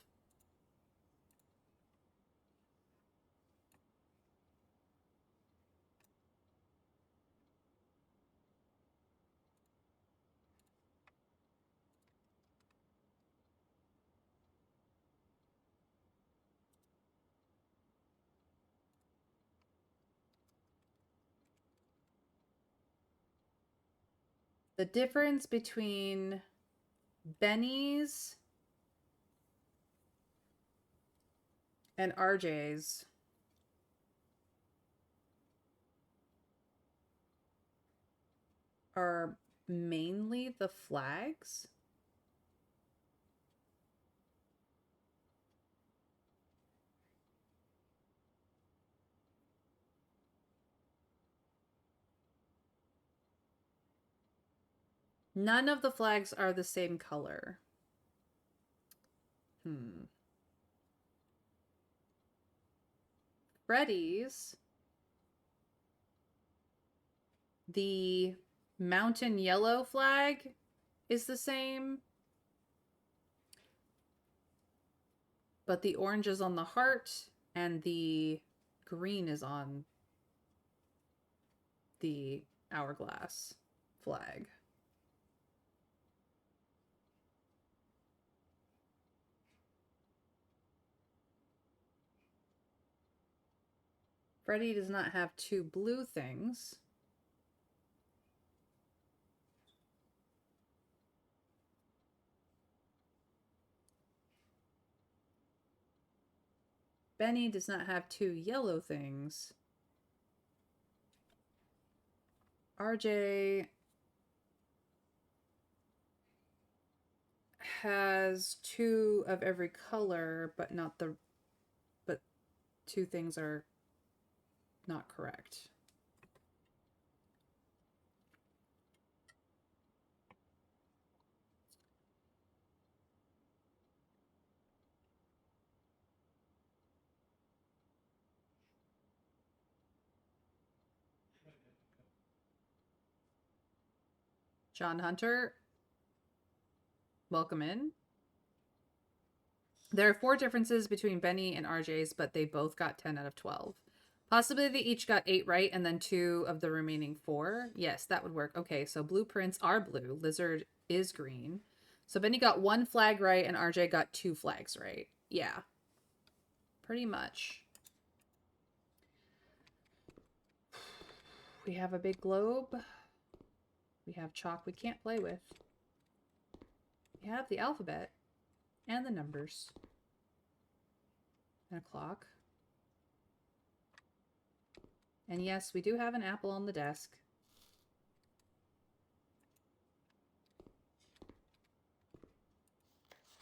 The difference between Benny's and RJ's are mainly the flags. None of the flags are the same color. Freddy's, the mountain yellow flag is the same, but the orange is on the heart and the green is on the hourglass flag. Freddy does not have 2 blue things. Benny does not have 2 yellow things. RJ has 2 of every color, but 2 things are not correct. John Hunter, welcome in. There are 4 differences between Benny and RJ's, but they both got 10 out of 12. Possibly they each got 8 right, and then 2 of the remaining 4. Yes, that would work. Okay, so blueprints are blue. Lizard is green. So Benny got 1 flag right, and RJ got 2 flags right. Yeah. Pretty much. We have a big globe. We have chalk we can't play with. We have the alphabet. And the numbers. And a clock. And yes, we do have an apple on the desk.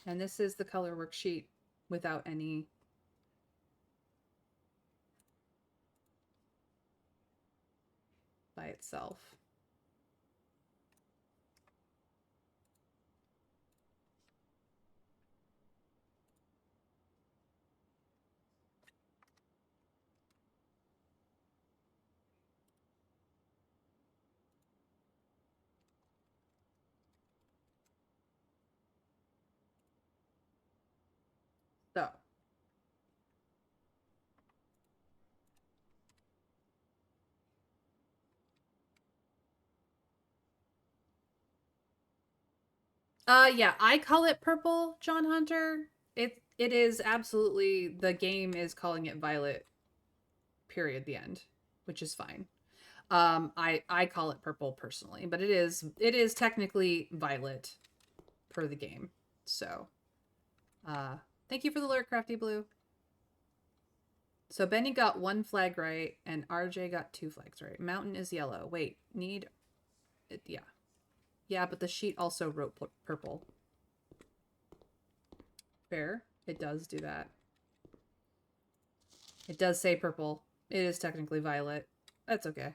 And this is the color worksheet without any by itself. So, yeah, I call it purple, John Hunter. It is absolutely, the game is calling it violet. Period. The end, which is fine. I call it purple personally, but it is technically violet per the game. So, thank you for the alert, Crafty Blue. So Benny got 1 flag right, and RJ got 2 flags right. Mountain is yellow. Wait, need it? Yeah. Yeah, but the sheet also wrote purple. Fair. It does do that. It does say purple. It is technically violet. That's okay.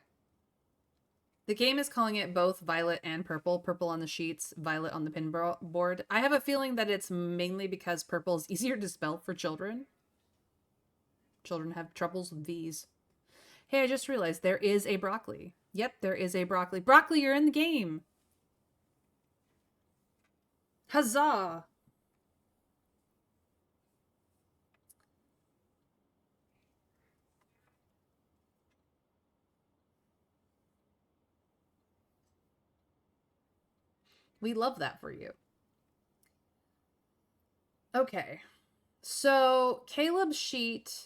The game is calling it both violet and purple. Purple on the sheets, violet on the pin board. I have a feeling that it's mainly because purple is easier to spell for children. Children have troubles with V's. Hey, I just realized there is a broccoli. Yep, there is a broccoli. Broccoli, you're in the game. Huzzah! We love that for you. Okay. So Caleb's sheet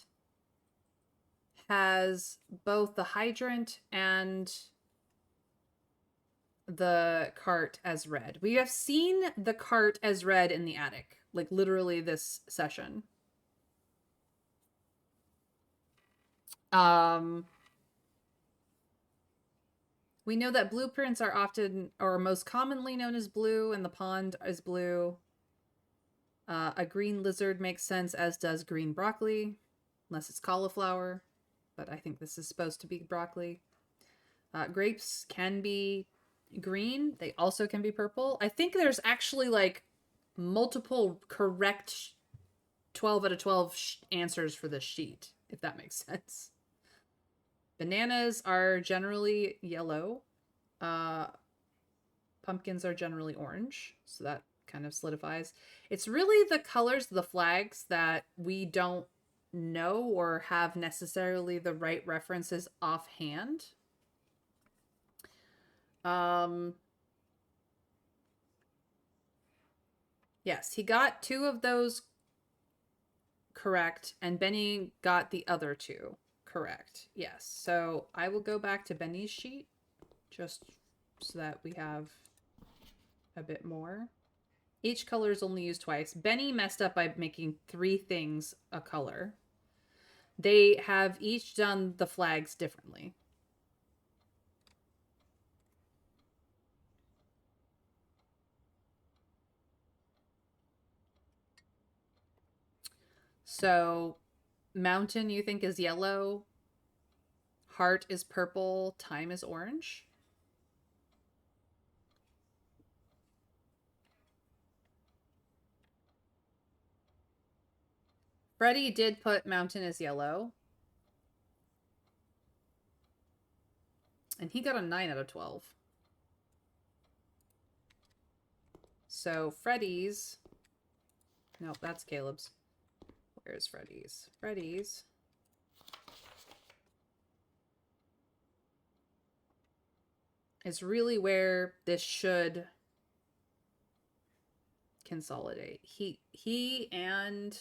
has both the hydrant and the cart as red. We have seen the cart as red in the attic, like literally this session. We know that blueprints are often, or most commonly known as blue, and the pond is blue. A green lizard makes sense, as does green broccoli, unless it's cauliflower, but I think this is supposed to be broccoli. Grapes can be green. They also can be purple. I think there's actually like multiple correct 12 out of 12 answers for this sheet, if that makes sense. Bananas are generally yellow. Pumpkins are generally orange, so that kind of solidifies. It's really the colors of the flags that we don't know or have necessarily the right references offhand. Um, yes, he got 2 of those correct, and Benny got the other 2 correct. Yes. So I will go back to Benny's sheet just so that we have a bit more. Each color is only used twice. Benny messed up by making 3 things a color. They have each done the flags differently. So, mountain you think is yellow, heart is purple, time is orange. Freddie did put mountain as yellow. And he got a 9 out of 12. So Freddie's... Nope, that's Caleb's. Where's Freddie's? Freddie's... is really where this should consolidate. He and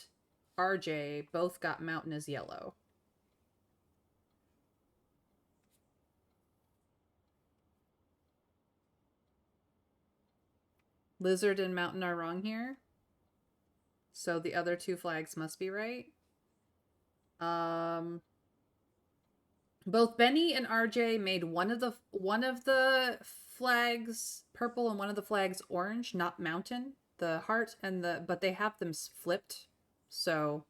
RJ both got mountain as yellow. Lizard and mountain are wrong here. So the other 2 flags must be right. Both Benny and RJ made one of the flags purple and one of the flags orange, not mountain. The heart and but they have them flipped. So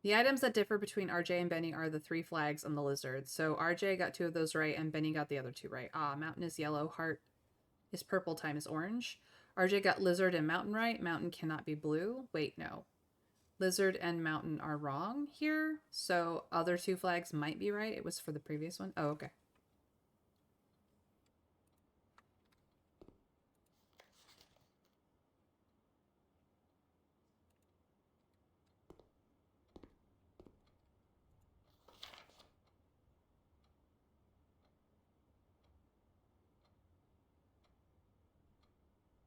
the items that differ between RJ and Benny are the 3 flags and the lizard. So RJ got 2 of those right and Benny got the other 2 right. Mountain is yellow, heart is purple, time is orange. RJ got lizard and mountain right. Mountain cannot be blue. Wait, no. Lizard and mountain are wrong here. So other 2 flags might be right. It was for the previous one. Oh, okay.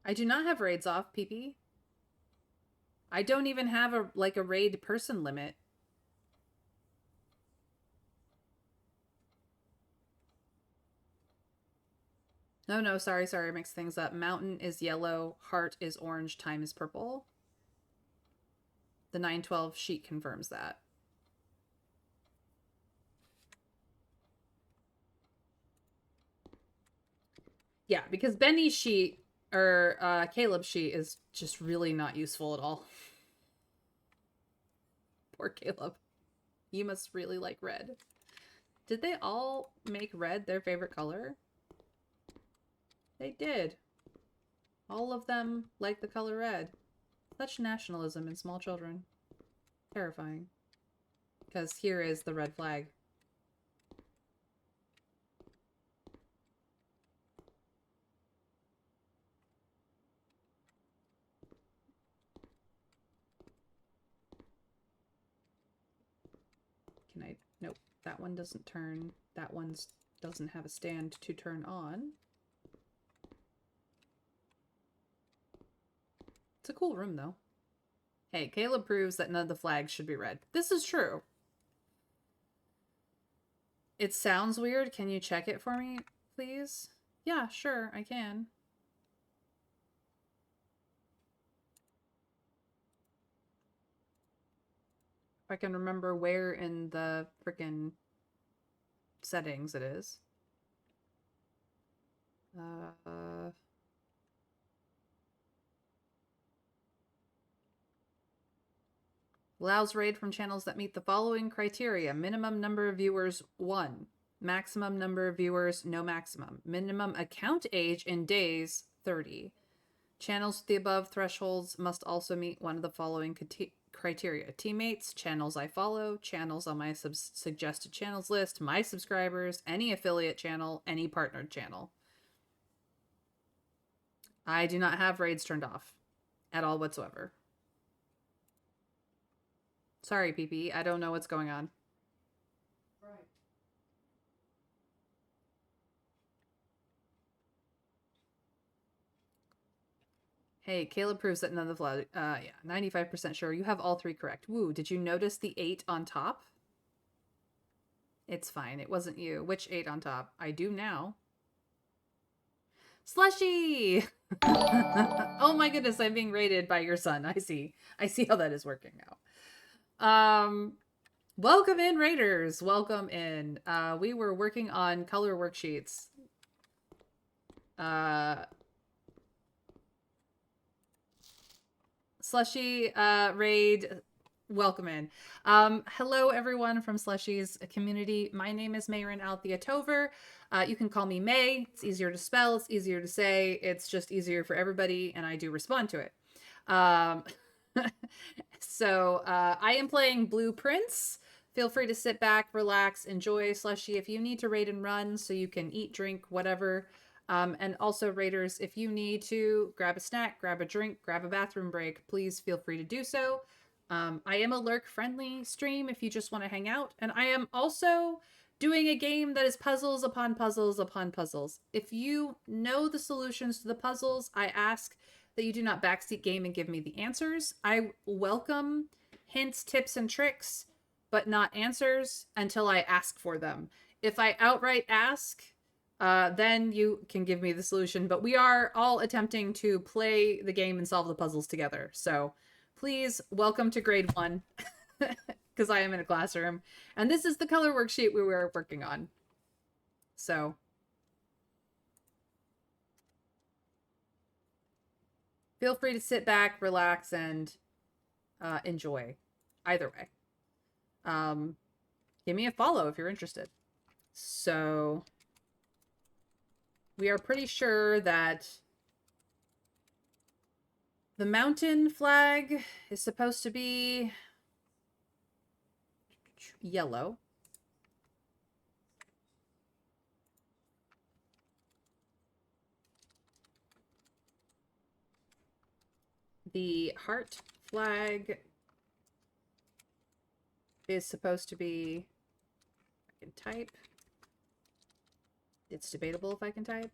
I do not have raids off, PP. I don't even have a raid person limit. No, sorry, I mixed things up. Mountain is yellow, heart is orange, time is purple. The 912 sheet confirms that. Yeah, because Benny's sheet, or Caleb's sheet, is just really not useful at all. Poor Caleb. You must really like red. Did they all make red their favorite color? They did. All of them like the color red. Such nationalism in small children. Terrifying. Because here is the red flag. Can I... Nope. That one doesn't turn. That one doesn't have a stand to turn on. It's a cool room, though. Hey, Caleb proves that none of the flags should be red. This is true. It sounds weird. Can you check it for me, please? Yeah, sure, I can. If I can remember where in the frickin' settings it is. Allows raid from channels that meet the following criteria. Minimum number of viewers, 1. Maximum number of viewers, no maximum. Minimum account age in days, 30. Channels with the above thresholds must also meet one of the following criteria. Teammates, channels I follow, channels on my suggested channels list, my subscribers, any affiliate channel, any partnered channel. I do not have raids turned off at all whatsoever. Sorry, PP. I don't know what's going on. Right. Hey, Caleb proves that none of the flags. Yeah, 95% sure. You have all three correct. Woo, did you notice the 8 on top? It's fine. It wasn't you. Which 8 on top? I do now. Slushy! Oh my goodness, I'm being rated by your son. I see. I see how that is working now. Welcome in, Raiders. Welcome in. We were working on color worksheets. Slushy, Raid, welcome in. Hello, everyone from Slushy's community. My name is Mayrin Althea Tover. You can call me May. It's easier to spell. It's easier to say. It's just easier for everybody, and I do respond to it. So I am playing Blueprints. Feel free to sit back, relax, enjoy Slushy. If you need to raid and run so you can eat, drink, whatever. And also, Raiders, if you need to grab a snack, grab a drink, grab a bathroom break, please feel free to do so. I am a lurk-friendly stream if you just want to hang out. And I am also doing a game that is puzzles upon puzzles upon puzzles. If you know the solutions to the puzzles, I ask that you do not backseat game and give me the answers. I welcome hints, tips, and tricks, but not answers until I ask for them. If I outright ask, then you can give me the solution. But we are all attempting to play the game and solve the puzzles together. So please welcome to grade 1, because I am in a classroom. And this is the color worksheet we were working on. So feel free to sit back, relax, and enjoy. Either way. Give me a follow if you're interested. So we are pretty sure that the mountain flag is supposed to be yellow. The heart flag is supposed to be, I can type. It's debatable if I can type.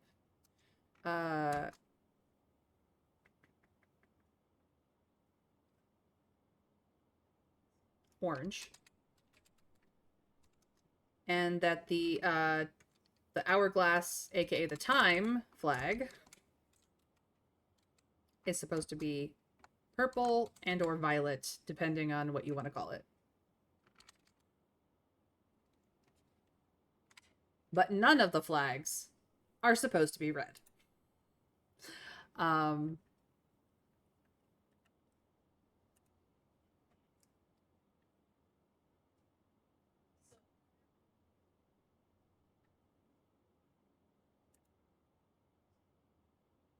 Orange. And that the hourglass, aka the time flag, is supposed to be purple and or violet, depending on what you want to call it. But none of the flags are supposed to be red.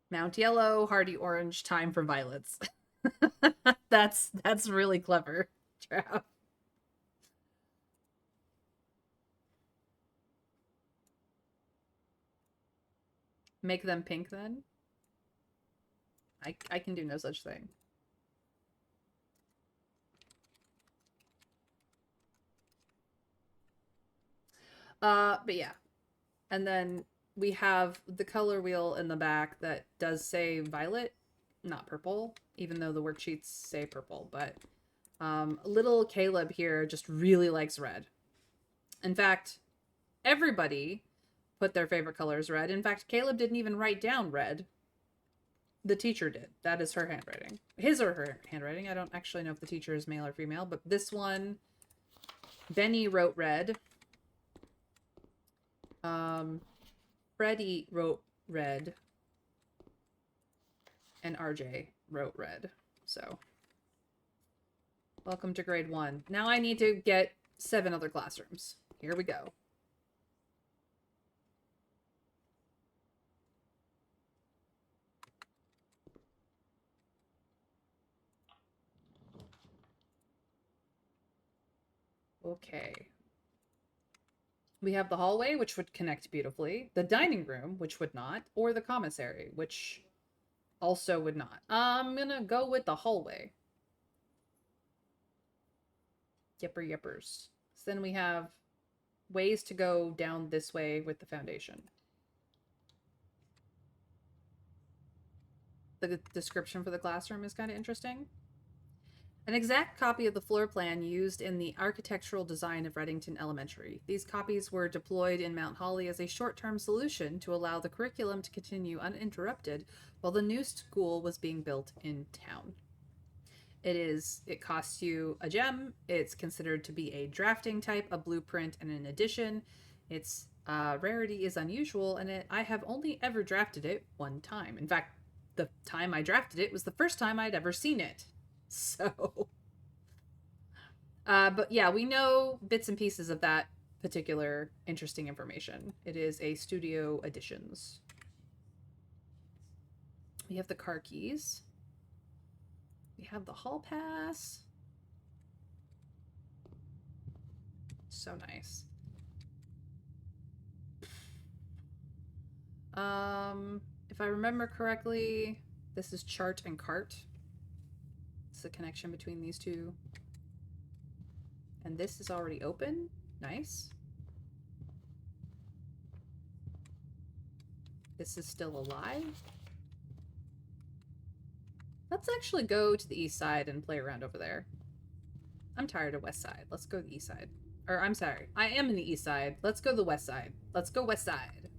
Mount Yellow, Hardy Orange, time for violets. That's really clever, Trav. Make them pink then? I can do no such thing. But yeah. And then we have the color wheel in the back that does say violet, not purple, even though the worksheets say purple. But little Caleb here just really likes red. In fact, everybody put their favorite color as red. In fact, Caleb didn't even write down red. The teacher did. That is her handwriting. His or her handwriting. I don't actually know if the teacher is male or female, but this one, Benny wrote red. Freddie wrote red. And RJ wrote red. So, welcome to grade 1. Now I need to get 7 other classrooms. Here we go. Okay. We have the hallway, which would connect beautifully, the dining room, which would not, or the commissary, which Also would not. I'm gonna go with the hallway. Yippers. So then we have ways to go down this way with the foundation. The description for the classroom is kind of interesting. An exact copy of the floor plan used in the architectural design of Reddington Elementary. These copies were deployed in Mount Holly as a short-term solution to allow the curriculum to continue uninterrupted while the new school was being built in town. It costs you a gem. It's considered to be a drafting type, a blueprint, and an addition. Its rarity is unusual, and I have only ever drafted it one time. In fact, the time I drafted it was the first time I'd ever seen it. So, but yeah, we know bits and pieces of that particular interesting information. It is a studio editions. We have the car keys. We have the hall pass. So nice. If I remember correctly, this is chart and cart. It's the connection between these two. And this is already open. Nice. This is still alive. Let's actually go to the east side and play around over there. I'm tired of west side. Let's go to the east side. Or, I'm sorry. I am in the east side. Let's go to the west side. Let's go west side.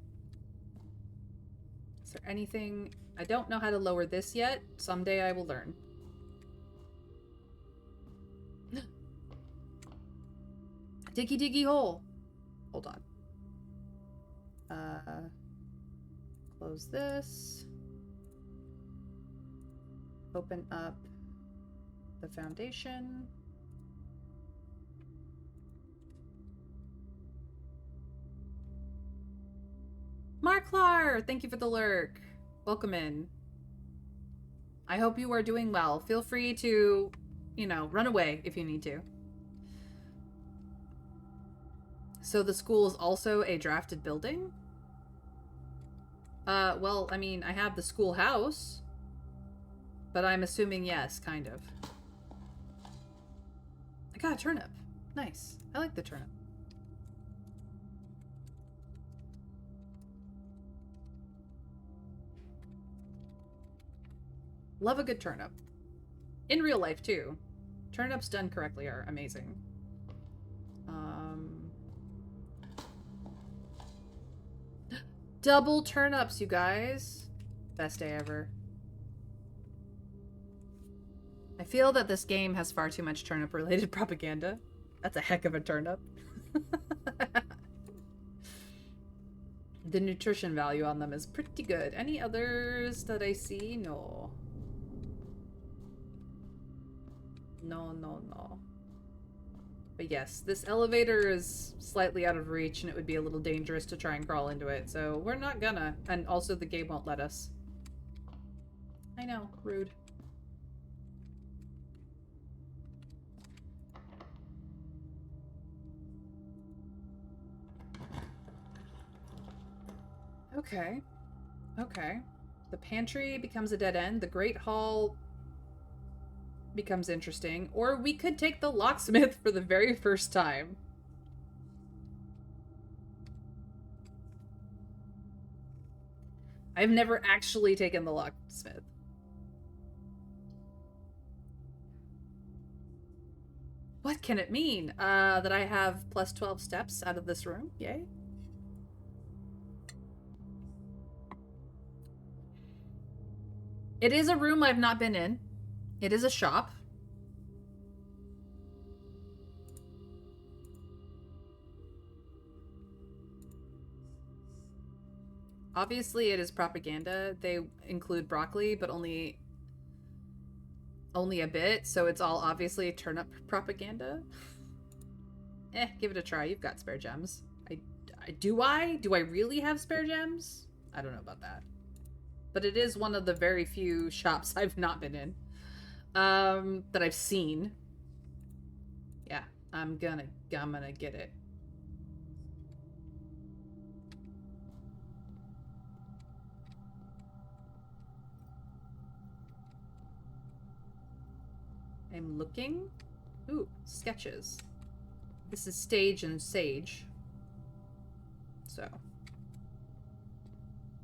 Is there anything... I don't know how to lower this yet. Someday I will learn. Diggy diggy hole. Hold on. Close this. Open up the foundation. Marklar, thank you for the lurk. Welcome in. I hope you are doing well. Feel free to, run away if you need to. So the school is also a drafted building? Well, I mean, I have the schoolhouse. But I'm assuming yes, kind of. I got a turnip. Nice. I like the turnip. Love a good turnip. In real life, too. Turnips done correctly are amazing. Double turnips, you guys. Best day ever. I feel that this game has far too much turnip-related propaganda. That's a heck of a turnip. The nutrition value on them is pretty good. Any others that I see? No. No. But yes, this elevator is slightly out of reach and it would be a little dangerous to try and crawl into it, so we're not gonna. And also the game won't let us. I know, rude. Okay. The pantry becomes a dead end. The Great Hall becomes interesting. Or we could take the locksmith for the very first time. I've never actually taken the locksmith. What can it mean? That I have plus 12 steps out of this room? Yay. It is a room I've not been in. It is a shop. Obviously, it is propaganda. They include broccoli, but only a bit, so it's all obviously turnip propaganda. Give it a try. You've got spare gems. Do I really have spare gems? I don't know about that. But it is one of the very few shops I've not been in. That I've seen. Yeah, I'm gonna get it. I'm looking. Ooh, sketches. This is stage and sage. So.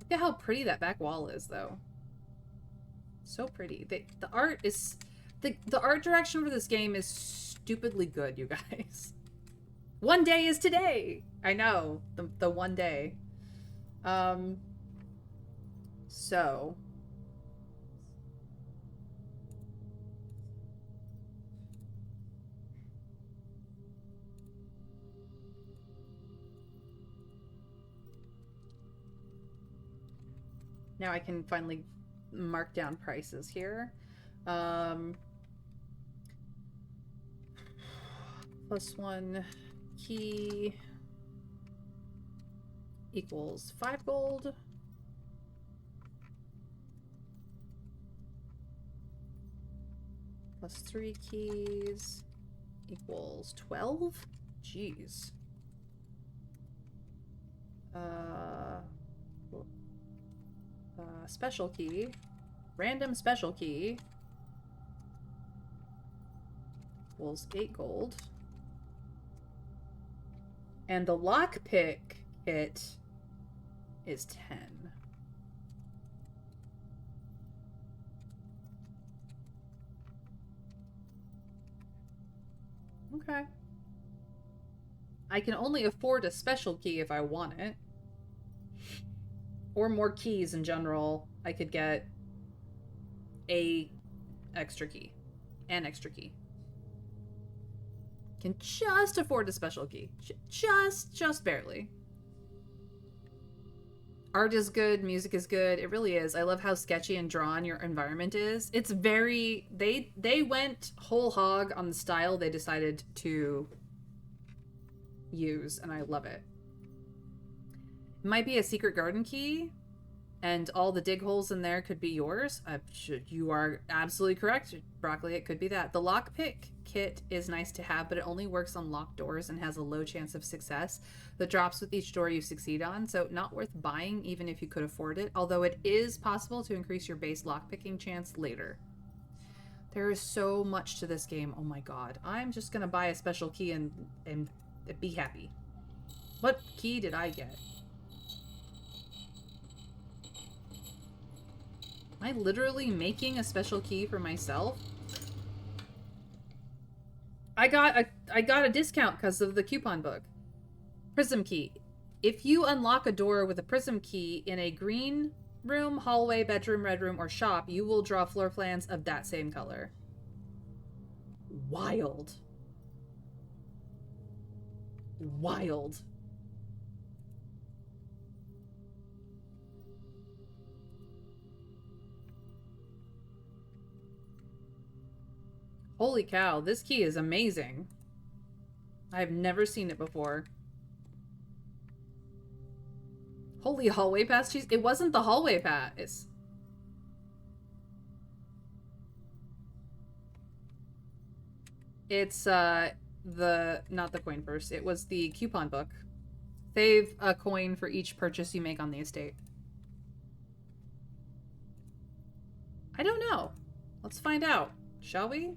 Look at how pretty that back wall is, though. So pretty. The art is... The art direction for this game is stupidly good, you guys. One day is today! I know. The one day. So... Now I can finally mark down prices here. +1 key equals 5 gold. +3 keys equals 12? Jeez. Special key. Random special key equals 8 gold. And the lockpick kit is 10. Okay. I can only afford a special key if I want it. Or more keys in general. I could get a extra key. An extra key. Can just afford a special key. Just barely. Art is good, music is good. It really is. I love how sketchy and drawn your environment is. It's very... They went whole hog on the style they decided to use, and I love it. It might be a secret garden key, and all the dig holes in there could be yours. You are absolutely correct, Broccoli. It could be that. The lockpick kit is nice to have, but it only works on locked doors and has a low chance of success that drops with each door you succeed on, so not worth buying even if you could afford it, although it is possible to increase your base lockpicking chance later. There is so much to this game. Oh my god. I'm just gonna buy a special key and be happy. What key did I get? Am I literally making a special key for myself? I got a discount because of the coupon book. Prism key. If you unlock a door with a prism key in a green room, hallway, bedroom, red room, or shop, you will draw floor plans of that same color. Wild. Wild. Holy cow, this key is amazing. I've never seen it before. Holy hallway pass cheese. It wasn't the hallway pass. It's not the coin purse. It was the coupon book. Save a coin for each purchase you make on the estate. I don't know. Let's find out, shall we?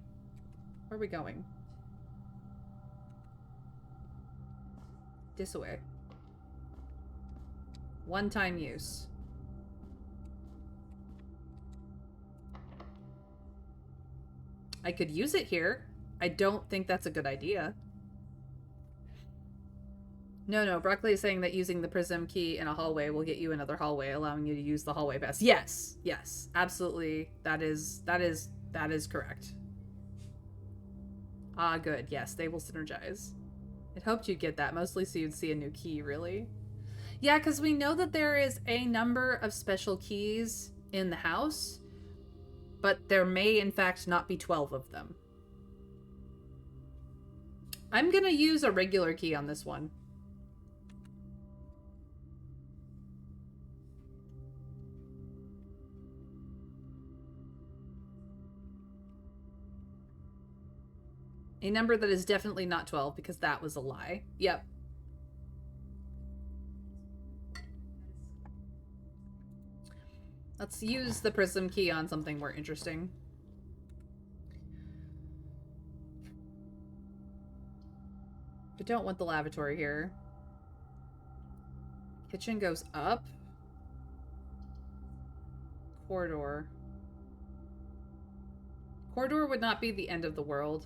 Where are we going? This way. One-time use. I could use it here. I don't think that's a good idea. No, Broccoli is saying that using the prism key in a hallway will get you another hallway, allowing you to use the hallway pass. Yes, absolutely. That is correct. Ah, good. Yes, they will synergize. I'd hoped you'd get that, mostly so you'd see a new key, really. Yeah, because we know that there is a number of special keys in the house, but there may, in fact, not be 12 of them. I'm gonna use a regular key on this one. A number that is definitely not 12, because that was a lie. Yep. Let's use the prism key on something more interesting. don't want the lavatory here. Kitchen goes up. Corridor. Corridor would not be the end of the world.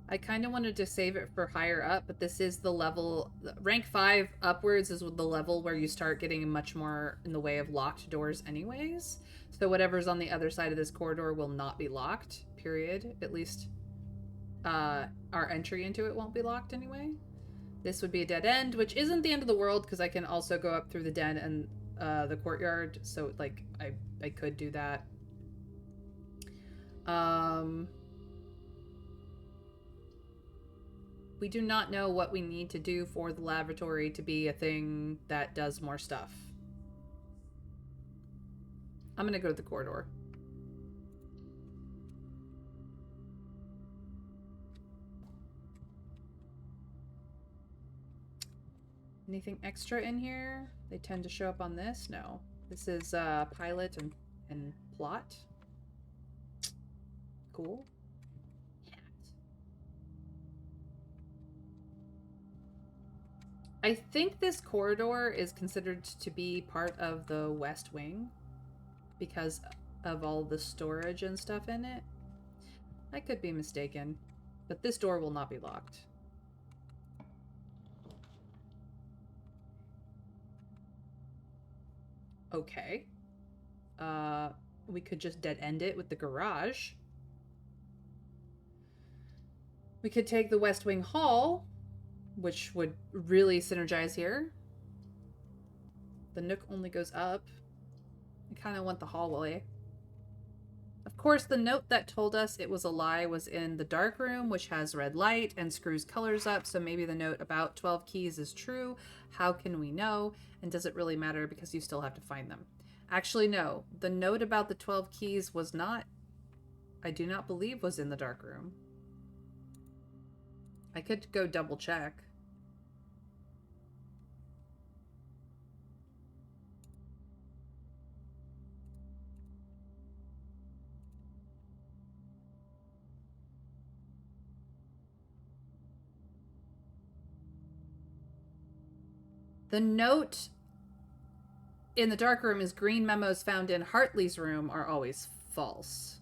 I kind of wanted to save it for higher up, but this is the level... Rank 5 upwards is the level where you start getting much more in the way of locked doors anyways. So whatever's on the other side of this corridor will not be locked, period. At least our entry into it won't be locked anyway. This would be a dead end, which isn't the end of the world because I can also go up through the den and the courtyard. So, like, I could do that. We do not know what we need to do for the lavatory to be a thing that does more stuff. I'm gonna go to the corridor. Anything extra in here? They tend to show up on this? No. This is pilot and plot. Cool. I think this corridor is considered to be part of the West Wing because of all the storage and stuff in it. I could be mistaken, but this door will not be locked. Okay. We could just dead end it with the garage. We could take the West Wing Hall, which would really synergize here. The nook only goes up. I kind of want the hallway. Of course, the note that told us it was a lie was in the dark room, which has red light and screws colors up, so maybe the note about 12 keys is true. How can we know? And does it really matter because you still have to find them? Actually, no. The note about the 12 keys was not... I do not believe was in the dark room. I could go double check. The note in the dark room is green memos found in Hartley's room are always false.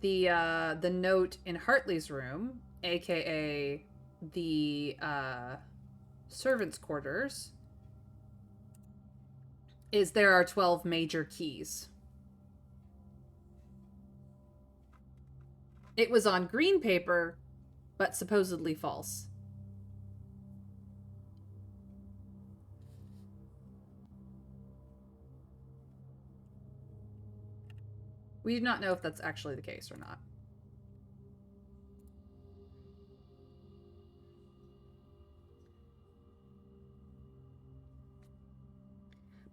The note in Hartley's room, aka the servants' quarters, is there are 12 major keys. It was on green paper, but supposedly false. We do not know if that's actually the case or not.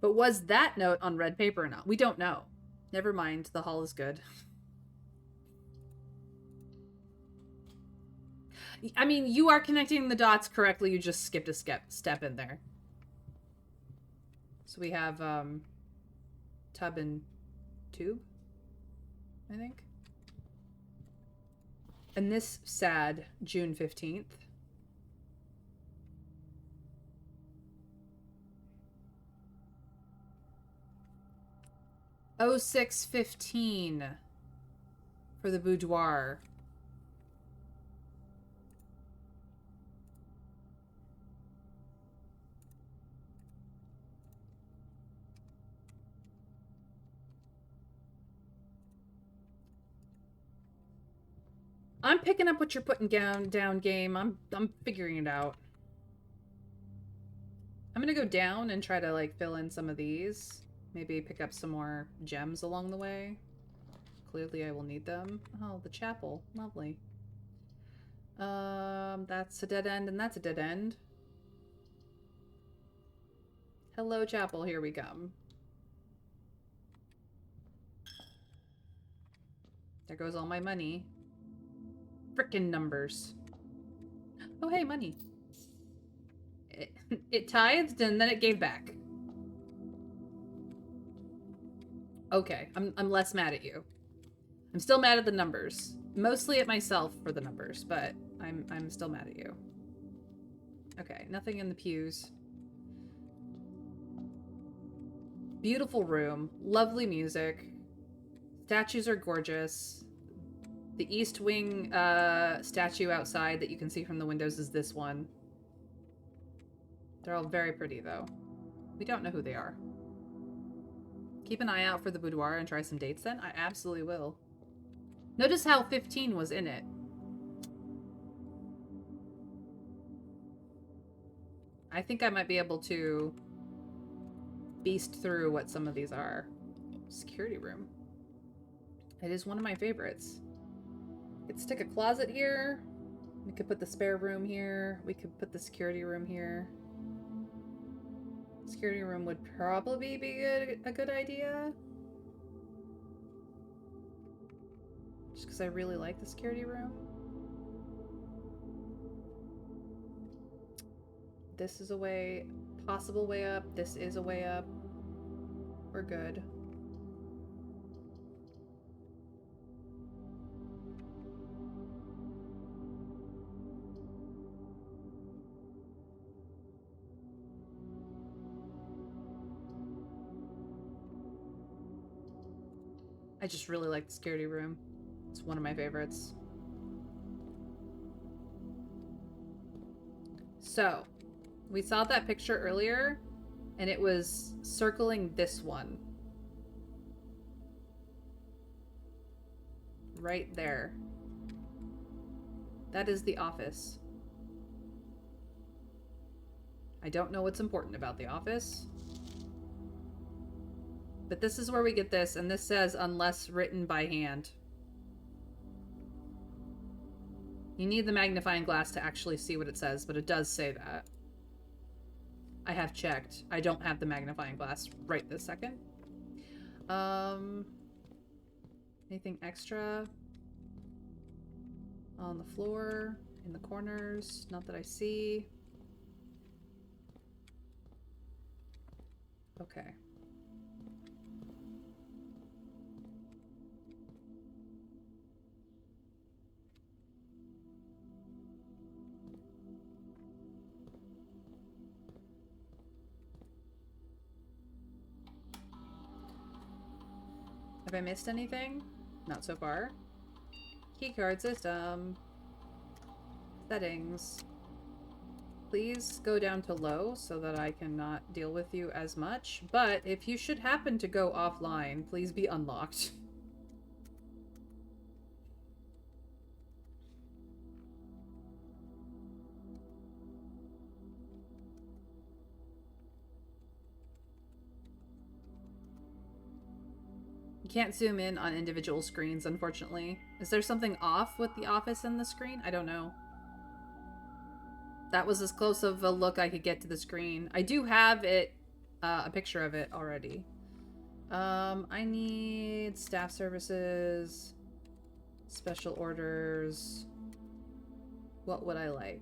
But was that note on red paper or not? We don't know. Never mind. The hall is good. I mean, you are connecting the dots correctly. You just skipped a step in there. So we have tub and tube, I think. And this sad June 15th. Oh, 6:15 for the boudoir. I'm picking up what you're putting down, game. I'm figuring it out. I'm gonna go down and try to like fill in some of these. Maybe pick up some more gems along the way. Clearly I will need them. Oh, the chapel. Lovely. That's a dead end and that's a dead end. Hello, chapel. Here we come. There goes all my money. Frickin' numbers. Oh, hey, money. It tithed and then it gave back. Okay, I'm less mad at you. I'm still mad at the numbers. Mostly at myself for the numbers, but I'm still mad at you. Okay, nothing in the pews. Beautiful room, lovely music. Statues are gorgeous. The East Wing statue outside that you can see from the windows is this one. They're all very pretty, though. We don't know who they are. Keep an eye out for the boudoir and try some dates then? I absolutely will. Notice how 15 was in it. I think I might be able to beast through what some of these are. Security room. It is one of my favorites. We could stick a closet here. We could put the spare room here. We could put the security room here. Security room would probably be a good idea. Just because I really like the security room. This is a way, possible way up. This is a way up. We're good. I just really like the security room. It's one of my favorites. So, we saw that picture earlier, and it was circling this one. Right there. That is the office. I don't know what's important about the office. But this is where we get this, and this says, unless written by hand. You need the magnifying glass to actually see what it says, but it does say that. I have checked. I don't have the magnifying glass right this second. Anything extra? On the floor, in the corners, not that I see. Okay. Have I missed anything? Not so far. Keycard system. Settings. Please go down to low so that I cannot deal with you as much. But if you should happen to go offline, please be unlocked. Can't zoom in on individual screens, unfortunately. Is there something off with the office and the screen? I don't know. That was as close of a look I could get to the screen. I do have it, a picture of it already. I need staff services, special orders. What would I like?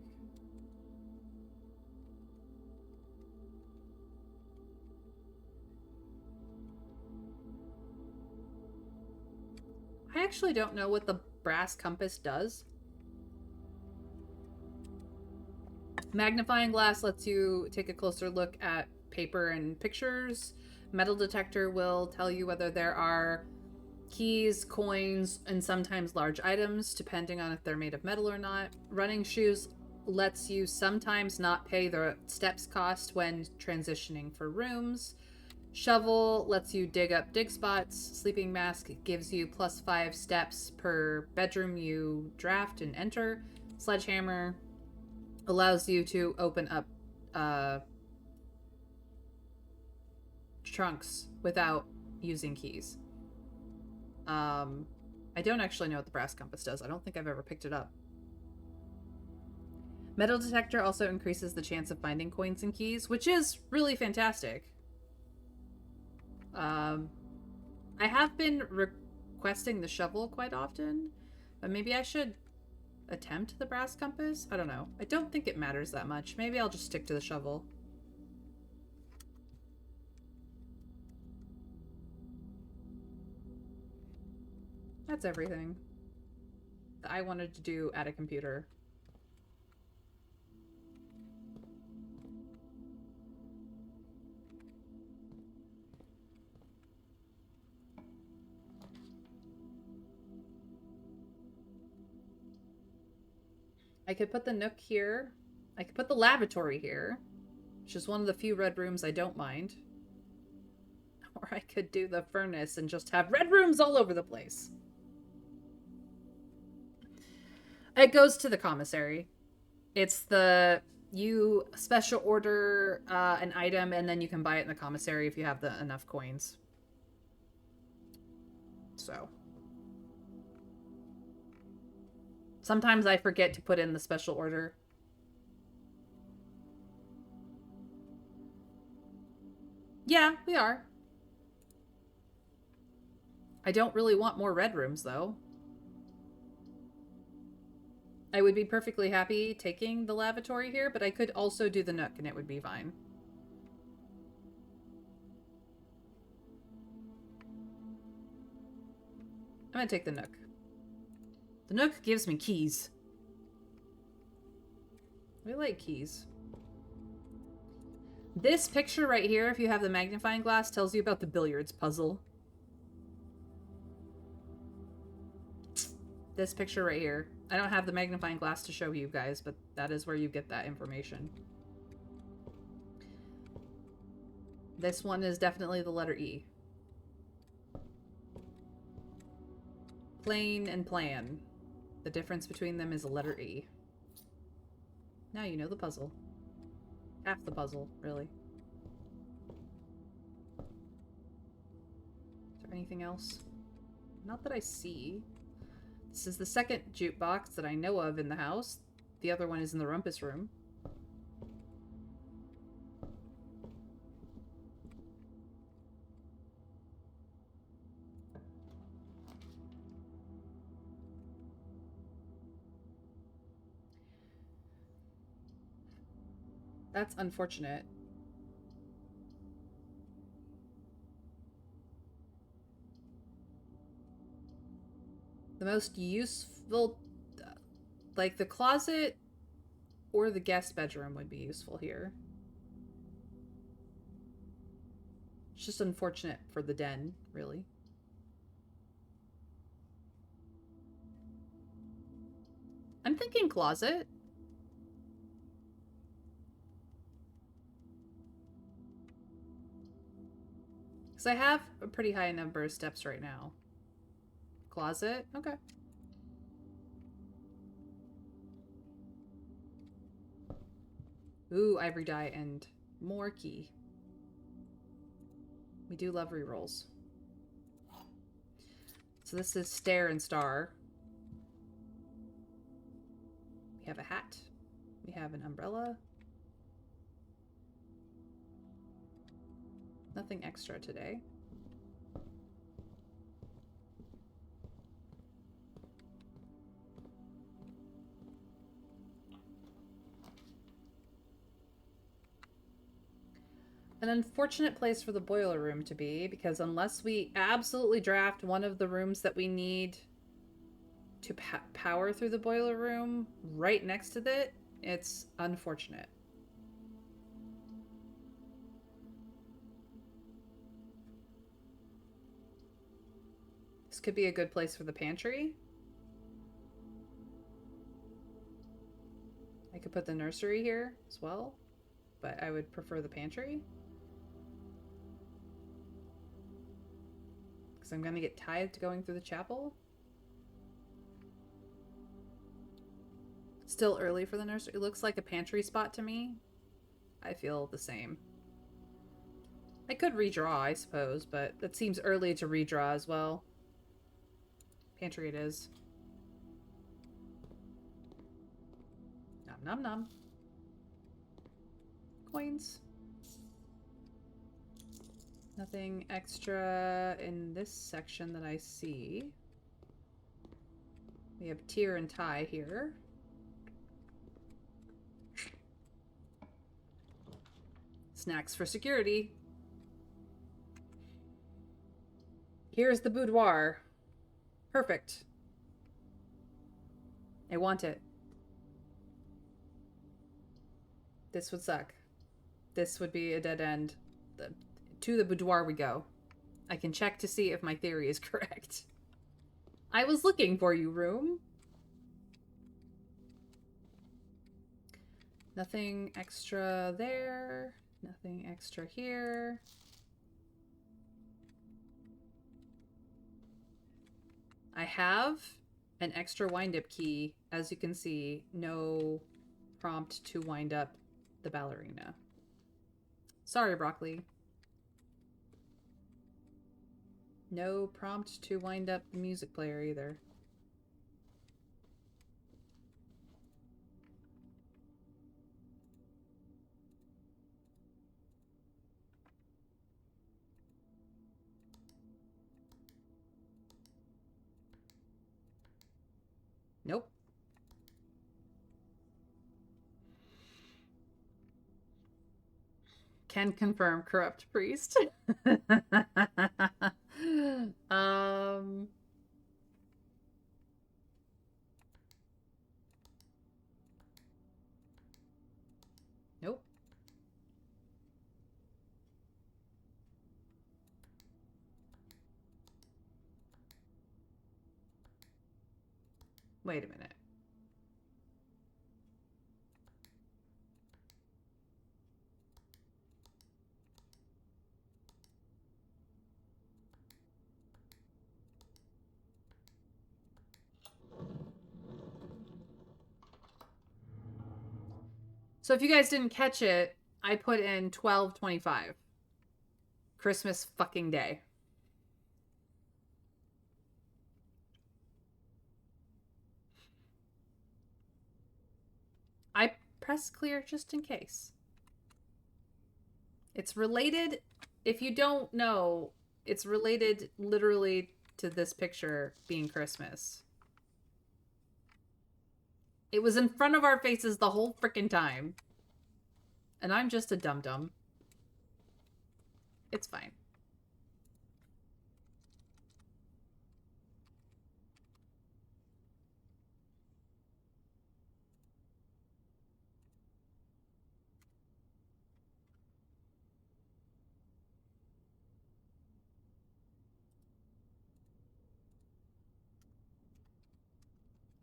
I actually don't know what the brass compass does. Magnifying glass lets you take a closer look at paper and pictures. Metal detector will tell you whether there are keys, coins, and sometimes large items, depending on if they're made of metal or not. Running shoes lets you sometimes not pay the steps cost when transitioning for rooms. Shovel lets you dig up dig spots. Sleeping mask gives you +5 steps per bedroom you draft and enter. Sledgehammer allows you to open up trunks without using keys. I don't actually know what the brass compass does. I don't think I've ever picked it up. Metal detector also increases the chance of finding coins and keys, which is really fantastic. I have been requesting the shovel quite often, but maybe I should attempt the brass compass? I don't know. I don't think it matters that much. Maybe I'll just stick to the shovel. That's everything. that I wanted to do at a computer. I could put the nook here. I could put the lavatory here, which is one of the few red rooms I don't mind. Or I could do the furnace and just have red rooms all over the place. It goes to the commissary. It's the... You special order an item, and then you can buy it in the commissary if you have enough coins. So... Sometimes I forget to put in the special order. Yeah, we are. I don't really want more red rooms, though. I would be perfectly happy taking the lavatory here, but I could also do the nook, and it would be fine. I'm gonna take the nook. The nook gives me keys. We like keys. This picture right here, if you have the magnifying glass, tells you about the billiards puzzle. This picture right here. I don't have the magnifying glass to show you guys, but that is where you get that information. This one is definitely the letter E. Plain and plan. The difference between them is a letter E. Now you know the puzzle. Half the puzzle, really. Is there anything else? Not that I see. This is the second jukebox that I know of in the house. The other one is in the rumpus room. That's unfortunate. The most useful... Like, the closet or the guest bedroom would be useful here. It's just unfortunate for the den, really. I'm thinking closet. Because I have a pretty high number of steps right now. Closet? Okay. Ooh, ivory dye and more key. We do love rerolls. So this is stare and star. We have a hat. We have an umbrella. Nothing extra today. An unfortunate place for the boiler room to be, because unless we absolutely draft one of the rooms that we need to power through the boiler room right next to it, it's unfortunate. This could be a good place for the pantry. I could put the nursery here as well, but I would prefer the pantry. Because I'm going to get tied to going through the chapel. Still early for the nursery. It looks like a pantry spot to me. I feel the same. I could redraw, I suppose, but that seems early to redraw as well. Pantry it is. Nom nom nom. Coins. Nothing extra in this section that I see. We have tier and tie here. Snacks for security. Here's the boudoir. Perfect. I want it. This would suck. This would be a dead end. To the boudoir we go. I can check to see if my theory is correct. I was looking for you, room. Nothing extra there. Nothing extra here. I have an extra wind-up key. As you can see, no prompt to wind up the ballerina. Sorry, Broccoli. No prompt to wind up the music player either. Nope. Can confirm corrupt priest. um Nope. Wait a minute. So if you guys didn't catch it, I put in 12/25. Christmas fucking day. I press clear just in case. It's related, if you don't know, it's related literally to this picture being Christmas. It was in front of our faces the whole freaking time. And I'm just a dum-dum. It's fine.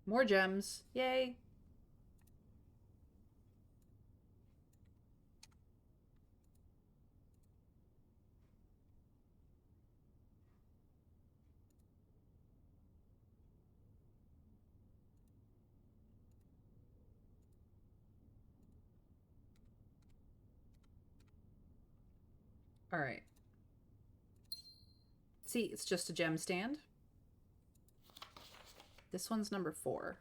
More gems. Yay. All right. See, it's just a gem stand. This one's number 4.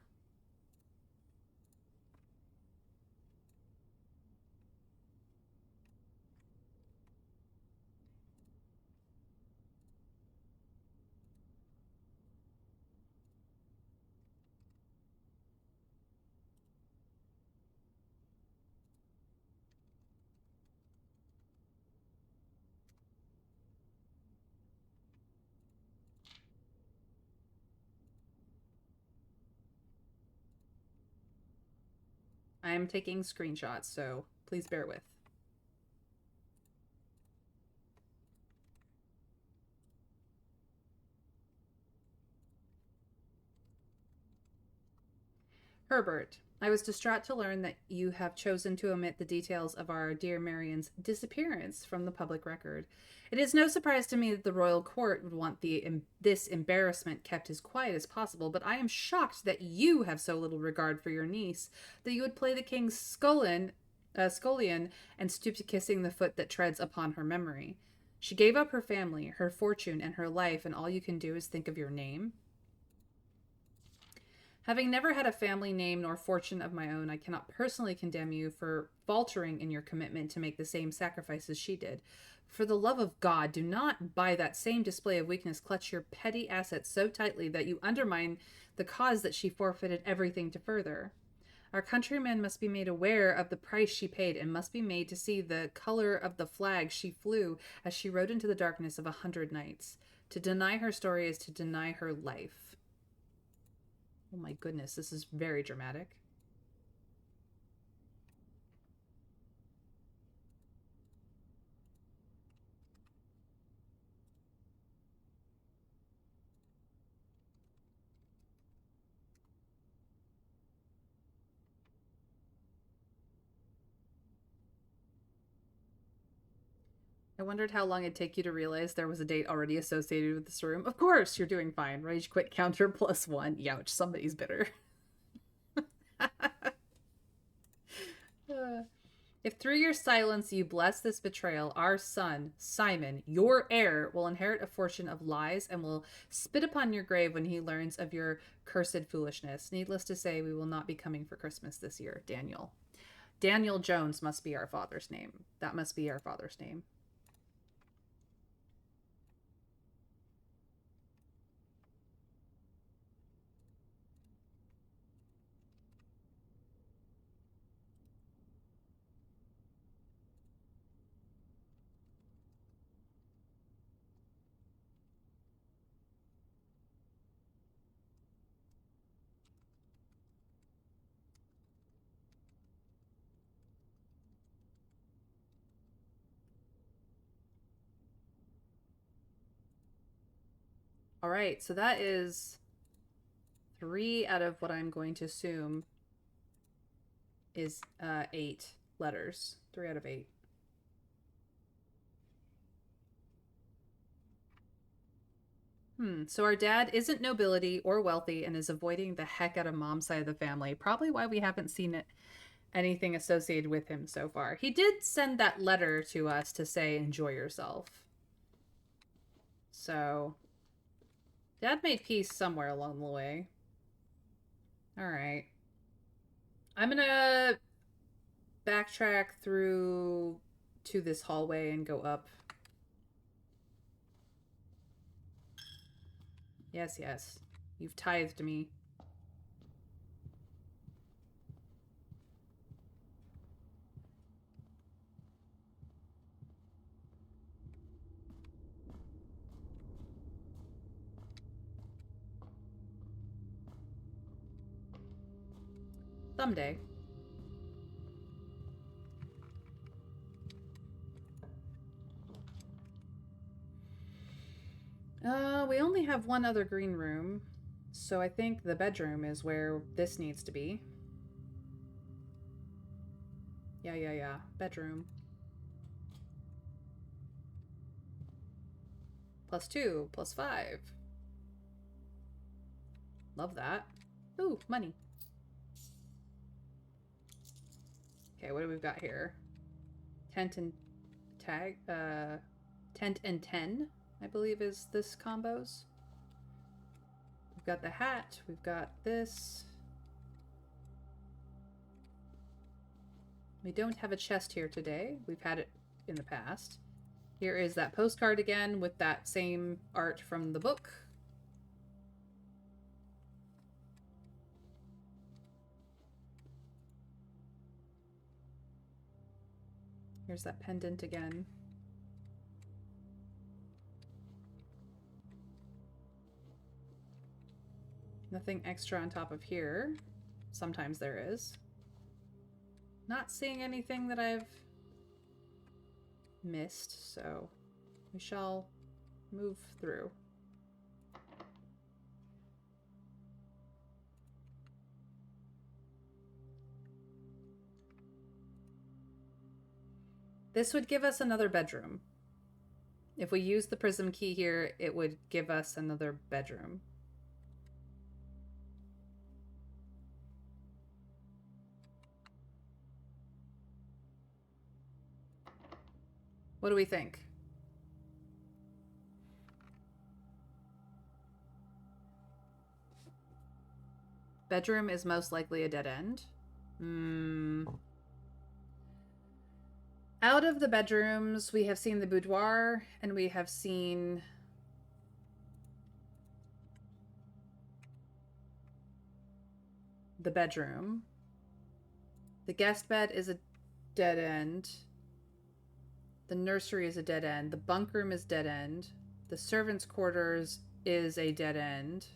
I am taking screenshots, so please bear with. Herbert, I was distraught to learn that you have chosen to omit the details of our dear Marion's disappearance from the public record. It is no surprise to me that the royal court would want this embarrassment kept as quiet as possible, but I am shocked that you have so little regard for your niece that you would play the king's scullion and stoop to kissing the foot that treads upon her memory. She gave up her family, her fortune, and her life, and all you can do is think of your name. Having never had a family name nor fortune of my own, I cannot personally condemn you for faltering in your commitment to make the same sacrifices she did. For the love of God, do not, by that same display of weakness, clutch your petty assets so tightly that you undermine the cause that she forfeited everything to further. Our countrymen must be made aware of the price she paid and must be made to see the color of the flag she flew as she rode into the darkness of 100 nights. To deny her story is to deny her life. Oh my goodness, this is very dramatic. I wondered how long it'd take you to realize there was a date already associated with this room. Of course, you're doing fine. Rage quit counter +1. Youch, somebody's bitter. If through your silence you bless this betrayal, our son, Simon, your heir, will inherit a fortune of lies and will spit upon your grave when he learns of your cursed foolishness. Needless to say, we will not be coming for Christmas this year, Daniel. Daniel Jones must be our father's name. That must be our father's name. All right, so that is 3 out of what I'm going to assume is 8 letters. 3 out of 8. So our dad isn't nobility or wealthy and is avoiding the heck out of mom's side of the family. Probably why we haven't seen anything associated with him so far. He did send that letter to us to say, enjoy yourself. So, dad made peace somewhere along the way. All right. I'm gonna backtrack through to this hallway and go up. Yes, yes. You've tithed me. Someday. We only have one other green room, so I think the bedroom is where this needs to be. Yeah. Bedroom. +2, +5. Love that. Ooh, money. Okay, what do we got here? Tent and tag. Tent and 10, I believe, is this combos. We've got the hat. We've got this. We don't have a chest here today. We've had it in the past. Here is that postcard again with that same art from the book. Here's that pendant again. Nothing extra on top of here. Sometimes there is. Not seeing anything that I've missed, so we shall move through. This would give us another bedroom. If we use the prism key here, it would give us another bedroom. What do we think? Bedroom is most likely a dead end. Out of the bedrooms, we have seen the boudoir and we have seen the bedroom. The guest bed is a dead end. The nursery is a dead end. The bunk room is dead end. The servants' quarters is a dead end.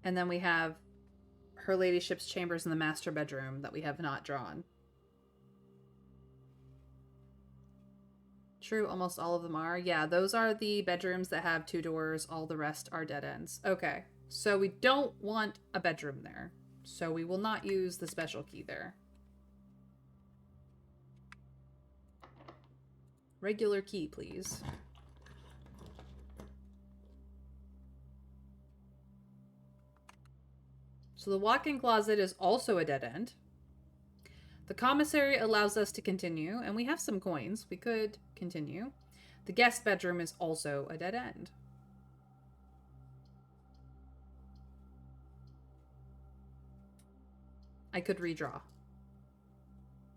And then we have her ladyship's chambers in the master bedroom that we have not drawn. True, almost all of them are. Yeah, those are the bedrooms that have 2 doors. All the rest are dead ends. Okay, so we don't want a bedroom there. So we will not use the special key there. Regular key, please. So the walk-in closet is also a dead end. The commissary allows us to continue, and we have some coins. We could continue. The guest bedroom is also a dead end. I could redraw.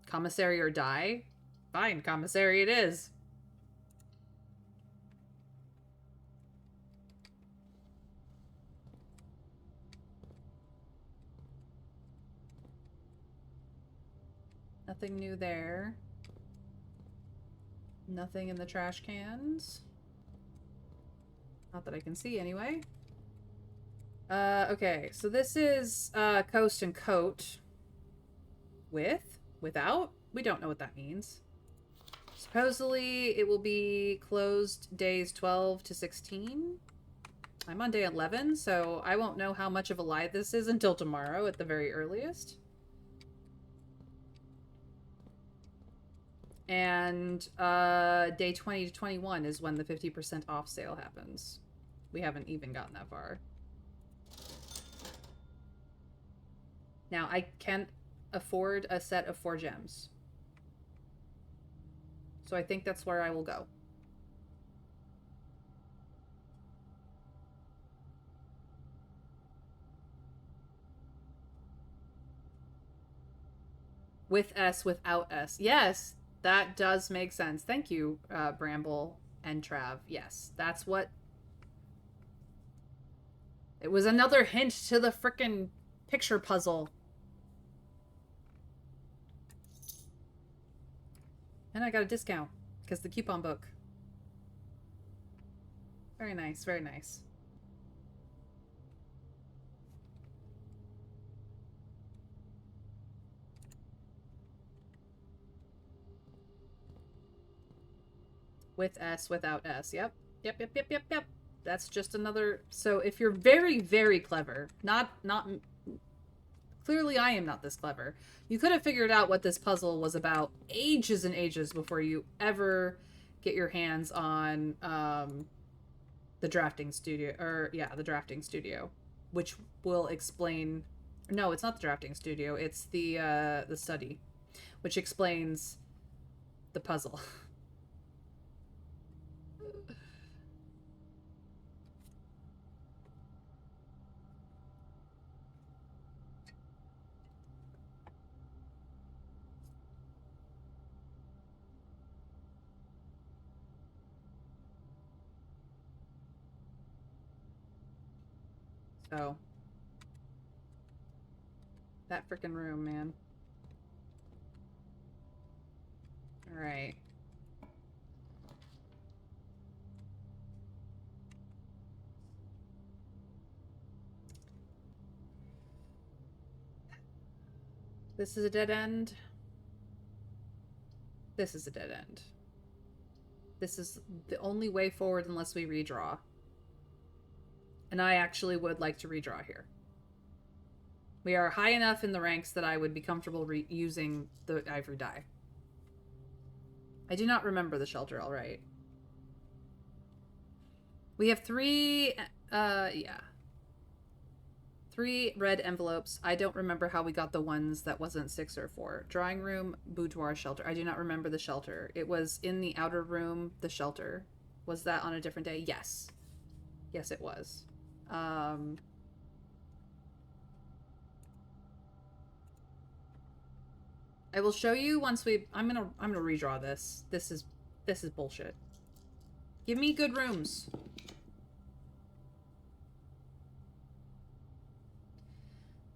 Commissary or die? Fine, commissary it is. Nothing new there. Nothing in the trash cans. Not that I can see anyway. Okay, so this is coast and coat. With? Without? We don't know what that means. Supposedly it will be closed days 12 to 16. I'm on day 11, so I won't know how much of a lie this is until tomorrow at the very earliest. And day 20 to 21 is when the 50% off sale happens. We haven't even gotten that far. Now, I can't afford a set of 4 gems. So I think that's where I will go. With S, without S. Yes, that does make sense. Thank you, Bramble and Trav. Yes, that's what... It was another hint to the frickin' picture puzzle. And I got a discount because the coupon book. Very nice, very nice. With S, without S. Yep. Yep. That's just another... So if you're very, very clever, not... Clearly I am not this clever. You could have figured out what this puzzle was about ages and ages before you ever get your hands on the drafting studio. Or, yeah, the drafting studio. Which will explain... No, it's not the drafting studio. It's the study. Which explains the puzzle. So, that freaking room, man. Alright. This is a dead end. This is a dead end. This is the only way forward unless we redraw. And I actually would like to redraw here. We are high enough in the ranks that I would be comfortable using the ivory die. I do not remember the shelter, alright. We have 3, yeah. 3 red envelopes. I don't remember how we got the ones that wasn't 6 or 4. Drawing room, boudoir, shelter. I do not remember the shelter. It was in the outer room, the shelter. Was that on a different day? Yes. Yes, it was. I will show you once we... I'm gonna redraw this. This is bullshit. Give me good rooms.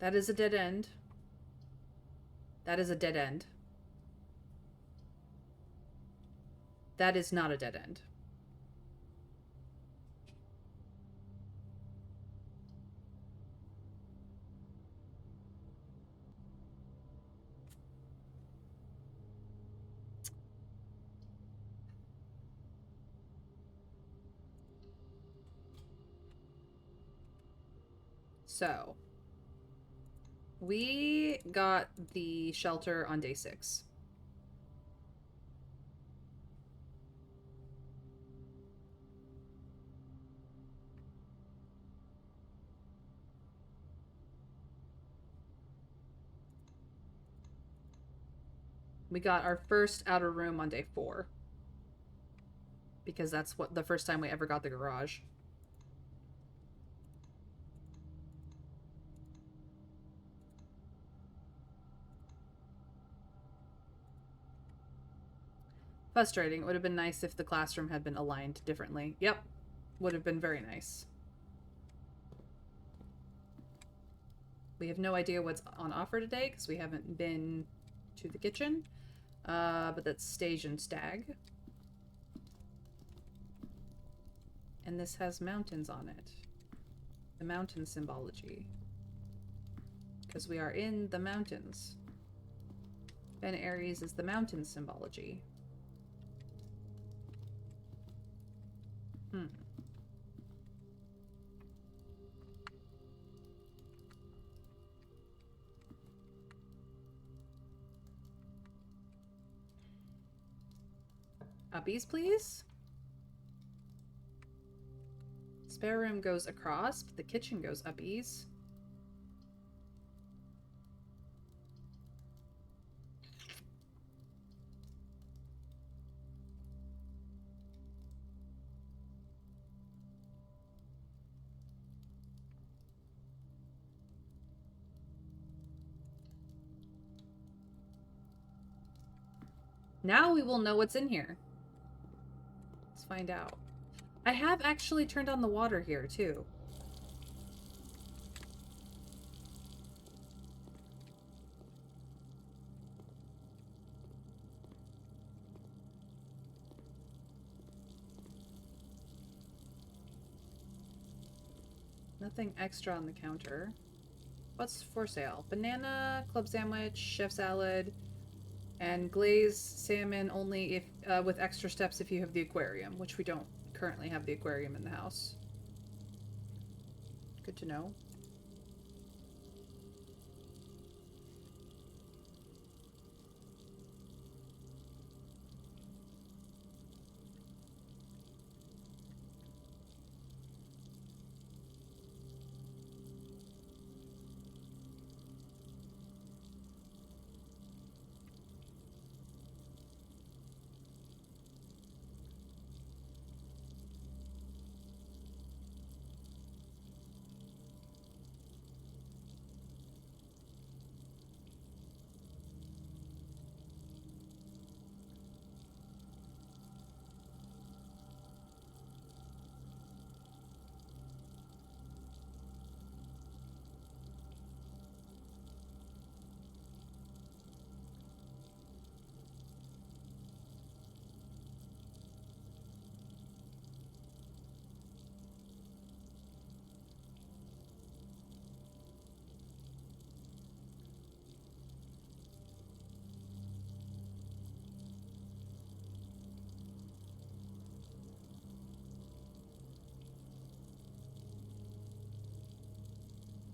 That is a dead end. That is a dead end. That is not a dead end. So, we got the shelter on day 6. We got our first outer room on day 4. Because that's what the first time we ever got the garage. Frustrating. It would have been nice if the classroom had been aligned differently. Yep. Would have been very nice. We have no idea what's on offer today because we haven't been to the kitchen. But that's Stage and Stag. And this has mountains on it. The mountain symbology. Because we are in the mountains. Ben Aries is the mountain symbology. Uppies, please? Spare room goes across, but the kitchen goes uppies. Now we will know what's in here. Let's find out. I have actually turned on the water here, too. Nothing extra on the counter. What's for sale? Banana, club sandwich, chef salad, and glazed salmon only if with extra steps if you have the aquarium, which we don't currently have the aquarium in the house. Good to know.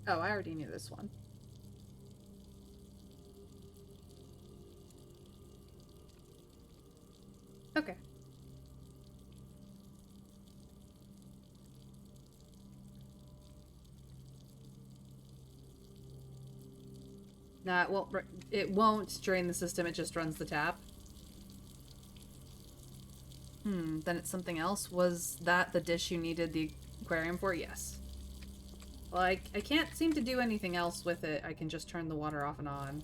Oh, I already knew this one. Okay. Nah, it won't drain the system, it just runs the tap. Then it's something else. Was that the dish you needed the aquarium for? Yes. Well, I can't seem to do anything else with it. I can just turn the water off and on.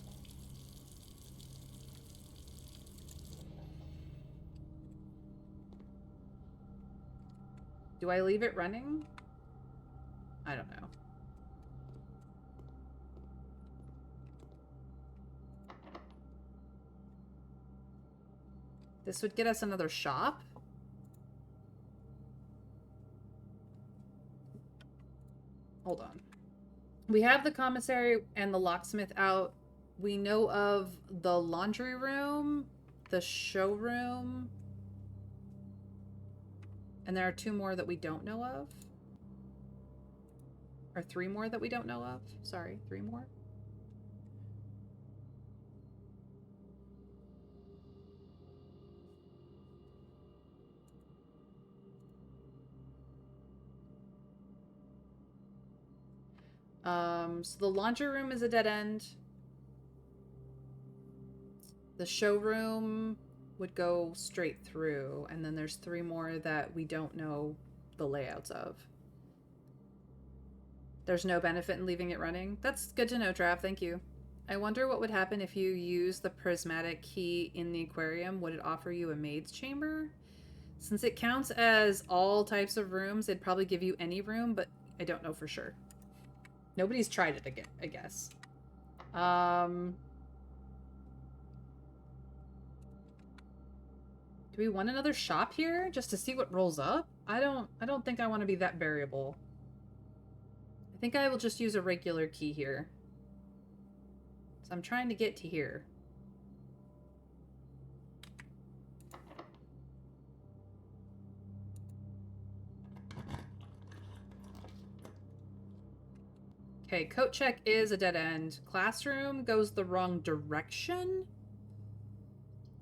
Do I leave it running? I don't know. This would get us another shop. Hold on. We have the commissary and the locksmith out. We know of the laundry room, the showroom, and there are 2 more that we don't know of. Or 3 more that we don't know of. Sorry, 3 more. So the laundry room is a dead end. The showroom would go straight through, and then there's 3 more that we don't know the layouts of. There's no benefit in leaving it running. That's good to know, Trav. Thank you. I wonder what would happen if you use the prismatic key in the aquarium. Would it offer you a maid's chamber? Since it counts as all types of rooms, it'd probably give you any room, but I don't know for sure. Nobody's tried it again, I guess. Do we want another shop here just to see what rolls up? I don't think I want to be that variable. I think I will just use a regular key here. So I'm trying to get to here. Okay, coat check is a dead end. Classroom goes the wrong direction.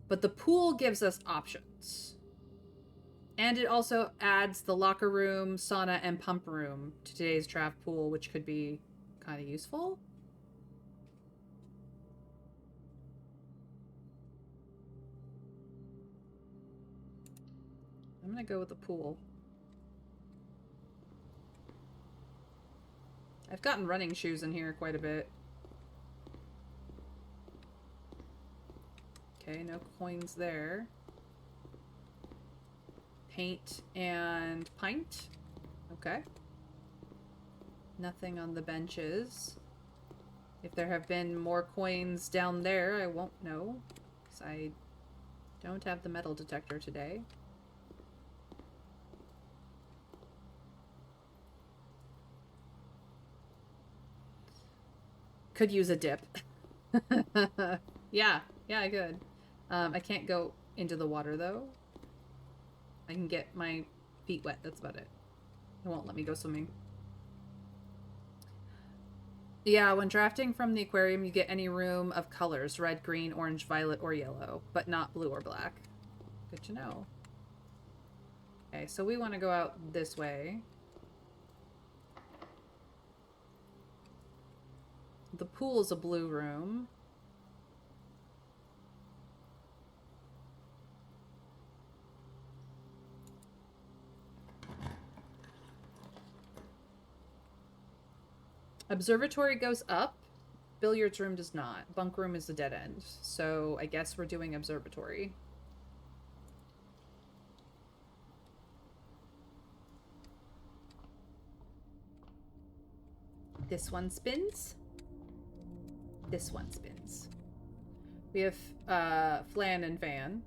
But the pool gives us options. And it also adds the locker room, sauna, and pump room to today's Trav pool, which could be kind of useful. I'm gonna go with the pool. I've gotten running shoes in here quite a bit. Okay, no coins there. Paint and pint. Okay. Nothing on the benches. If there have been more coins down there, I won't know. Because I don't have the metal detector today. Could use a dip. Yeah, I could. I can't go into the water, though. I can get my feet wet. That's about it. It won't let me go swimming. Yeah, when drafting from the aquarium, you get any room of colors. Red, green, orange, violet, or yellow. But not blue or black. Good to know. Okay, so we want to go out this way. The pool is a blue room. Observatory goes up. Billiards room does not. Bunk room is a dead end. So I guess we're doing observatory. This one spins. This one spins. We have Flan and Van.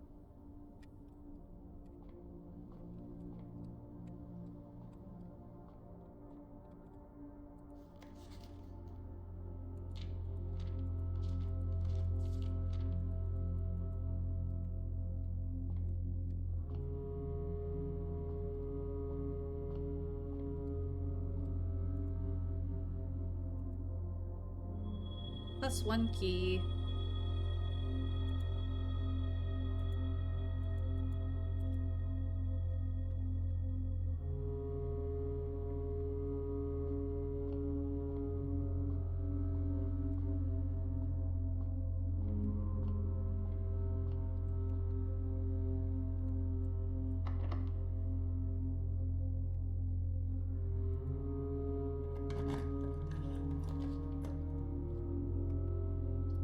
Plus 1 key.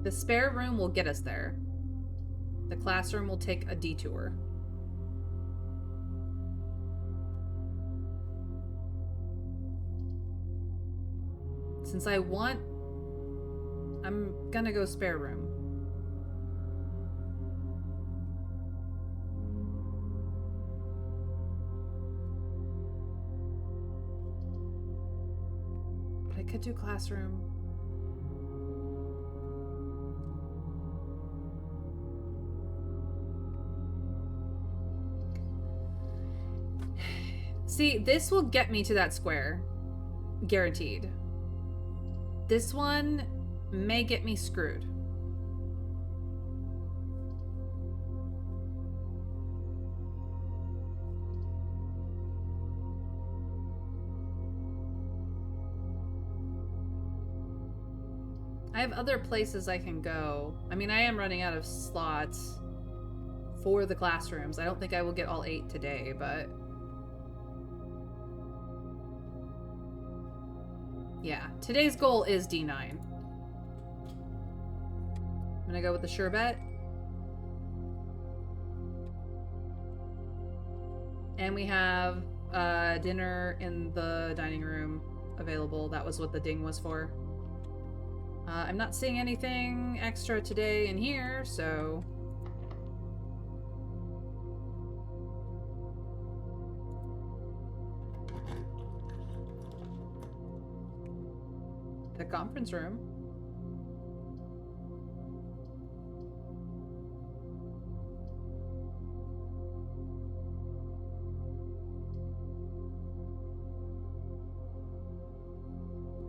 The spare room will get us there. The classroom will take a detour. Since I want... I'm gonna go spare room. But I could do classroom. See, this will get me to that square. guaranteed. This one may get me screwed. I have other places I can go. I mean, I am running out of slots for the classrooms. I don't think I will get all 8 today, but... yeah, today's goal is D9. I'm gonna go with the sure bet. And we have dinner in the dining room available. That was what the ding was for. I'm not seeing anything extra today in here, so... the conference room.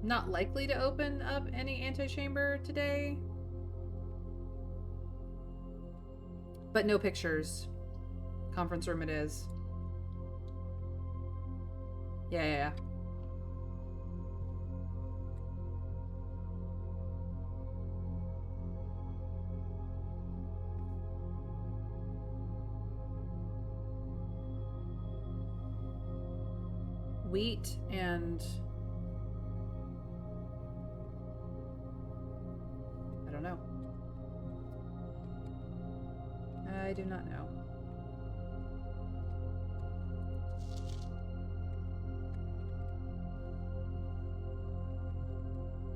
Not likely to open up any antechamber today. But no pictures. Conference room it is. Yeah. Wheat and... I don't know. I do not know.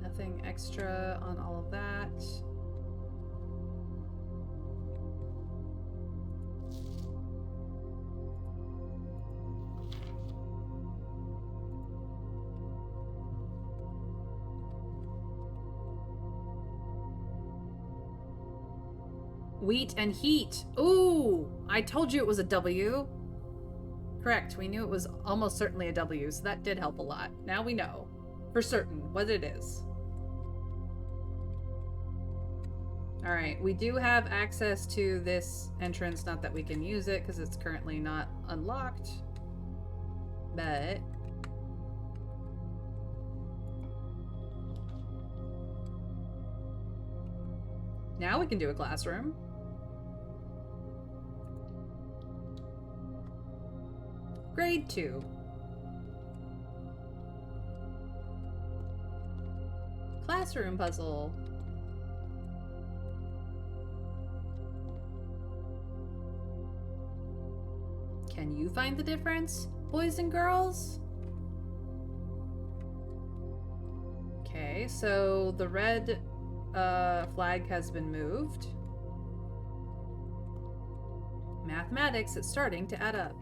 Nothing extra on all of that. Wheat and heat. Ooh, I told you it was a W. Correct, we knew it was almost certainly a W, so that did help a lot. Now we know for certain what it is. All right, we do have access to this entrance, not that we can use it because it's currently not unlocked, but... now we can do a classroom. Grade 2. Classroom puzzle. Can you find the difference, boys and girls? Okay, so the red flag has been moved. Mathematics, it's starting to add up.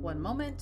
One moment.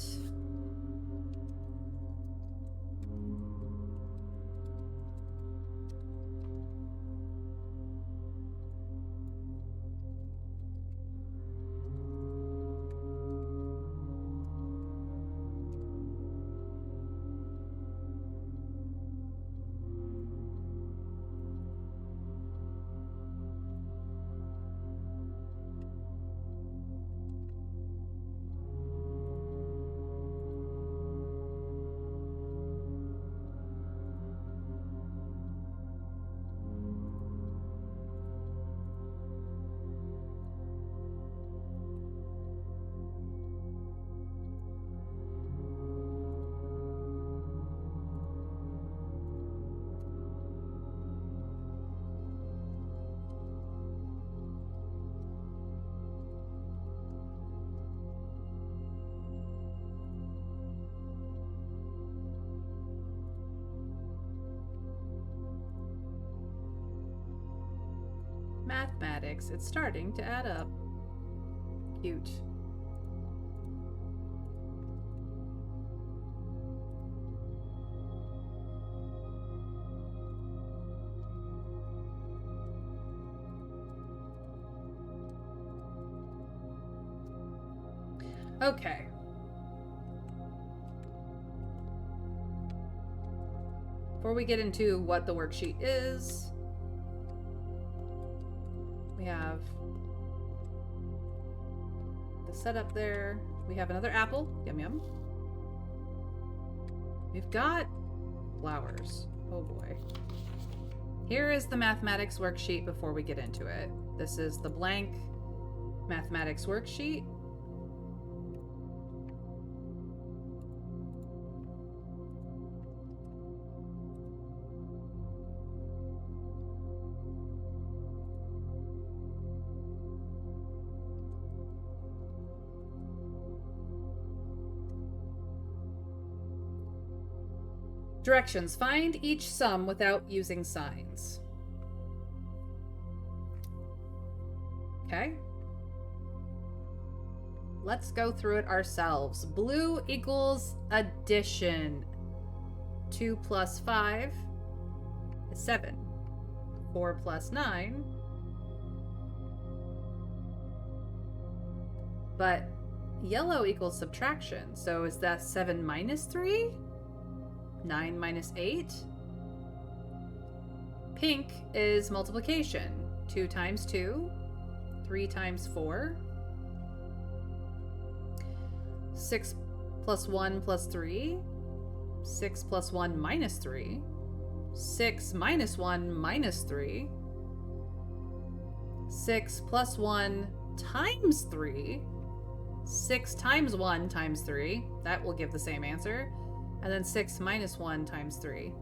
mathematics. It's starting to add up. Cute. Okay. Before we get into what the worksheet is, we have the setup there. We have another apple. Yum yum. We've got flowers. Oh boy. Here is the mathematics worksheet before we get into it. This is the blank mathematics worksheet. Directions. Find each sum without using signs. Okay. Let's go through it ourselves. Blue equals addition. 2 plus 5 is 7. 4 plus 9. But yellow equals subtraction. So is that 7 minus 3? 9 minus 8. Pink is multiplication. 2 times 2. 3 times 4. 6 plus 1 plus 3. 6 plus 1 minus 3. 6 minus 1 minus 3. 6 plus 1 times 3. 6 times 1 times 3. That will give the same answer. And then 6 minus 1 times 3.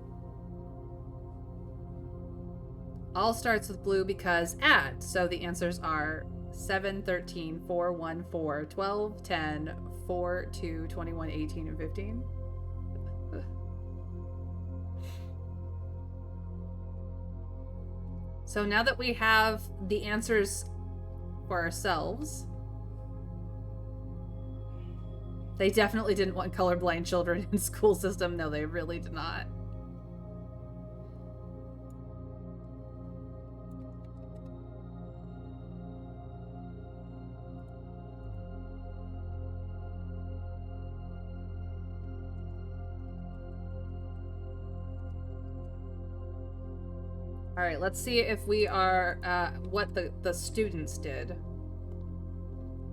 All starts with blue because add. So the answers are 7, 13, 4, 1, 4, 12, 10, 4, 2, 21, 18, and 15. So now that we have the answers for ourselves, they definitely didn't want colorblind children in school system. No, they really did not. All right, let's see if we are, what the students did.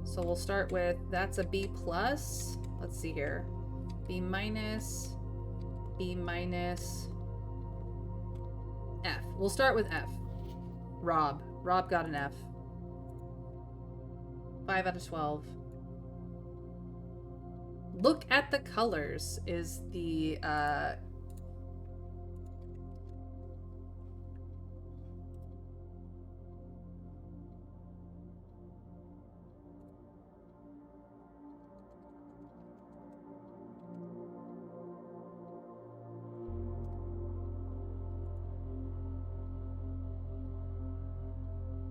So we'll start with, that's a B plus. Let's see here. B minus, B minus, F. We'll start with F. Rob. Rob got an F. 5 out of 12. Look at the colors is the,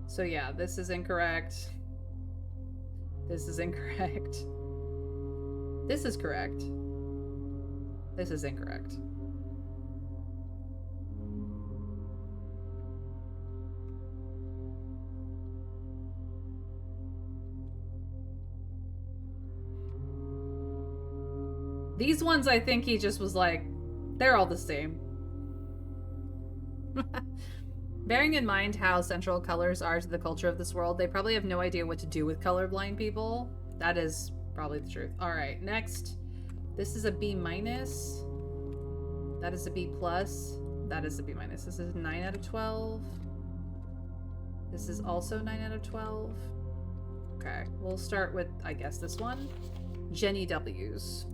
so yeah, this is incorrect. This is incorrect. This is correct. This is incorrect. These ones, I think he just was like, they're all the same. Bearing in mind how central colors are to the culture of this world, they probably have no idea what to do with colorblind people. That is probably the truth. All right, next. This is a B minus. That is a B plus. That is a B minus. This is 9 out of 12. This is also 9 out of 12. Okay, we'll start with, I guess, this one. Jenny W's.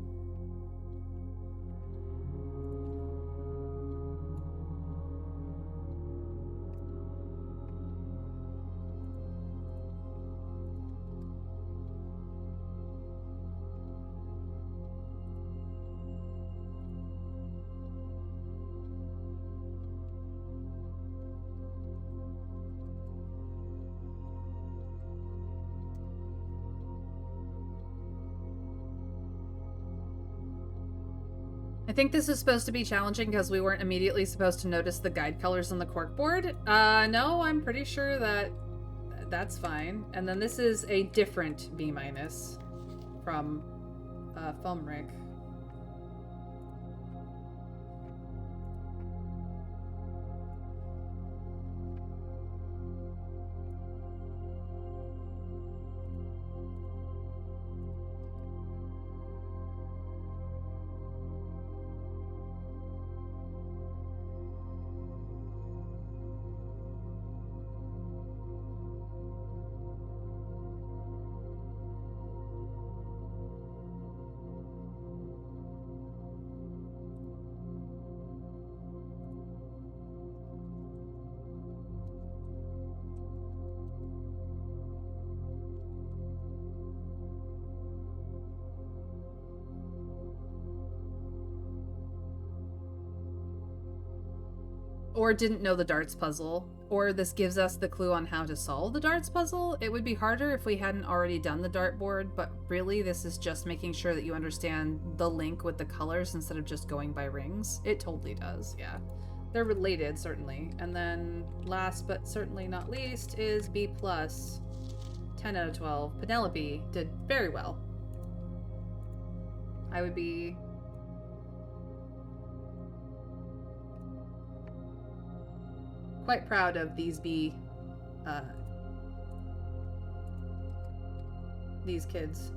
I think this is supposed to be challenging because we weren't immediately supposed to notice the guide colors on the corkboard. No, I'm pretty sure that that's fine. And then this is a different B- from Fomric. Or didn't know the darts puzzle, or this gives us the clue on how to solve the darts puzzle. It would be harder if we hadn't already done the dartboard, but really this is just making sure that you understand the link with the colors instead of just going by rings. It totally does, yeah. They're related, certainly. And then last but certainly not least is B+. 10 out of 12. Penelope did very well. I would be quite proud of these kids.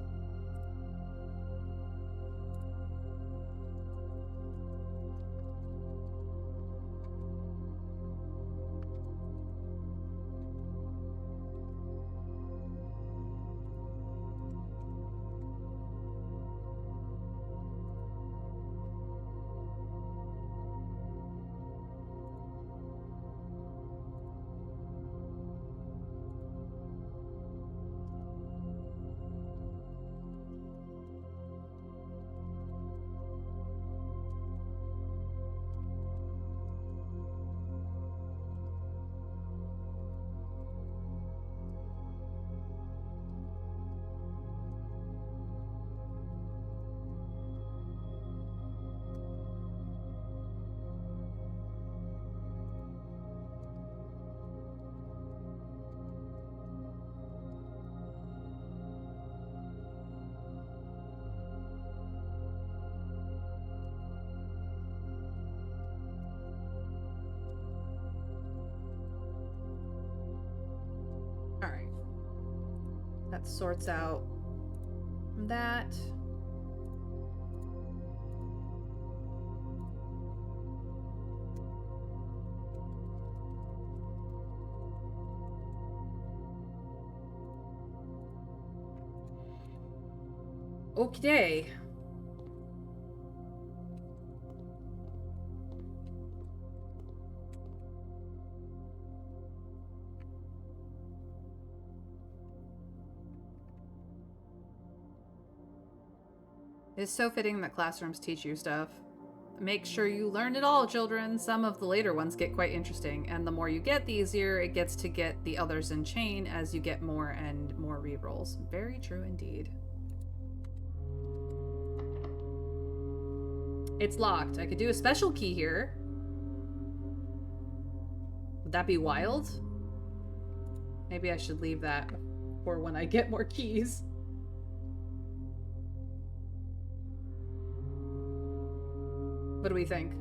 Alright. That sorts out that. Okay. It's so fitting that classrooms teach you stuff. Make sure you learn it all, children. Some of the later ones get quite interesting, and the more you get, the easier it gets to get the others in chain as you get more and more rerolls. Very true indeed. It's locked. I could do a special key here. Would that be wild? Maybe I should leave that for when I get more keys. What do we think?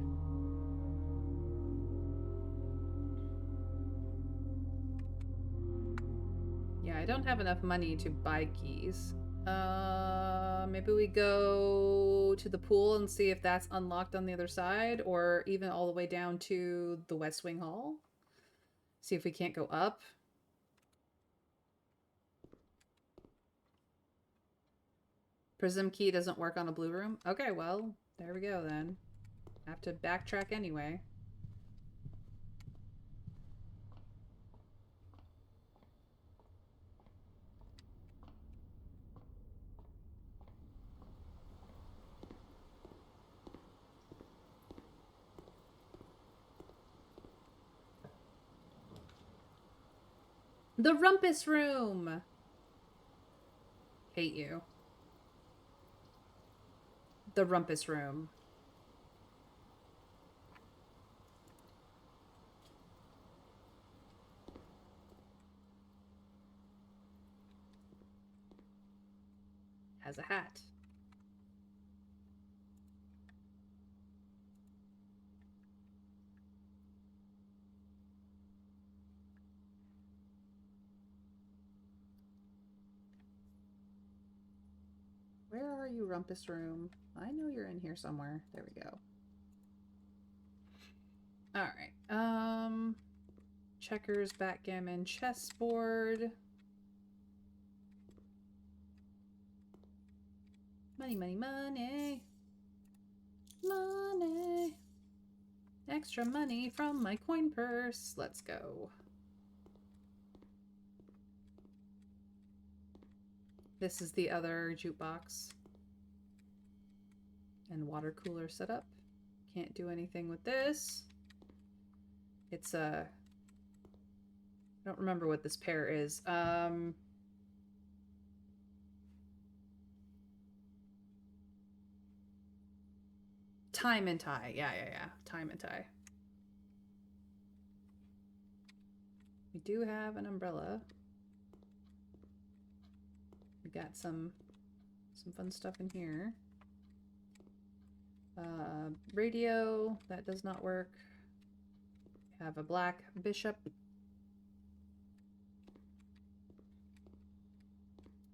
Yeah, I don't have enough money to buy keys. Maybe we go to the pool and see if that's unlocked on the other side, or even all the way down to the West Wing Hall. See if we can't go up. Prism key doesn't work on a blue room? Okay, well, there we go then. Have to backtrack anyway. The Rumpus Room! Hate you. The Rumpus Room. has a hat. Where are you, Rumpus Room? I know you're in here somewhere. There we go. Alright. Checkers, backgammon, chessboard. Money, money, money. Money. Extra money from my coin purse. Let's go. This is the other jukebox. And water cooler setup. Can't do anything with this. It's a... I don't remember what this pair is. Time and tie. Yeah. Time and tie. We do have an umbrella. We got some fun stuff in here. Radio, that does not work. We have a black bishop.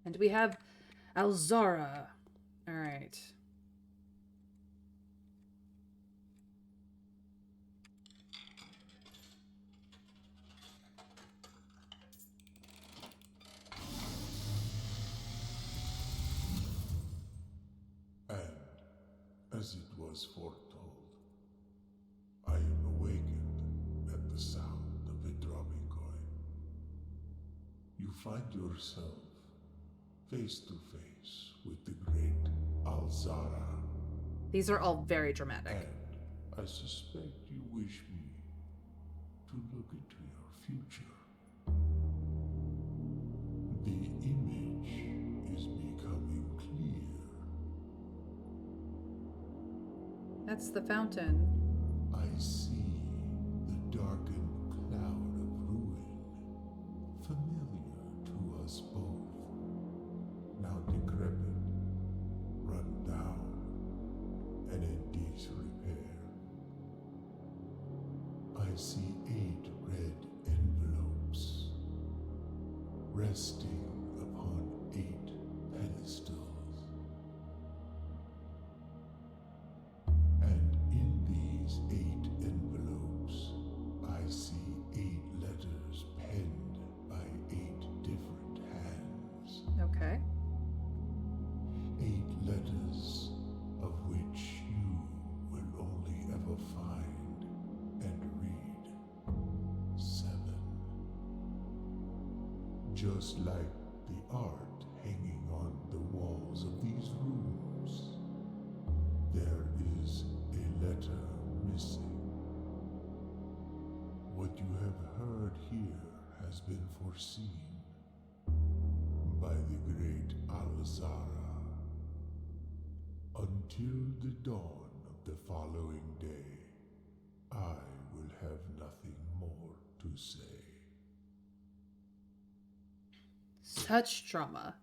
And we have Alzara. All right. And, as it was foretold, I am awakened at the sound of a dropping coin. You find yourself face to face with the great Alzara. These are all very dramatic. And I suspect you wish me to look into your future. The image is becoming clear. That's the fountain. I see the darkened cloud of ruin, familiar to us both, now decrepit, run down, and in disrepair. I see 8 red envelopes, resting upon 8 pedestals. And in these 8 envelopes, I see 8 letters penned by 8 different hands. Okay. 8 letters of which you will only ever find and read 7. Just like the art hanging on the walls of these rooms, there is a letter missing. What you have heard here has been foreseen by the great Alzara. Until the dawn of the following day, I will have nothing more to say. Such drama.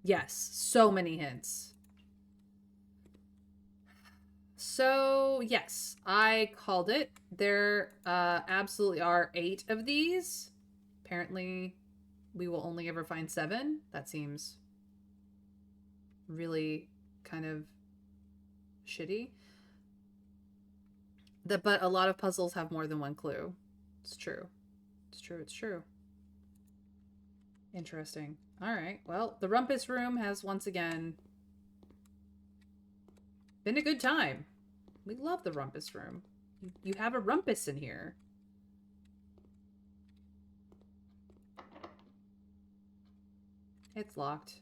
Yes, so many hints. So, yes, I called it. There absolutely are 8 of these. Apparently, we will only ever find 7. That seems really kind of shitty. But a lot of puzzles have more than one clue. It's true. It's true. It's true. Interesting. All right. Well, the Rumpus Room has once again been a good time. We love the Rumpus Room. You have a rumpus in here. It's locked.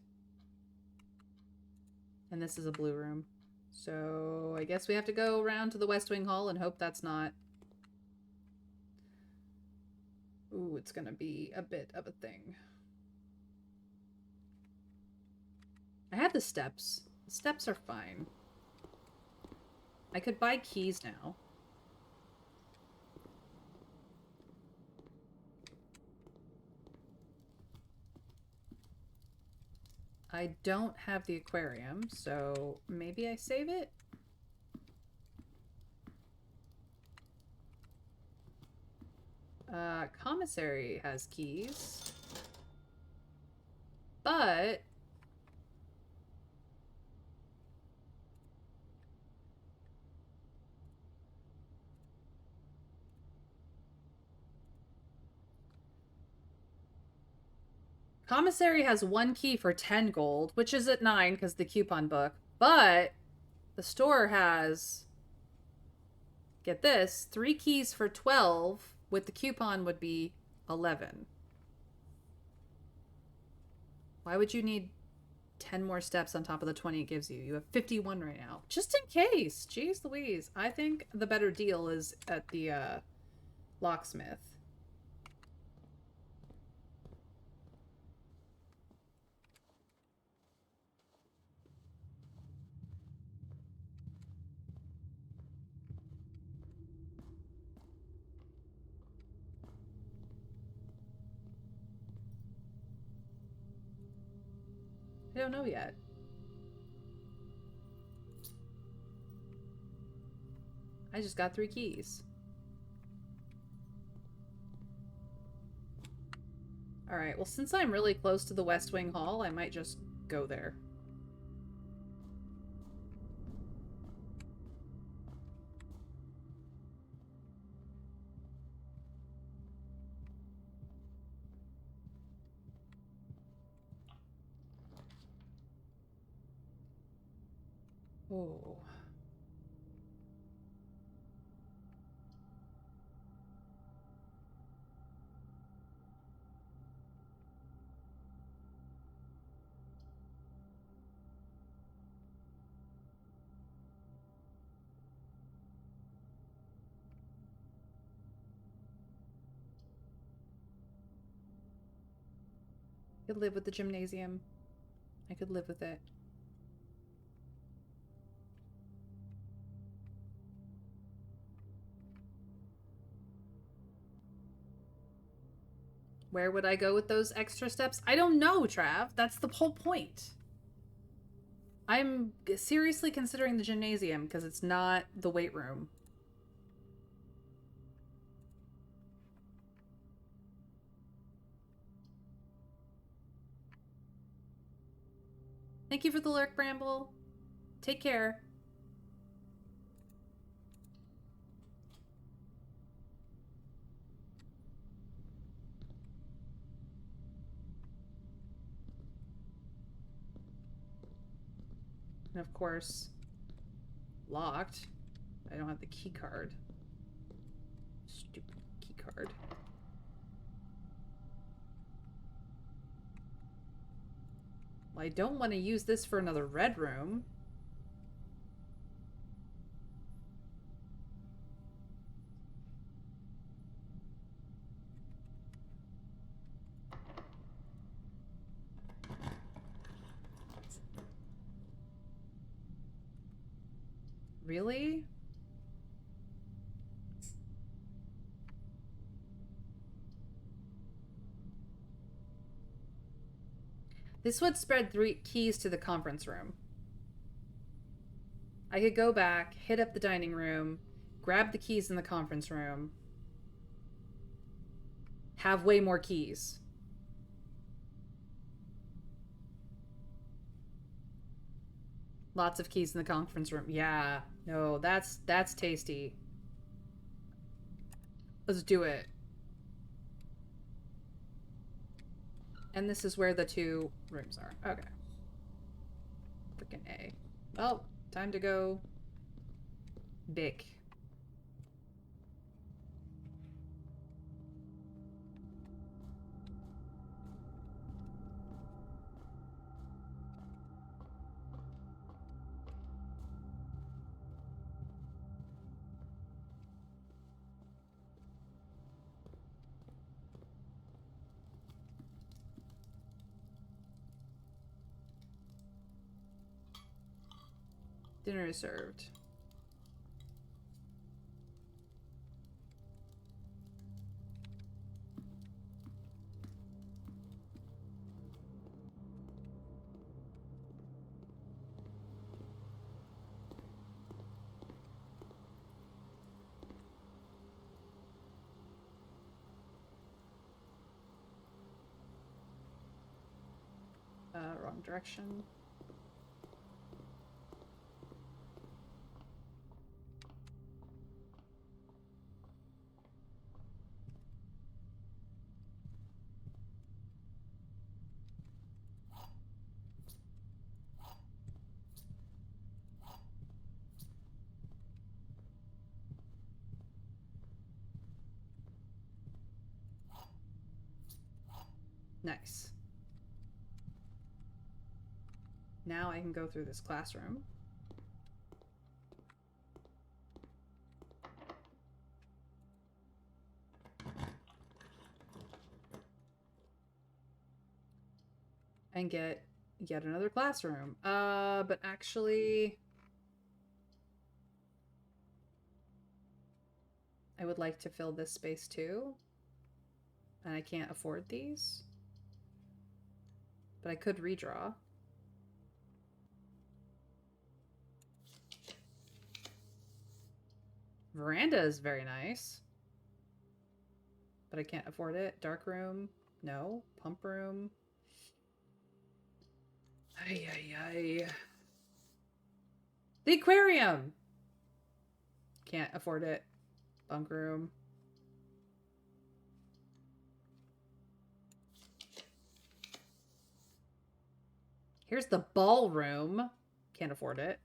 And this is a blue room. So I guess we have to go around to the West Wing Hall and hope that's not... Ooh, it's gonna be a bit of a thing. I have the steps. The steps are fine. I could buy keys now. I don't have the aquarium, so maybe I save it? Commissary has keys. But... Commissary has 1 key for 10 gold, which is at 9 because the coupon book. But the store has, get this, 3 keys for 12. With the coupon would be 11. Why would you need 10 more steps on top of the 20 it gives you? You have 51 right now. Just in case. Jeez Louise. I think the better deal is at the locksmith. I don't know yet. I just got 3 keys. Alright, well since I'm really close to the West Wing Hall, I might just go there. Oh. I could live with the gymnasium. I could live with it. Where would I go with those extra steps? I don't know, Trav. That's the whole point. I'm seriously considering the gymnasium because it's not the weight room. Thank you for the lurk, Bramble. Take care. And of course, locked. I don't have the key card. Stupid key card. Well, I don't want to use this for another red room. Really? This would spread 3 keys to the conference room. I could go back, hit up the dining room, grab the keys in the conference room, have way more keys. Lots of keys in the conference room. Yeah, no, that's tasty. Let's do it. And this is where the 2 rooms are. Okay. Freaking A. Well, time to go big. Dinner is served. Wrong direction. Nice. Now I can go through this classroom. And get yet another classroom. But actually, I would like to fill this space too. And I can't afford these. But I could redraw. Veranda is very nice. But I can't afford it. Dark room. No. Pump room. Ay, ay, ay. The aquarium! Can't afford it. Bunk room. Here's the ballroom. Can't afford it.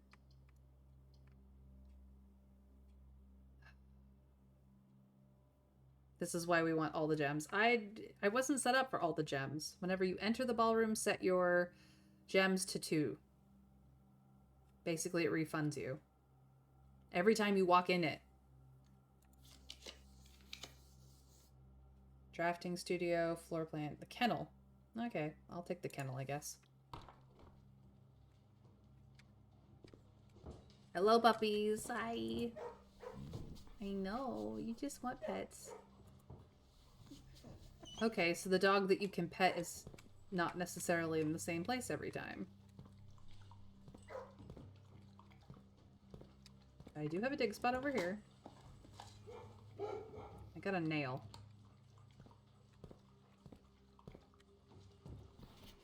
This is why we want all the gems. I wasn't set up for all the gems. Whenever you enter the ballroom, set your gems to 2. Basically, it refunds you. Every time you walk in it. Drafting studio, floor plan, the kennel. Okay, I'll take the kennel, I guess. Hello, puppies. Hi. I know, you just want pets. Okay, so the dog that you can pet is not necessarily in the same place every time. I do have a dig spot over here. I got a nail.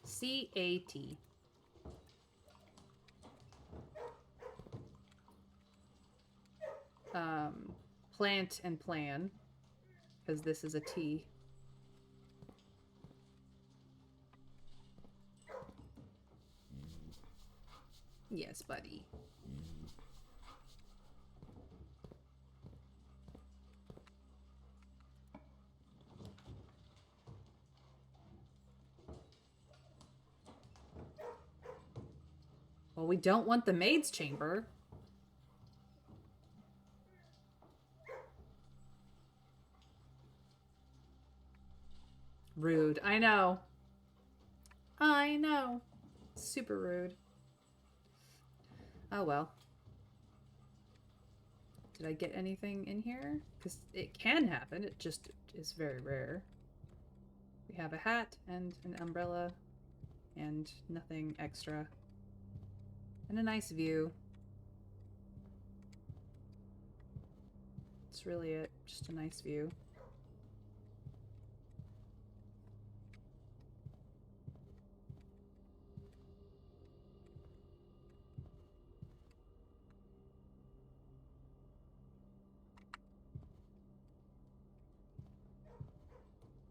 C-A-T. Plant and plan. Because this is a T. Yes, buddy. Well, we don't want the maid's chamber. Rude. I know. I know. Super rude. Oh well. Did I get anything in here? Because it can happen. It just is very rare. We have a hat and an umbrella and nothing extra. And a nice view. That's really it. Just a nice view.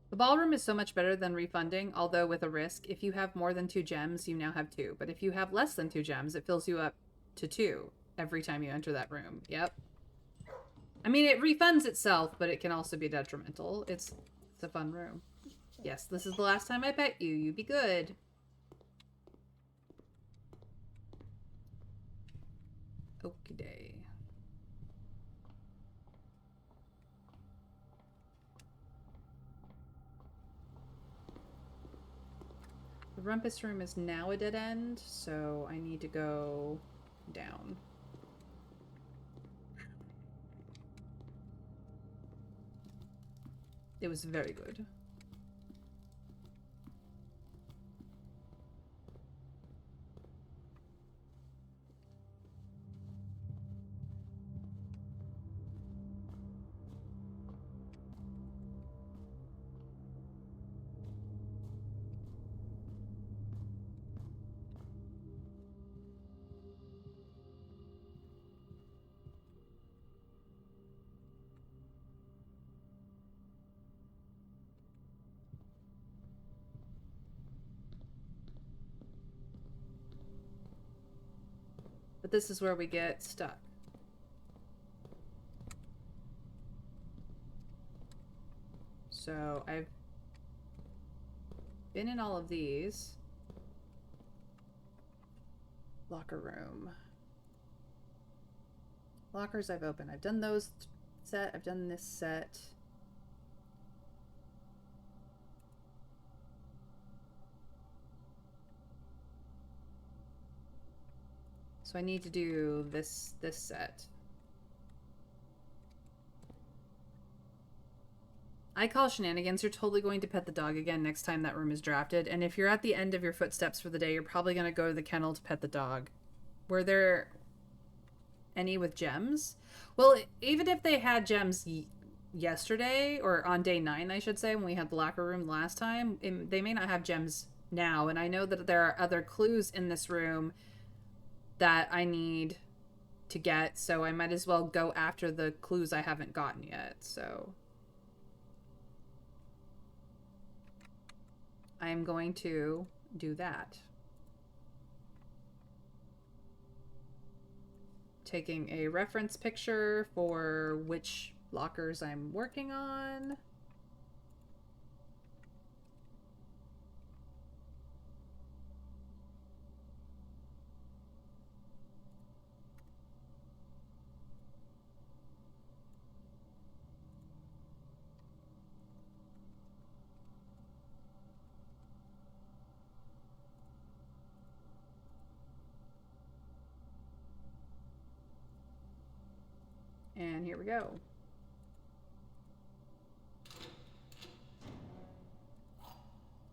The ballroom is so much better than refunding, although with a risk. If you have more than 2 gems, you now have 2. But if you have less than 2 gems, it fills you up to 2 every time you enter that room. Yep. I mean, it refunds itself, but it can also be detrimental. It's a fun room. Yes, this is the last time I pet you. You be good. Okie day. The rumpus room is now a dead end, so I need to go down. It was very good. But this is where we get stuck. So I've been in all of these. Locker room. Lockers I've opened. I've done those set. I've done this set. So I need to do this set. I call shenanigans. You're totally going to pet the dog again next time that room is drafted. And if you're at the end of your footsteps for the day, you're probably going to go to the kennel to pet the dog. Were there any with gems? Well, even if they had gems yesterday, or on day 9, I should say, when we had the locker room last time, they may not have gems now. And I know that there are other clues in this room that I need to get, so I might as well go after the clues I haven't gotten yet. So I am going to do that. Taking a reference picture for which lockers I'm working on. And here we go.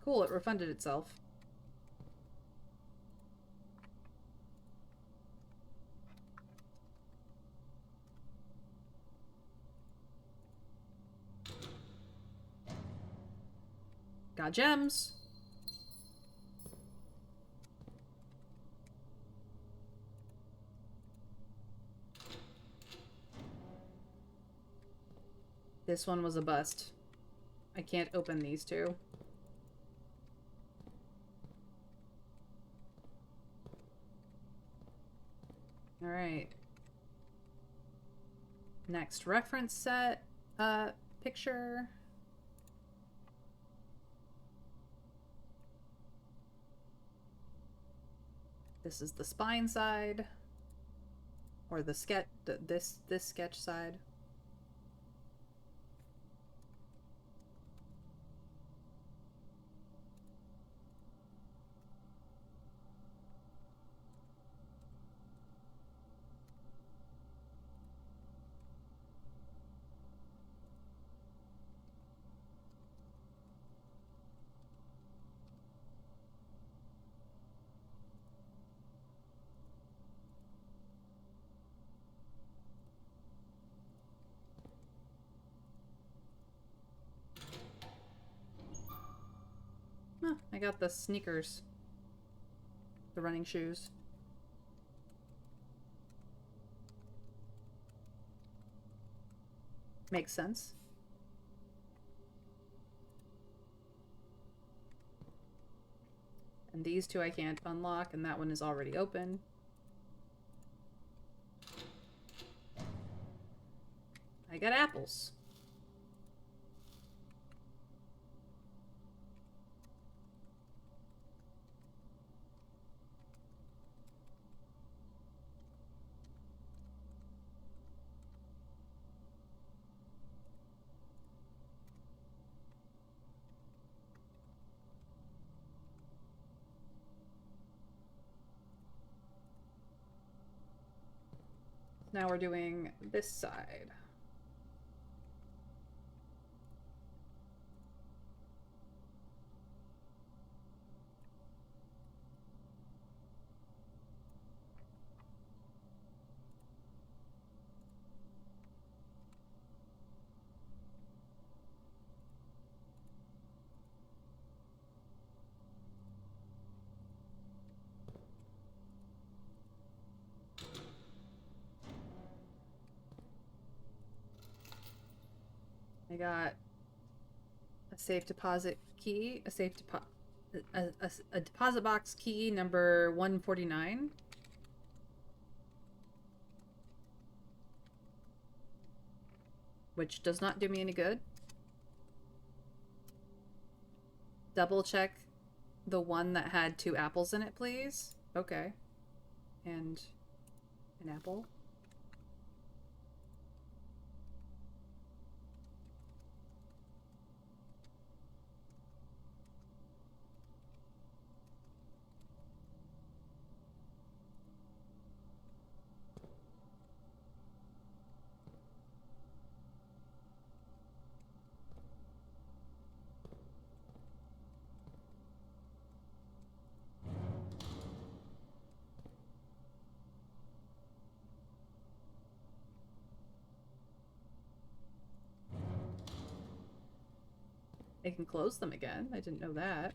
Cool, it refunded itself. Got gems. This one was a bust. I can't open these two. All right. Next reference set picture. This is the spine side, or the sketch. This sketch side. Huh, I got the sneakers. The running shoes. Makes sense. And these two I can't unlock, and that one is already open. I got apples. Now we're doing this side. I got a safe deposit key, a deposit box key number 149. which does not do me any good. Double check the one that had 2 apples in it, please. Okay. And an apple. I can close them again. I didn't know that.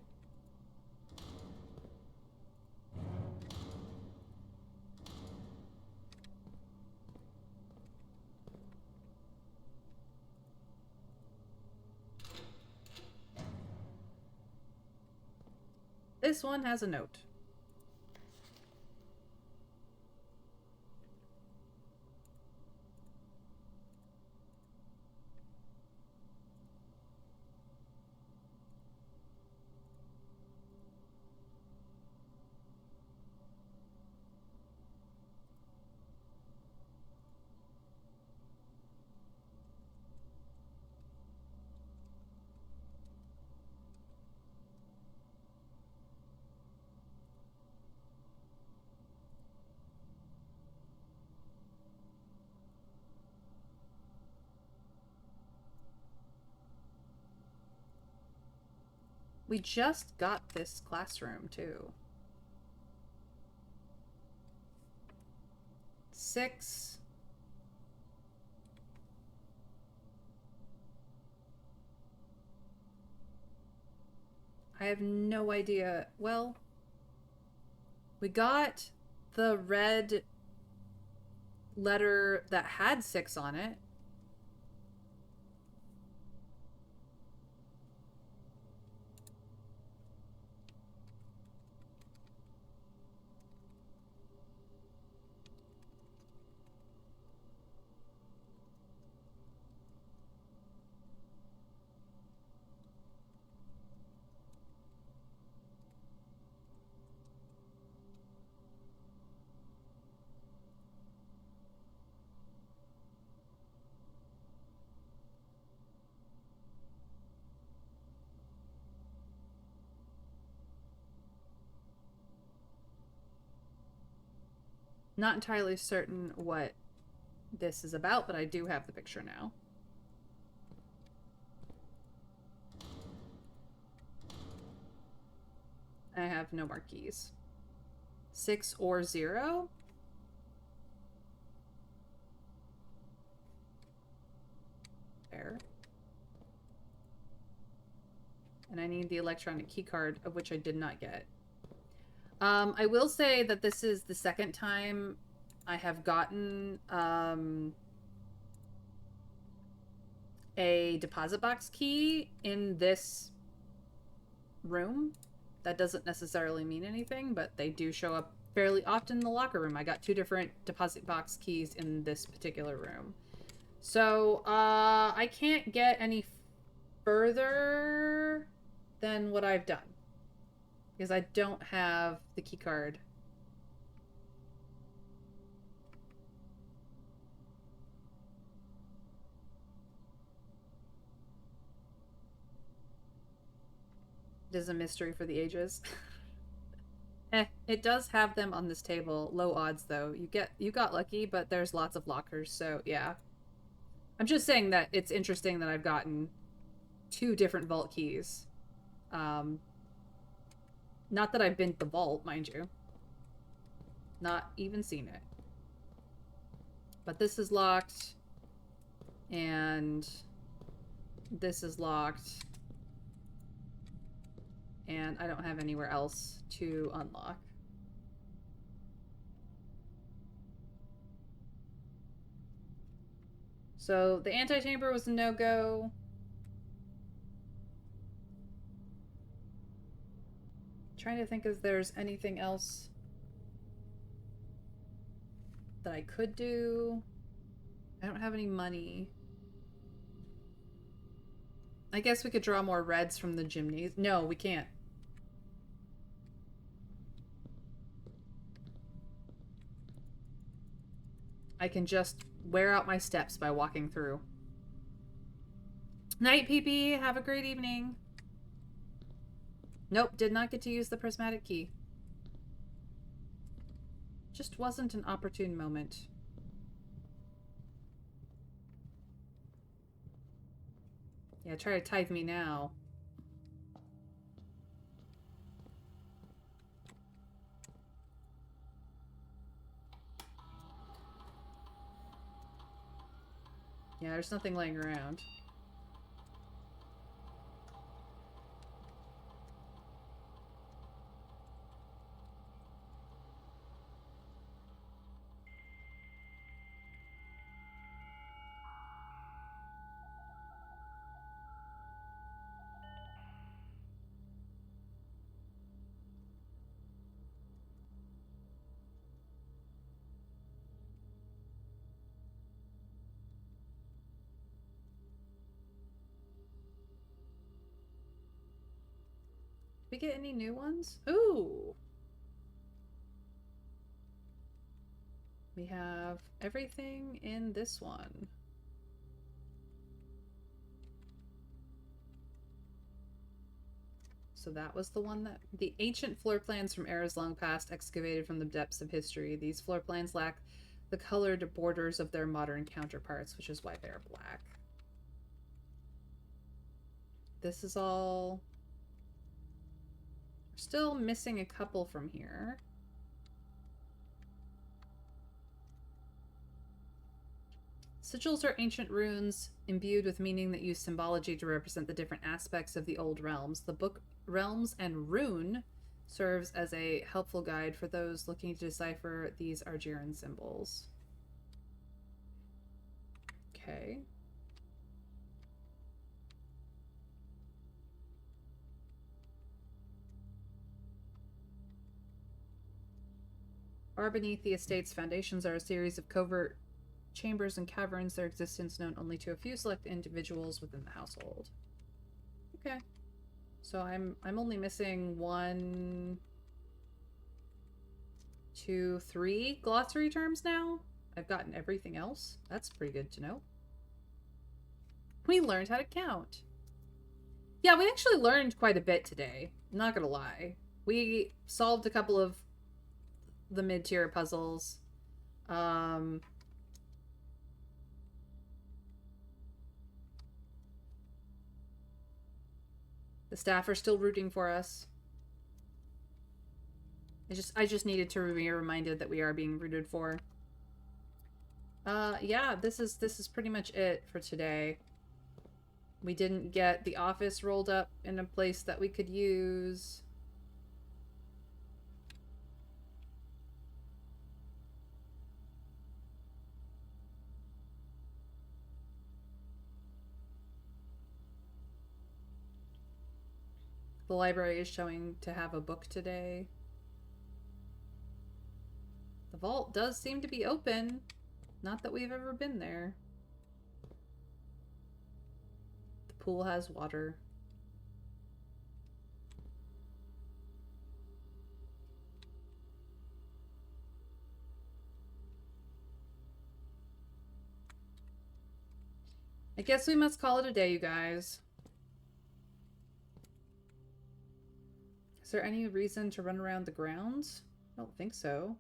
This one has a note. We just got this classroom, too. 6. I have no idea. Well, we got the red letter that had 6 on it. Not entirely certain what this is about, but I do have the picture now. I have no more keys. 6 or 0? There. And I need the electronic key card, of which I did not get. I will say that this is the second time I have gotten a deposit box key in this room. That doesn't necessarily mean anything, but they do show up fairly often in the locker room. I got 2 different deposit box keys in this particular room. So, I can't get any further than what I've done. Because I don't have the key card. It is a mystery for the ages. It does have them on this table. Low odds though. You got lucky, but there's lots of lockers, so yeah. I'm just saying that it's interesting that I've gotten 2 different vault keys. Not that I've been to the vault, mind you. Not even seen it. But this is locked. And this is locked. And I don't have anywhere else to unlock. So the antechamber was a no-go. Trying to think if there's anything else that I could do. I don't have any money. I guess we could draw more reds from the gymnasium. No, we can't. I can just wear out my steps by walking through. Night, PP. Have a great evening. Nope, did not get to use the prismatic key. Just wasn't an opportune moment. Yeah, try to tithe me now. Yeah, there's nothing laying around. Did we get any new ones? Ooh! We have everything in this one. So that was the one that... The ancient floor plans from eras long past excavated from the depths of history. These floor plans lack the colored borders of their modern counterparts, which is why they are black. This is all... We're still missing a couple from here. Sigils are ancient runes imbued with meaning that use symbology to represent the different aspects of the old realms. The book Realms and Rune serves as a helpful guide for those looking to decipher these Argiran symbols. Okay. Far beneath the estate's foundations are a series of covert chambers and caverns, their existence known only to a few select individuals within the household. Okay. So I'm only missing 1, 2, 3 glossary terms now. I've gotten everything else. That's pretty good to know. We learned how to count. Yeah, we actually learned quite a bit today. Not gonna lie. We solved a couple of the mid-tier puzzles. The staff are still rooting for us. I just needed to be reminded that we are being rooted for. Yeah, this is pretty much it for today. We didn't get the office rolled up in a place that we could use. The library is showing to have a book today. The vault does seem to be open. Not that we've ever been there. The pool has water. I guess we must call it a day, you guys. Is there any reason to run around the grounds? I don't think so.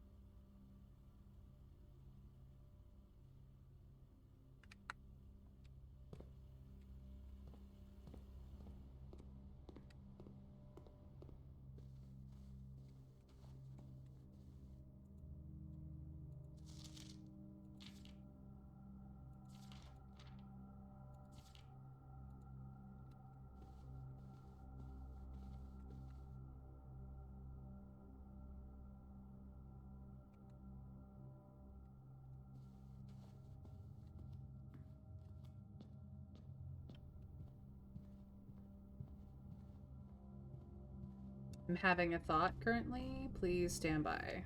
I'm having a thought currently. Please stand by.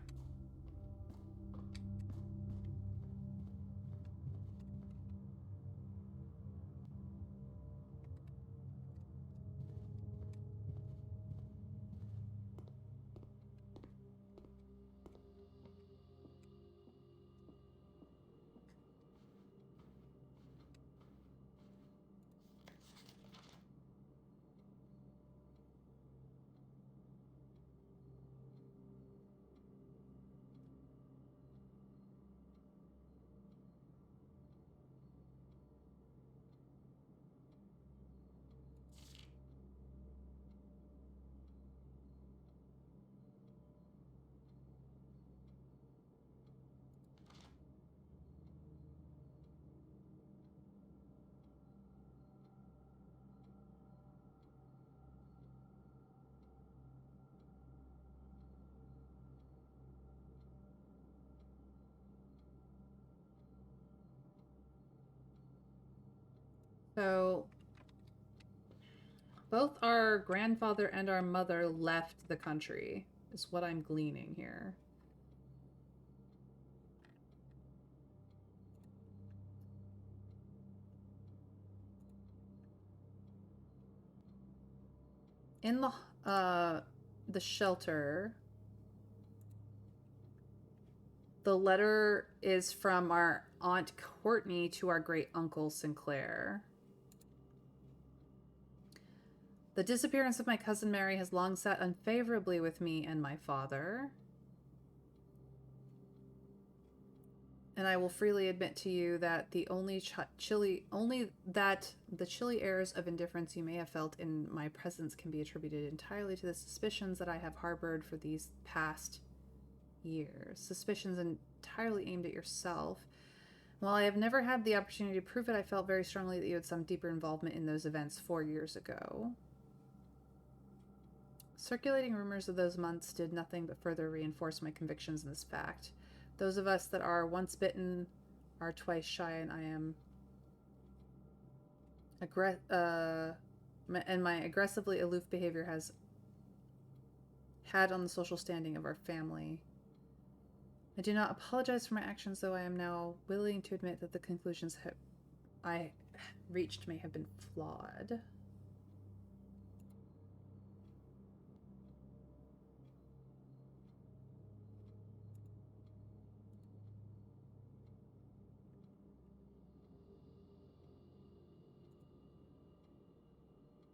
So, both our grandfather and our mother left the country, is what I'm gleaning here. In the shelter, the letter is from our Aunt Courtney to our great uncle Sinclair. The disappearance of my cousin Mary has long sat unfavorably with me and my father. And I will freely admit to you that the chilly airs of indifference you may have felt in my presence can be attributed entirely to the suspicions that I have harbored for these past years. Suspicions entirely aimed at yourself. While I have never had the opportunity to prove it, I felt very strongly that you had some deeper involvement in those events 4 years ago. Circulating rumors of those months did nothing but further reinforce my convictions in this fact. Those of us that are once bitten are twice shy, and I am and my aggressively aloof behavior has had on the social standing of our family. I do not apologize for my actions, though I am now willing to admit that the conclusions I reached may have been flawed.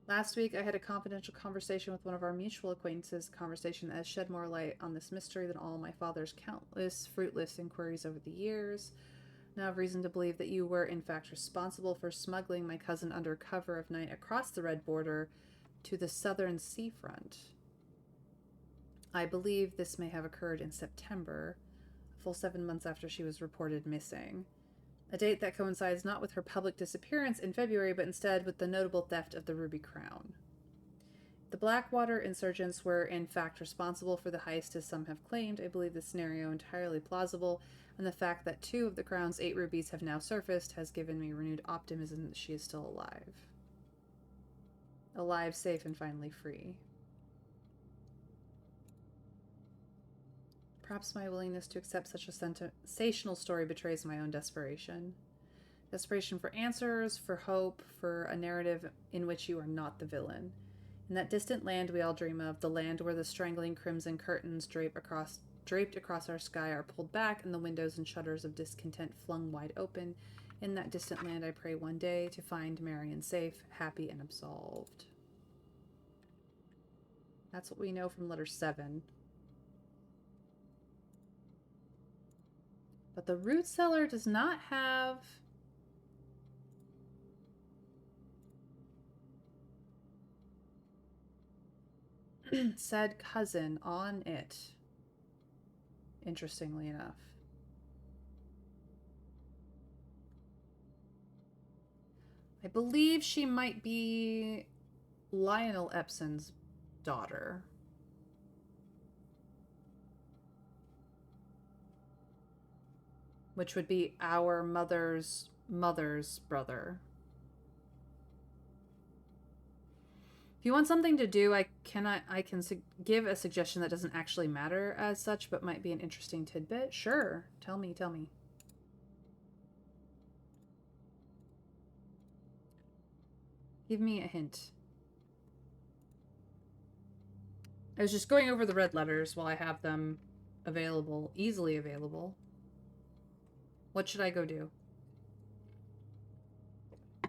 Last week, I had a confidential conversation with one of our mutual acquaintances, a conversation that has shed more light on this mystery than all my father's countless fruitless inquiries over the years. Now I have reason to believe that you were, in fact, responsible for smuggling my cousin under cover of night across the Red Border to the southern seafront. I believe this may have occurred in September, a full 7 months after she was reported missing. A date that coincides not with her public disappearance in February, but instead with the notable theft of the Ruby Crown. The Blackwater insurgents were in fact responsible for the heist, as some have claimed. I believe this scenario entirely plausible, and the fact that 2 of the Crown's 8 rubies have now surfaced has given me renewed optimism that she is still alive. Alive, safe, and finally free. Perhaps my willingness to accept such a sensational story betrays my own desperation. Desperation for answers, for hope, for a narrative in which you are not the villain. In that distant land we all dream of, the land where the strangling crimson curtains draped across our sky are pulled back and the windows and shutters of discontent flung wide open, in that distant land I pray one day to find Marion safe, happy, and absolved. That's what we know from letter 7. But the root cellar does not have said cousin on it, interestingly enough. I believe she might be Lionel Epson's daughter. Which would be our mother's brother. If you want something to do, I can give a suggestion that doesn't actually matter as such, but might be an interesting tidbit. Sure, tell me. Give me a hint. I was just going over the red letters while I have them available, easily available. What should I go do?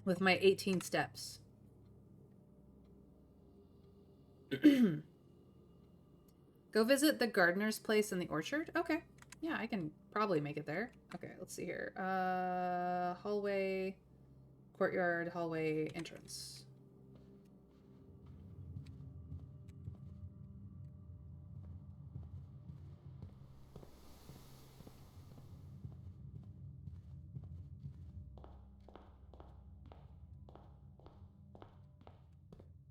With my 18 steps. Go visit the gardener's place in the orchard? Okay. Yeah, I can probably make it there. Okay, let's see here. Hallway, courtyard, hallway, entrance.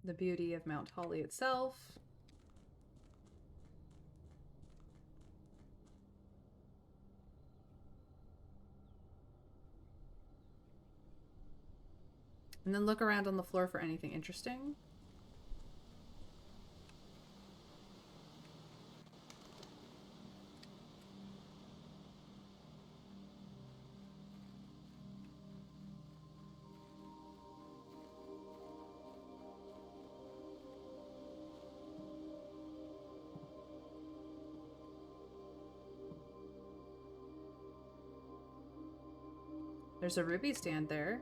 The beauty of Mount Holly itself. And then look around on the floor for anything interesting. There's a ruby stand there.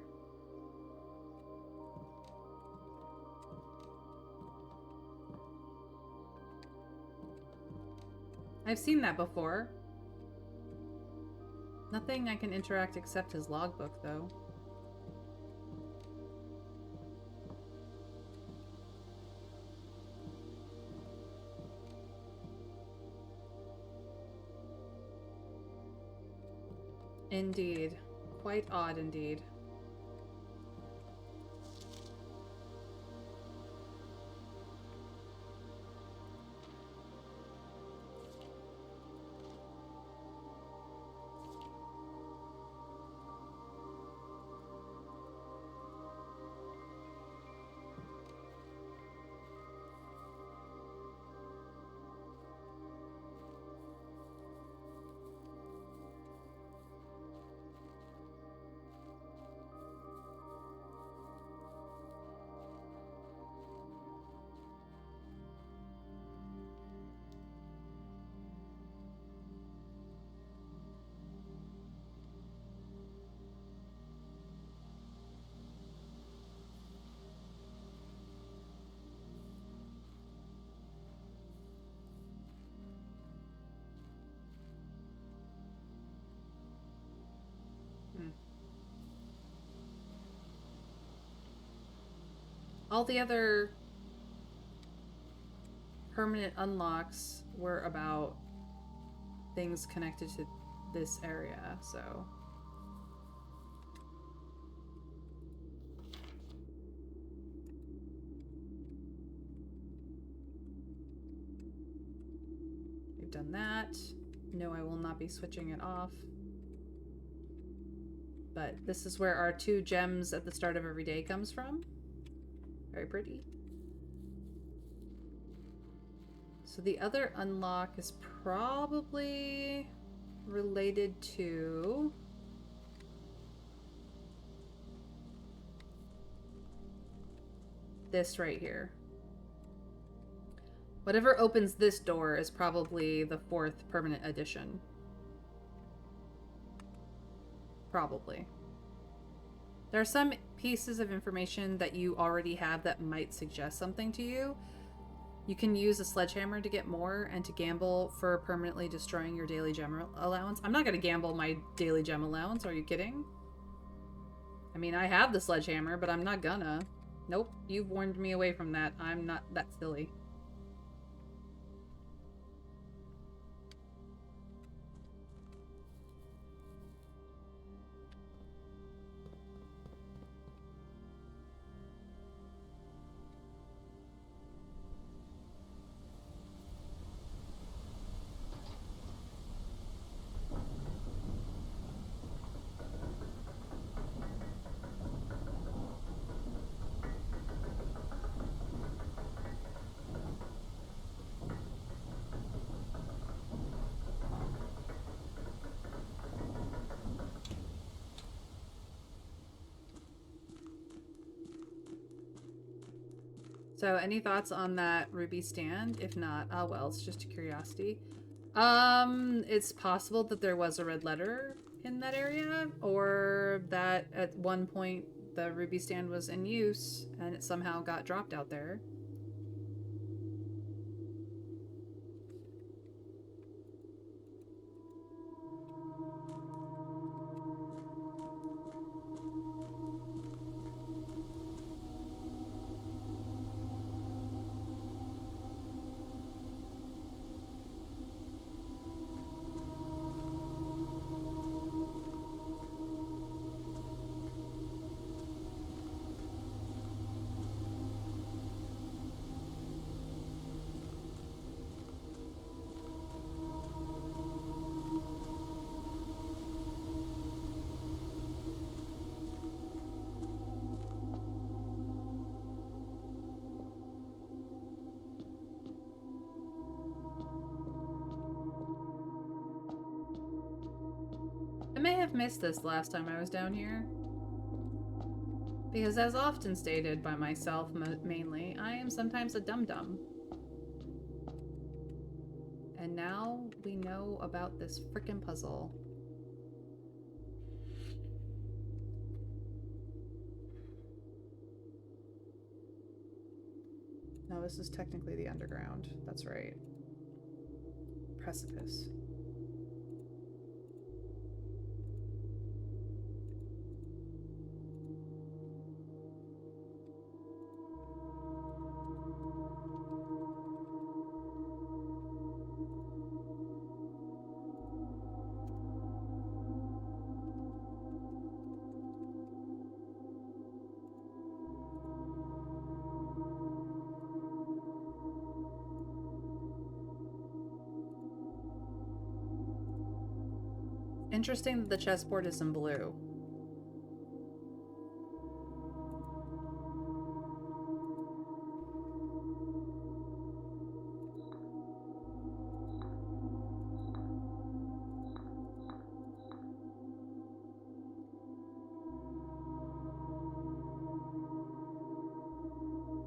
I've seen that before. Nothing I can interact except his logbook, though. Indeed. Quite odd indeed. All the other permanent unlocks were about things connected to this area, so... We've done that. No, I will not be switching it off. But this is where our 2 gems at the start of every day comes from. Very pretty. So the other unlock is probably related to... this right here. Whatever opens this door is probably the 4th permanent addition. Probably. There are some pieces of information that you already have that might suggest something to you. You can use a sledgehammer to get more and to gamble for permanently destroying your daily gem allowance. I'm not going to gamble my daily gem allowance. Are you kidding? I mean, I have the sledgehammer, but I'm not gonna. Nope, you've warned me away from that. I'm not that silly. So, any thoughts on that ruby stand? If not, oh well, it's just a curiosity. It's possible that there was a red letter in that area, or that at one point the ruby stand was in use and it somehow got dropped out there. have missed this last time I was down here. Because as often stated by myself mainly, I am sometimes a dum-dum. And now we know about this frickin' puzzle. No, this is technically the underground. That's right. Precipice. Interesting that the chessboard is in blue.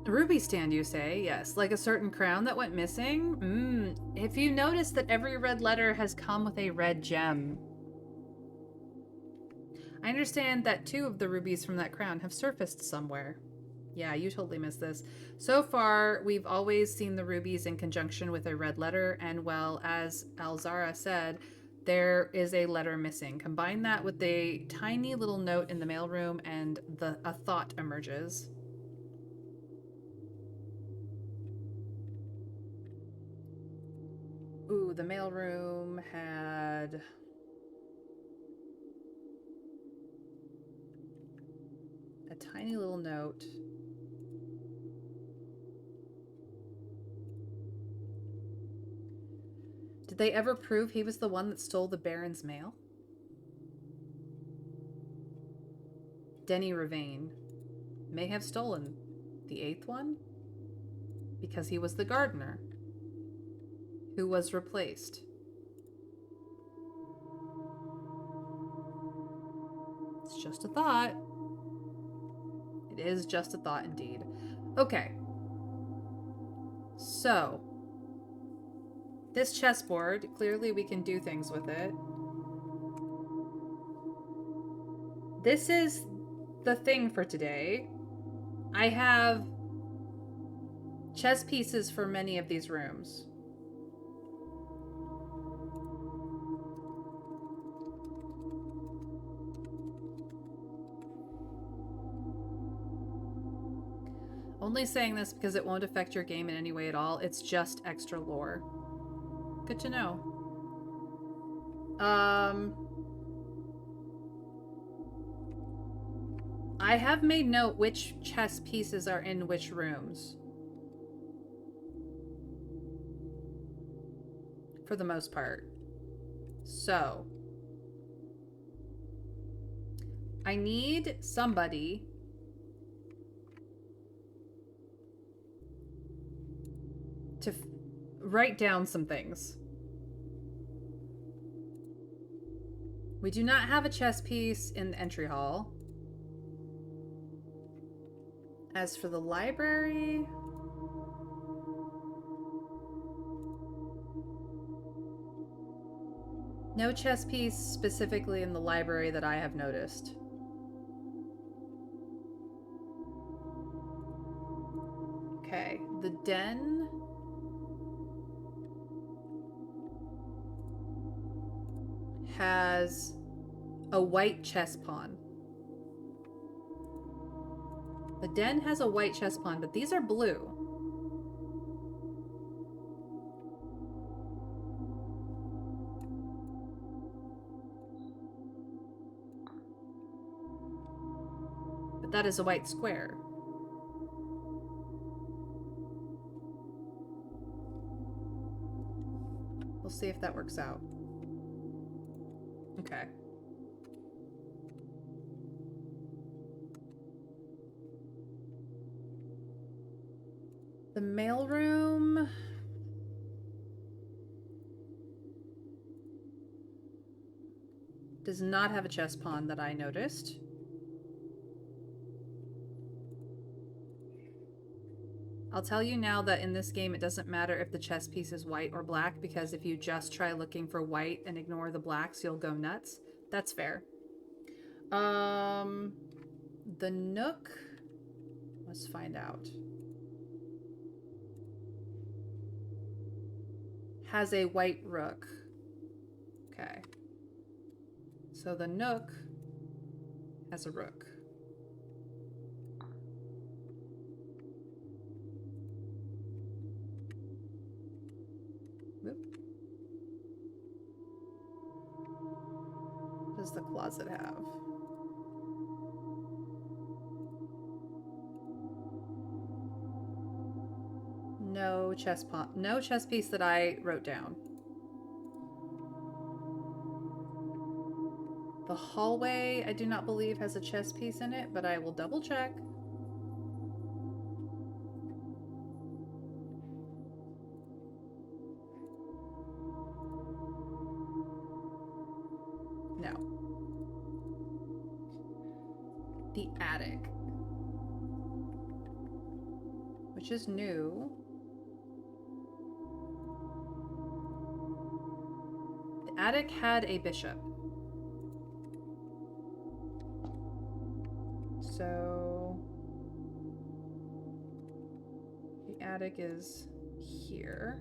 A ruby stand, you say? Yes, like a certain crown that went missing? If you notice that every red letter has come with a red gem. I understand that 2 of the rubies from that crown have surfaced somewhere. Yeah, you totally missed this. So far, we've always seen the rubies in conjunction with a red letter, and well, as Alzara said, there is a letter missing. Combine that with a tiny little note in the mailroom, and a thought emerges. Ooh, the mailroom had... a tiny little note. Did they ever prove he was the one that stole the Baron's mail? Denny Ravane may have stolen the 8th one because he was the gardener who was replaced. It's just a thought. It is just a thought indeed. Okay. So, this chessboard, clearly we can do things with it. This is the thing for today. I have chess pieces for many of these rooms. Only saying this because it won't affect your game in any way at all. It's just extra lore. Good to know. I have made note which chess pieces are in which rooms. For the most part. So. I need somebody to write down some things. We do not have a chess piece in the entry hall. As for the library... no chess piece specifically in the library that I have noticed. Okay, the den... has a white chess pawn. The den has a white chess pawn, but these are blue. But that is a white square. We'll see if that works out. Okay. The mailroom... Does not have a chess pawn that I noticed. I'll tell you now that in this game it doesn't matter if the chess piece is white or black, because if you just try looking for white and ignore the blacks, you'll go nuts. That's fair. The Nook. Let's find out. Has a white rook. Okay. So the Nook has a rook. Whoop. What does the closet have? No chess pawn. No chess piece that I wrote down. The hallway, I do not believe has a chess piece in it, but I will double check. No. The attic, which is new. The attic had a bishop. So the attic is here.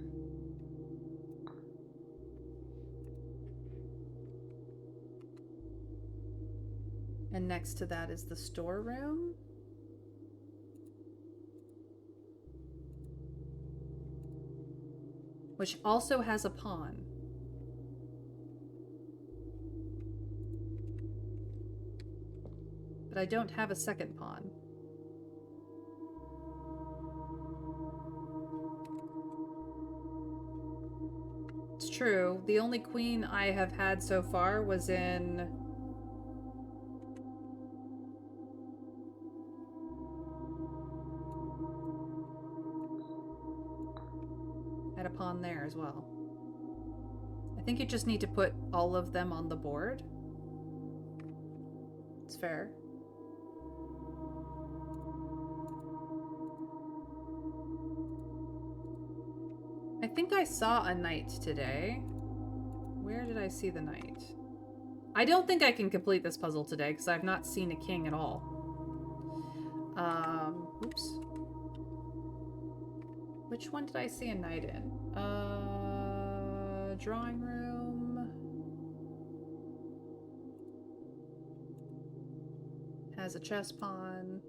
And next to that is the storeroom. Which also has a pawn. But I don't have a second pawn. It's true. The only queen I have had so far was in... Had a pawn there as well. I think you just need to put all of them on the board. It's fair. I think I saw a knight today. Where did I see the knight? I don't think I can complete this puzzle today because I've not seen a king at all. Oops. Which one did I see a knight in? Drawing room. Has a chess pawn.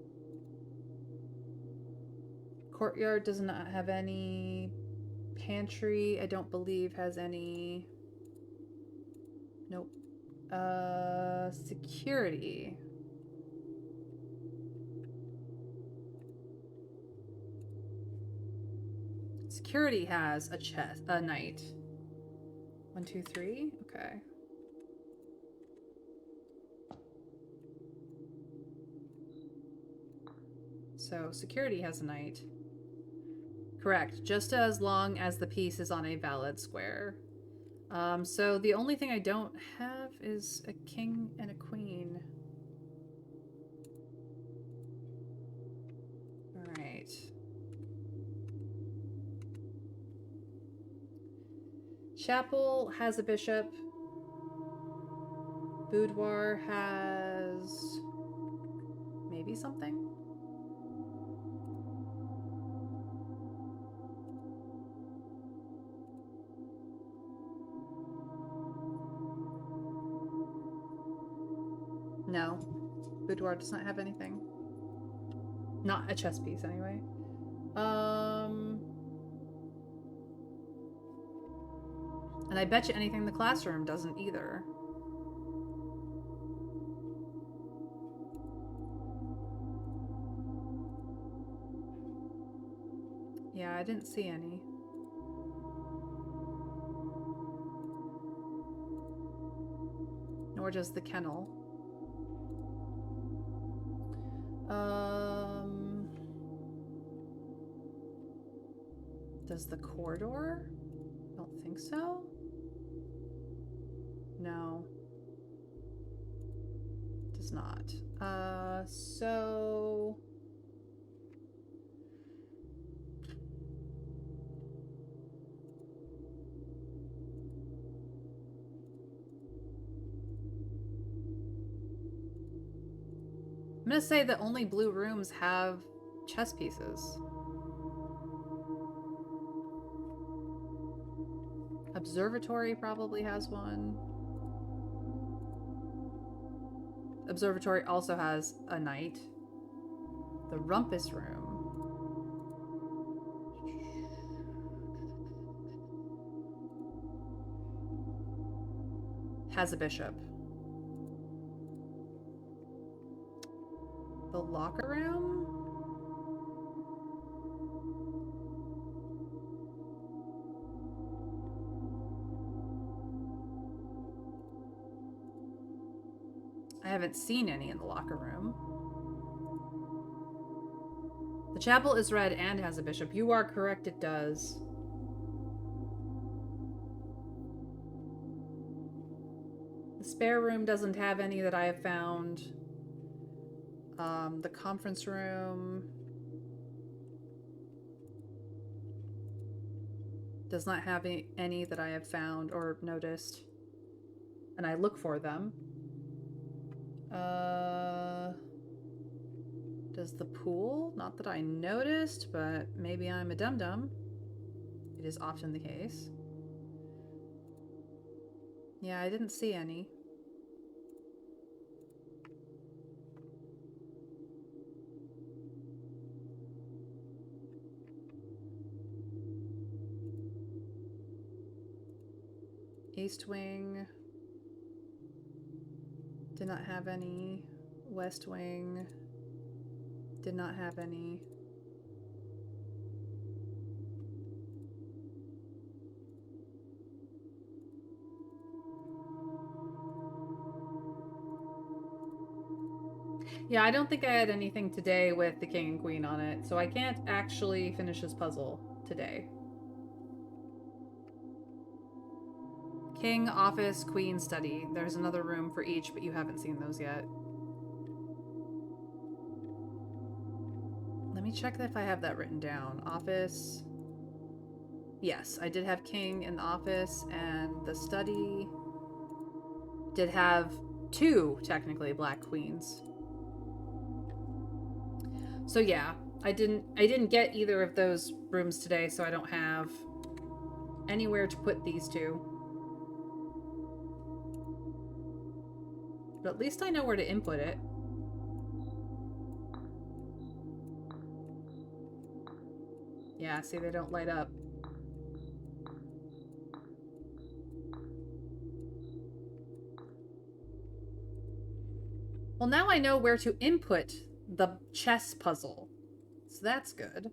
Courtyard does not have any. Pantry, I don't believe has any. Nope. Security. Security has a knight. 1, 2, 3. Okay. So security has a knight. Correct. Just as long as the piece is on a valid square. So the only thing I don't have is a king and a queen. All right. Chapel has a bishop. Boudoir has maybe something. No. Boudoir does not have anything. Not a chess piece, anyway. And I bet you anything the classroom doesn't either. Yeah, I didn't see any. Nor does the kennel. Does the corridor? Don't think so. No. does not. So... I'm gonna say that only blue rooms have chess pieces. Observatory probably has one. Observatory also has a knight. The Rumpus Room has a bishop. The Locker Room? I haven't seen any in the locker room. The chapel is red and has a bishop. You are correct, it does. The spare room doesn't have any that I have found. The conference room does not have any that I have found or noticed. And I look for them. Does the pool? Not that I noticed, but maybe I'm a dum-dum. It is often the case. Yeah, I didn't see any. East Wing. Did not have any. West Wing. Did not have any. Yeah, I don't think I had anything today with the king and queen on it, so I can't actually finish this puzzle today. King, office, queen, study. There's another room for each, but you haven't seen those yet. Let me check if I have that written down. Office. Yes, I did have king in the office, and the study did have 2, technically, black queens. So yeah, I didn't get either of those rooms today, so I don't have anywhere to put these 2. But at least I know where to input it. Yeah, see, they don't light up. Well, now I know where to input the chess puzzle. So that's good.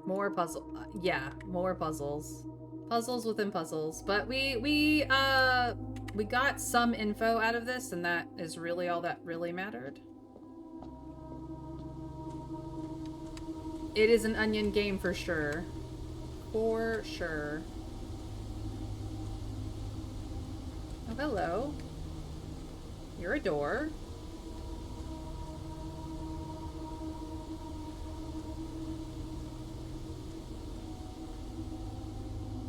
More puzzle. Yeah, more puzzles. Puzzles within puzzles. But we got some info out of this, and that is really all that really mattered. It is an onion game for sure. For sure. Oh, hello. You're a door.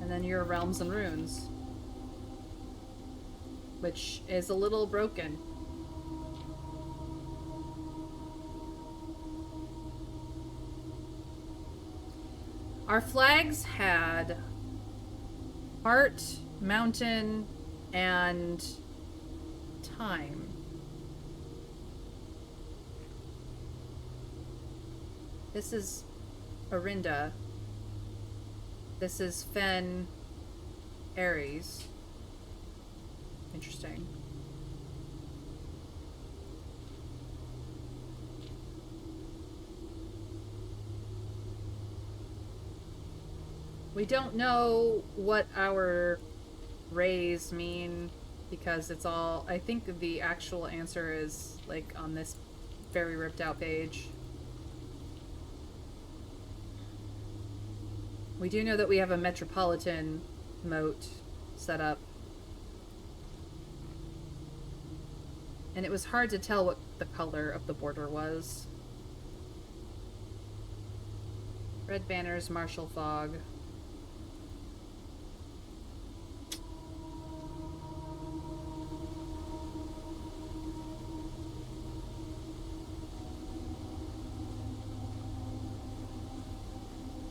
And then you're Realms and Runes. Which is a little broken. Our flags had heart, mountain, and time. This is Arinda. This is Fen, Aries. Interesting. We don't know what our rays mean because it's all, I think the actual answer is like on this very ripped out page. We do know that we have a metropolitan moat set up. And it was hard to tell what the color of the border was. Red banners, martial fog.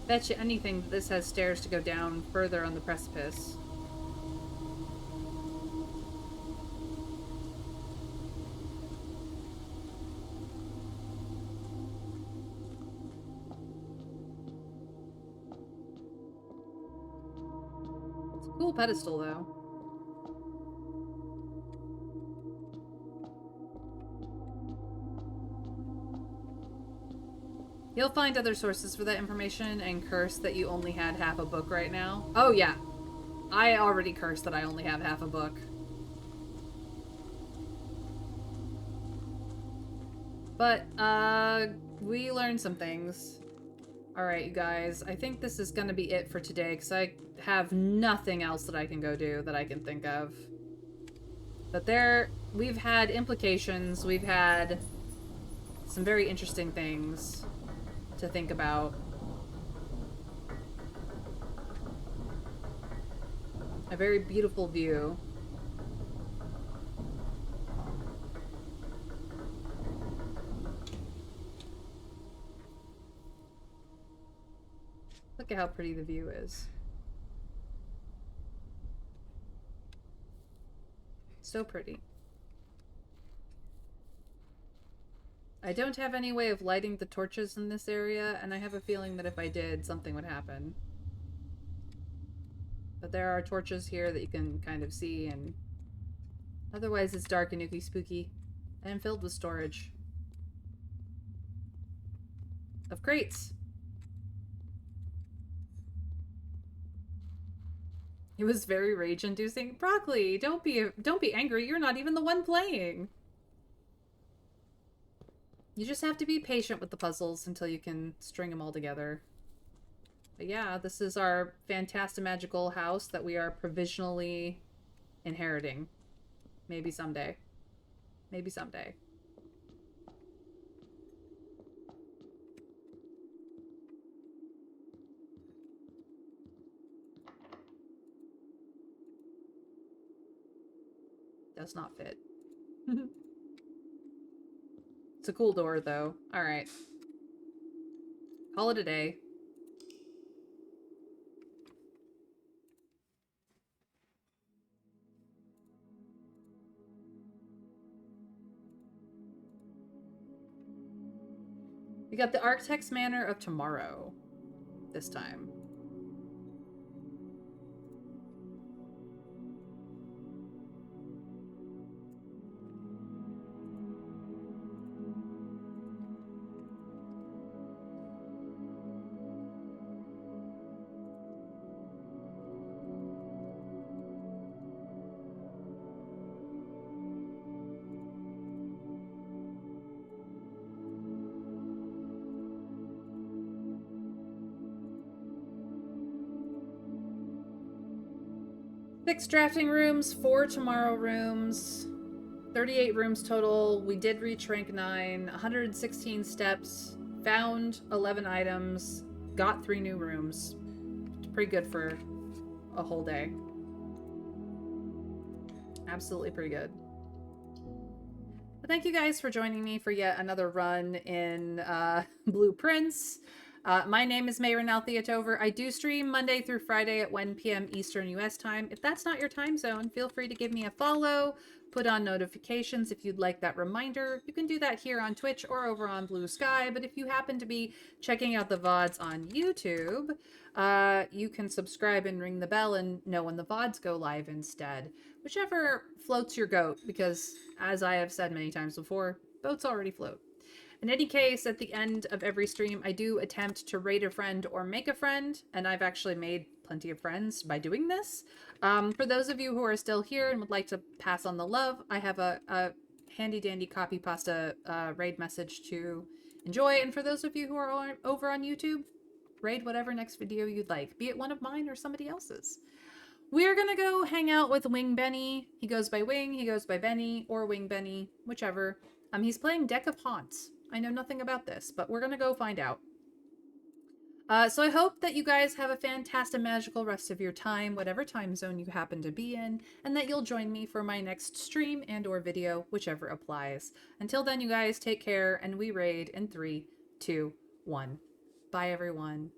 Bet you anything that this has stairs to go down further on the precipice. It's a cool pedestal, though. You'll find other sources for that information and curse that you only had half a book right now. Oh, yeah. I already cursed that I only have half a book. But, we learned some things. Alright, you guys. I think this is gonna be it for today, because I have nothing else that I can go do that I can think of. But we've had implications, we've had some very interesting things to think about. A very beautiful view. Look at how pretty the view is. So pretty. I don't have any way of lighting the torches in this area, and I have a feeling that if I did, something would happen. But there are torches here that you can kind of see, and otherwise it's dark and ooky spooky, and filled with storage. Of crates. It was very rage-inducing. Broccoli, don't be angry. You're not even the one playing. You just have to be patient with the puzzles until you can string them all together. But yeah, this is our fantastimagical house that we are provisionally inheriting. Maybe someday. Maybe someday. Does not fit. It's a cool door, though. Alright. Call it a day. We got the Architect's Manor of Tomorrow this time. Six drafting rooms, 4 tomorrow rooms, 38 rooms total. We did reach rank 9, 116 steps, found 11 items, got 3 new rooms. It's pretty good for a whole day. Absolutely pretty good. But thank you guys for joining me for yet another run in Blueprints. My name is Mayra Altheatover. I do stream Monday through Friday at 1 p.m. Eastern US time. If that's not your time zone, feel free to give me a follow, put on notifications if you'd like that reminder. You can do that here on Twitch or over on Blue Sky, but if you happen to be checking out the VODs on YouTube, you can subscribe and ring the bell and know when the VODs go live instead. Whichever floats your goat, because as I have said many times before, boats already float. In any case, at the end of every stream, I do attempt to raid a friend or make a friend, and I've actually made plenty of friends by doing this. For those of you who are still here and would like to pass on the love, I have a handy dandy copy pasta raid message to enjoy. And for those of you who are over on YouTube, raid whatever next video you'd like, be it one of mine or somebody else's. We're gonna go hang out with Wing Benny. He goes by Wing, he goes by Benny, or Wing Benny, whichever. He's playing Deck of Haunts. I know nothing about this, but we're gonna go find out. So I hope that you guys have a fantastic magical rest of your time, whatever time zone you happen to be in, and that you'll join me for my next stream and or video, whichever applies. Until then, you guys take care, and we raid in 3, 2, 1. Bye, everyone.